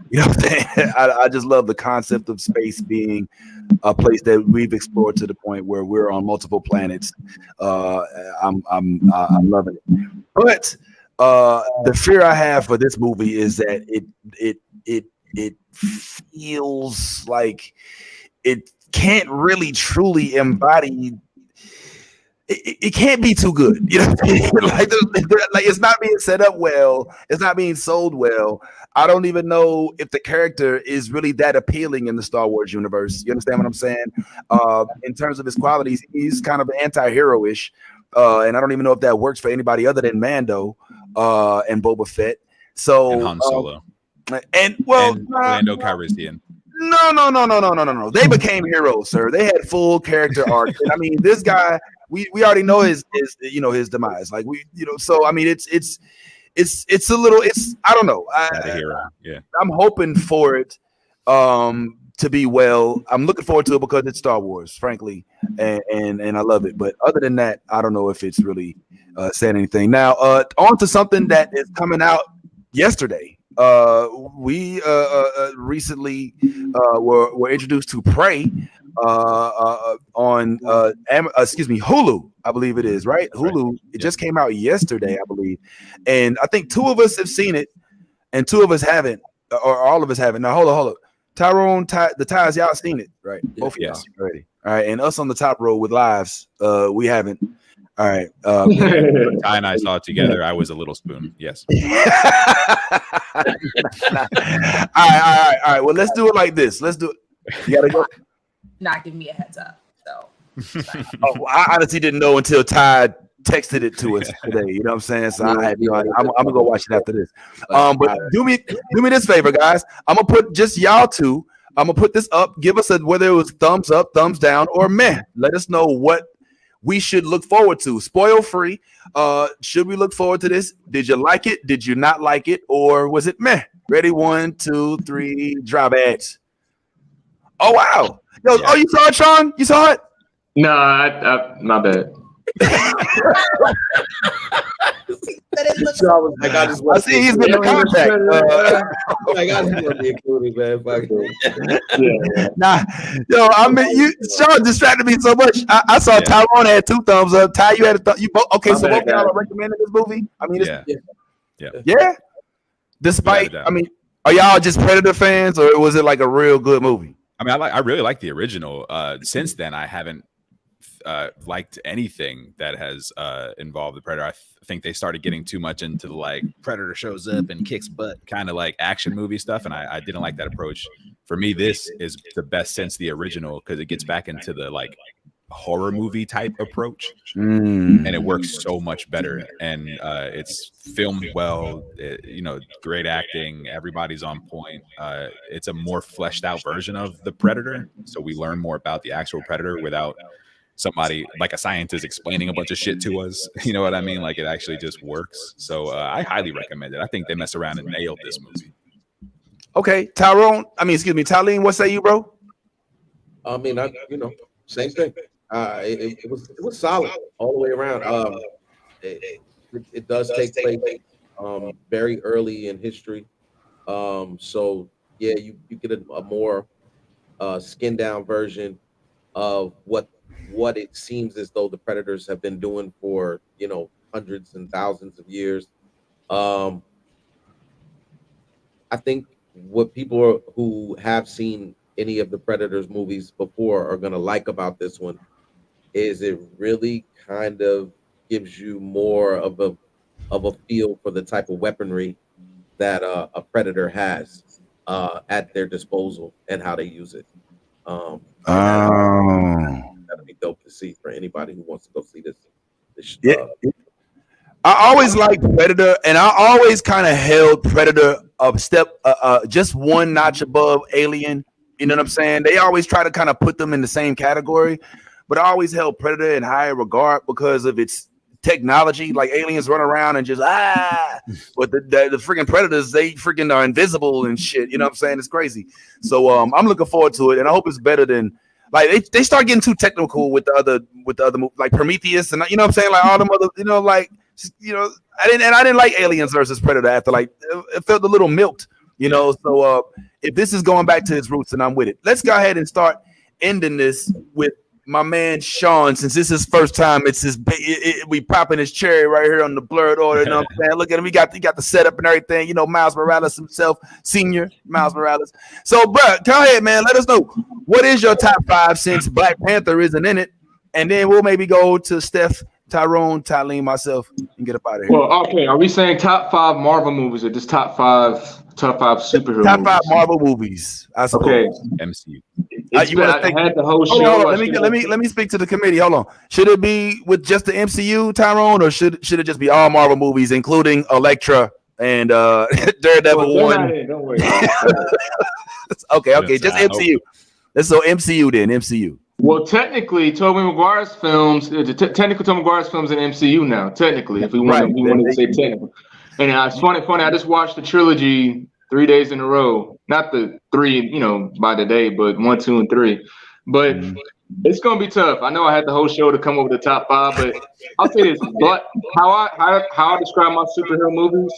[SPEAKER 1] You know what I'm saying? I just love the concept of space being a place that we've explored to the point where we're on multiple planets. I'm loving it, but the fear I have for this movie is that it feels like it can't really truly embody. It can't be too good, you know. like it's not being set up well. It's not being sold well. I don't even know if the character is really that appealing in the Star Wars universe. You understand what I'm saying? In terms of his qualities, he's kind of anti-hero-ish, and I don't even know if that works for anybody other than Mando and Boba Fett. So
[SPEAKER 2] and Han Solo.
[SPEAKER 1] And well,
[SPEAKER 2] Lando Calrissian.
[SPEAKER 1] No. They became heroes, sir. They had full character arc. And I mean, this guy, we already know his his demise. Like so I mean, it's a little. I don't know.
[SPEAKER 2] A hero. Yeah.
[SPEAKER 1] I'm hoping for it to be well. I'm looking forward to it because it's Star Wars, frankly, and I love it. But other than that, I don't know if it's really saying anything. Now, on to something that is coming out yesterday. We recently were introduced to Prey on Hulu, I believe it is, right? Hulu. It just came out yesterday, I believe, and I think 2 of us have seen it, and 2 of us haven't, or all of us haven't. Now, hold on. Tyrone, the Ties, y'all seen it, right? Both of y'all already. All right, and us on the top row with lives, we haven't. All right.
[SPEAKER 2] Ty and I saw it together. I was a little spoon. Yes.
[SPEAKER 1] All right. Well, let's do it like this. Let's do it. You gotta go.
[SPEAKER 4] Not give me a heads up. So.
[SPEAKER 1] I honestly didn't know until Ty texted it to us today. You know what I'm saying? So I'm gonna go watch it after this. But do me this favor, guys. I'm gonna put just y'all 2. I'm gonna put this up. Give us whether it was thumbs up, thumbs down, or meh. Let us know what we should look forward to. Spoil free. Should we look forward to this? Did you like it? Did you not like it? Or was it meh? Ready? 1, 2, 3, drop ads. Oh wow. Oh, you saw it, Sean? You saw it?
[SPEAKER 3] No, my bad.
[SPEAKER 1] I see he's been in contact.
[SPEAKER 7] I just want to be included, man.
[SPEAKER 1] Nah, I mean, Sean distracted me so much. I saw Tyrone had 2 thumbs up. Ty, you had you both. Okay, so both y'all are recommending this movie. I mean, yeah. Despite, I mean, are y'all just Predator fans, or was it like a real good movie?
[SPEAKER 2] I mean, I really like the original. Since then, I haven't liked anything that has involved the Predator. I think they started getting too much into the like Predator shows up and kicks butt kind of like action movie stuff, and I didn't like that approach. For me, this is the best since the original because it gets back into the like horror movie type approach, and it works so much better. And it's filmed well. Great acting. Everybody's on point. It's a more fleshed out version of the Predator, so we learn more about the actual Predator without somebody like a scientist explaining a bunch of shit to us. You know what I mean? Like it actually just works. So I highly recommend it. I think they mess around and nailed this movie.
[SPEAKER 1] Okay, Tylene, what say you, bro?
[SPEAKER 7] I mean, same thing. It was solid all the way around. It does take place very early in history. So yeah, you get a more skinned down version of what it seems as though the Predators have been doing for hundreds and thousands of years. I think what people who have seen any of the Predators movies before are going to like about this one is it really kind of gives you more of a feel for the type of weaponry that a Predator has at their disposal and how they use it. That'll be dope to see for anybody who wants to go see this.
[SPEAKER 1] I always liked Predator, and I always kind of held Predator a step, just one notch above Alien. You know what I'm saying? They always try to kind of put them in the same category, but I always held Predator in higher regard because of its technology. Like aliens run around and just but the freaking Predators, they freaking are invisible and shit. You know what I'm saying? It's crazy. So I'm looking forward to it, and I hope it's better than. Like they start getting too technical with the other like Prometheus and you know what I'm saying, like all them other I didn't like Aliens versus Predator after like it felt a little milked, So if this is going back to its roots, then I'm with it. Let's go ahead and start ending this with my man Sean, since this is his first time. It's we popping his cherry right here on the blurred order. You know what I'm saying? Look at him. He got the setup and everything. Miles Morales himself, senior Miles Morales. So, bro, go ahead, man. Let us know what is your top 5 since Black Panther isn't in it, and then we'll maybe go to Steph, Tyrone, Tylene, myself, and get up out of here.
[SPEAKER 3] Well, okay. Are we saying top 5 Marvel movies or just top 5 superhero?
[SPEAKER 1] Top 5 Marvel movies. I suppose.
[SPEAKER 3] Okay.
[SPEAKER 2] MCU.
[SPEAKER 3] I had the whole show.
[SPEAKER 1] Hold on. Let me speak to the committee. Hold on. Should it be with just the MCU, Tyrone, or should it just be all Marvel movies, including Elektra and Daredevil 1.
[SPEAKER 3] Don't worry.
[SPEAKER 1] Okay, just MCU. Let's go MCU then. MCU.
[SPEAKER 3] Well, technically, Tobey Maguire's films. Technically, Tobey Maguire's films in MCU now. Technically, if we want to say technical. And it's funny. I just watched the trilogy 3 days in a row. Not the 3, by the day, but 1, 2, and 3. But it's gonna be tough. I know I had the whole show to come up with the top 5, but I'll say this: but how I describe my superhero movies.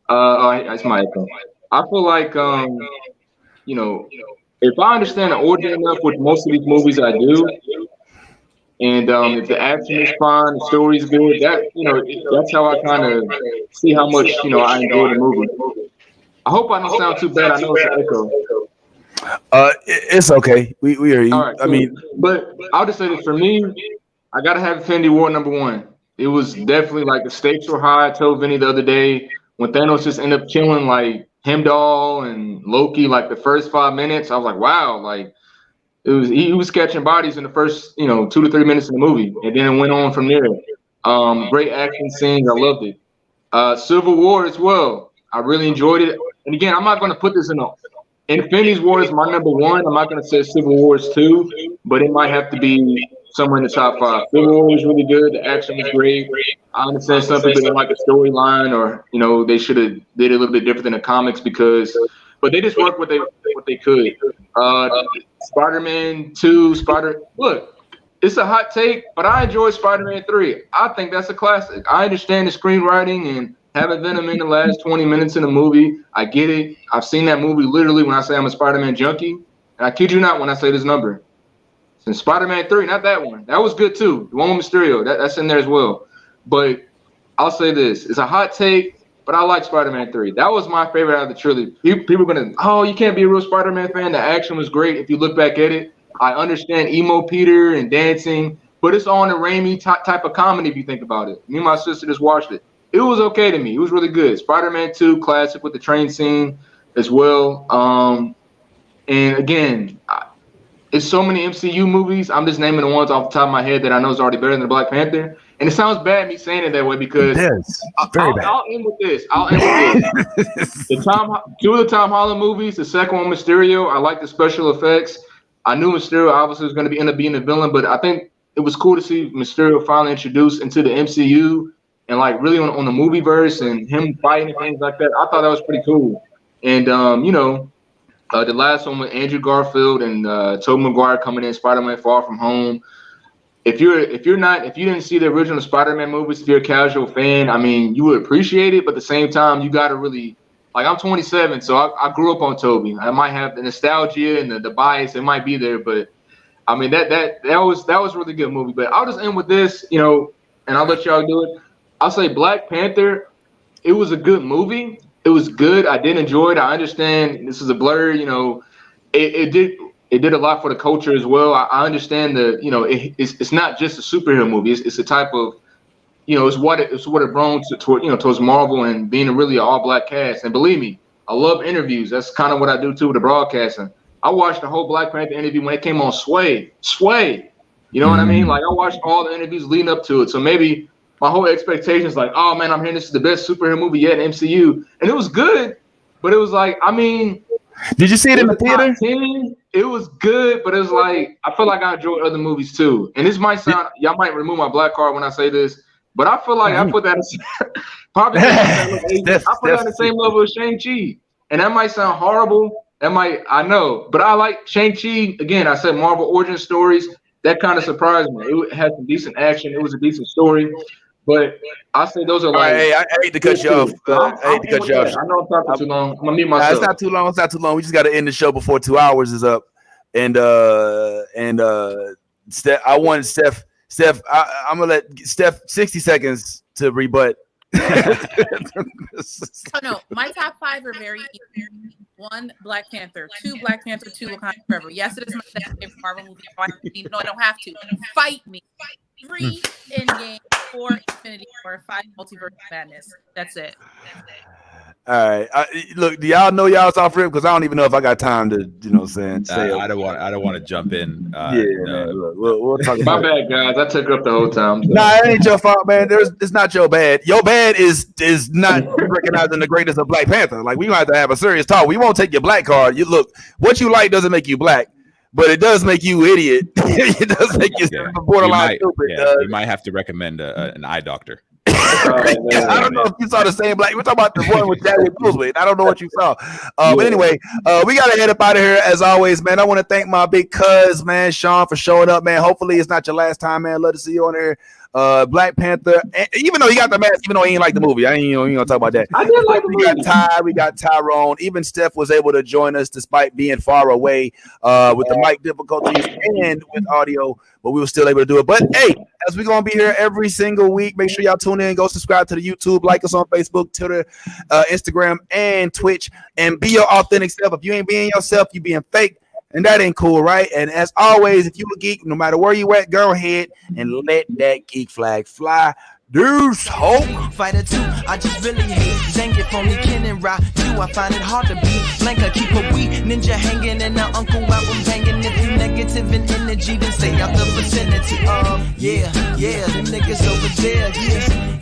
[SPEAKER 3] It's my echo. I feel like if I understand the origin enough with most of these movies, I do. And if the action is fine, the story's good, that's how I kind of see how much I enjoy the movie. I hope I don't sound too bad. I know it's an echo.
[SPEAKER 1] It's okay. We hear you.
[SPEAKER 3] Right, cool. But I'll just say this: for me, I gotta have Infinity War #1. It was definitely like the stakes were high. I told Vinny the other day when Thanos just ended up killing like Heimdall and Loki like the first 5 minutes. I was like, wow, like he was catching bodies in the first 2 to 3 minutes of the movie, and then it went on from there. Great action scenes. I loved it. Civil War as well. I really enjoyed it. And again, I'm not going to put this in Infinity War is my #1. I'm not going to say Civil War is 2, but it might have to be somewhere in the top 5. Civil War was really good. The action was great. I understand some people didn't like the storyline, or they should have did it a little bit different than the comics but they just worked what they could. Spider-Man 2, look, it's a hot take, but I enjoyed Spider-Man 3. I think that's a classic. I understand the screenwriting and having Venom in the last 20 minutes in the movie. I get it. I've seen that movie literally when I say I'm a Spider-Man junkie. And I kid you not when I say this number. Since Spider-Man 3, not that one. That was good too. The one with Mysterio, that's in there as well. But I'll say this. It's a hot take, but I like Spider-Man 3. That was my favorite out of the trilogy. People are going to, you can't be a real Spider-Man fan. The action was great if you look back at it. I understand emo Peter and dancing, but it's all in a Raimi type of comedy if you think about it. Me and my sister just watched it. It was okay to me. It was really good. Spider-Man 2, classic with the train scene as well. And again, it's so many MCU movies. I'm just naming the ones off the top of my head that I know is already better than the Black Panther. And it sounds bad me saying it that way because I'll end with this. Two of the Tom Holland movies. The second one, Mysterio. I like the special effects. I knew Mysterio obviously was going to end up being a villain, but I think it was cool to see Mysterio finally introduced into the MCU and like really on the movie verse and him fighting and things like that. I thought that was pretty cool. And the last one with Andrew Garfield and Tobey Maguire coming in, Spider-Man Far From Home. If you didn't see the original Spider-Man movies, if you're a casual fan, I mean, you would appreciate it, but at the same time, you got to really, like, I'm 27, so I grew up on Tobey. I might have the nostalgia and the bias, it might be there, but I mean, that was a really good movie. But I'll just end with this, and I'll let y'all do it. I'll say Black Panther, it was a good movie. It was good. I did enjoy it. I understand this is a blur, it did a lot for the culture as well. I understand it's not just a superhero movie. It's a type of, it's what it brought towards Marvel and being really an all-black cast. And believe me, I love interviews. That's kind of what I do too with the broadcasting. I watched the whole Black Panther interview when it came on Sway. You know what I mean? Like I watched all the interviews leading up to it. So maybe my whole expectation is like, oh man, I'm hearing this is the best superhero movie yet in MCU. And it was good, but it was like, I mean,
[SPEAKER 1] did you see it in the theater?
[SPEAKER 3] It was good, but it was like, I feel like I enjoy other movies too. And this might sound, y'all might remove my black card when I say this, but I feel like I put that probably I put that on the same level as Shang-Chi. And that might sound horrible. I know, but I like Shang-Chi. Again, I said Marvel origin stories. That kind of surprised me. It had some decent action. It was a decent story. But I say those are like.
[SPEAKER 1] Hey, I hate to cut you off. I hate to cut you off.
[SPEAKER 3] I know I'm talking too long. I'm gonna mute myself.
[SPEAKER 1] It's not too long. It's not too long. We just got to end the show before 2 hours is up. And Steph, I want Steph. I'm gonna let Steph 60 seconds to rebut.
[SPEAKER 4] Oh no, my top 5 are very easy. 1, Black Panther. 2, Black Panther. 2, Wakanda Forever. Yes, it is my favorite Marvel movie. No, I don't have to. Fight me. 3, Endgame. 4, Infinity War. 5, Multiverse Madness. That's it.
[SPEAKER 1] All right. Look, do y'all know y'all's off rip? Because I don't even know if I got time to, say.
[SPEAKER 2] I don't want to jump in.
[SPEAKER 1] We'll talk about
[SPEAKER 3] my bad, guys. I took up the whole time. So.
[SPEAKER 1] Nah, it ain't your fault, man. It's not your bad. Your bad is not is recognizing the greatness of Black Panther. Like, we gonna have to have a serious talk. We won't take your black card. You look, what you like doesn't make you black, but it does make you idiot. It does make you borderline stupid.
[SPEAKER 2] You might have to recommend an eye doctor.
[SPEAKER 1] I don't know if you saw the same black. We're talking about the one with Chadwick Boseman. I don't know what you saw. But anyway, we gotta head up out of here as always, man. I want to thank my big cuz, man, Sean, for showing up, man. Hopefully it's not your last time, man. Love to see you on there. Black Panther, and even though he got the mask, even though he ain't like the movie, I ain't gonna talk about that.
[SPEAKER 3] I did like the movie.
[SPEAKER 1] We got Ty, we got Tyrone. Even Steph was able to join us despite being far away with the mic difficulties and with audio, but we were still able to do it. But hey, as we're gonna be here every single week, make sure y'all tune in, go subscribe to the YouTube, like us on Facebook, Twitter, Instagram, and Twitch, and be your authentic self. If you ain't being yourself, you being fake. And that ain't cool, right? And as always, if you a geek, no matter where you at, go ahead and let that geek flag fly. Deuce hope.
[SPEAKER 14] Fighter 2, I just really hate Zangief, only Ken and Ra 2. I find it hard to beat Blanca, keep a wee ninja hanging and the uncle album banging. If you negative in energy, then stay out the vicinity. Yeah, them niggas over there, yeah.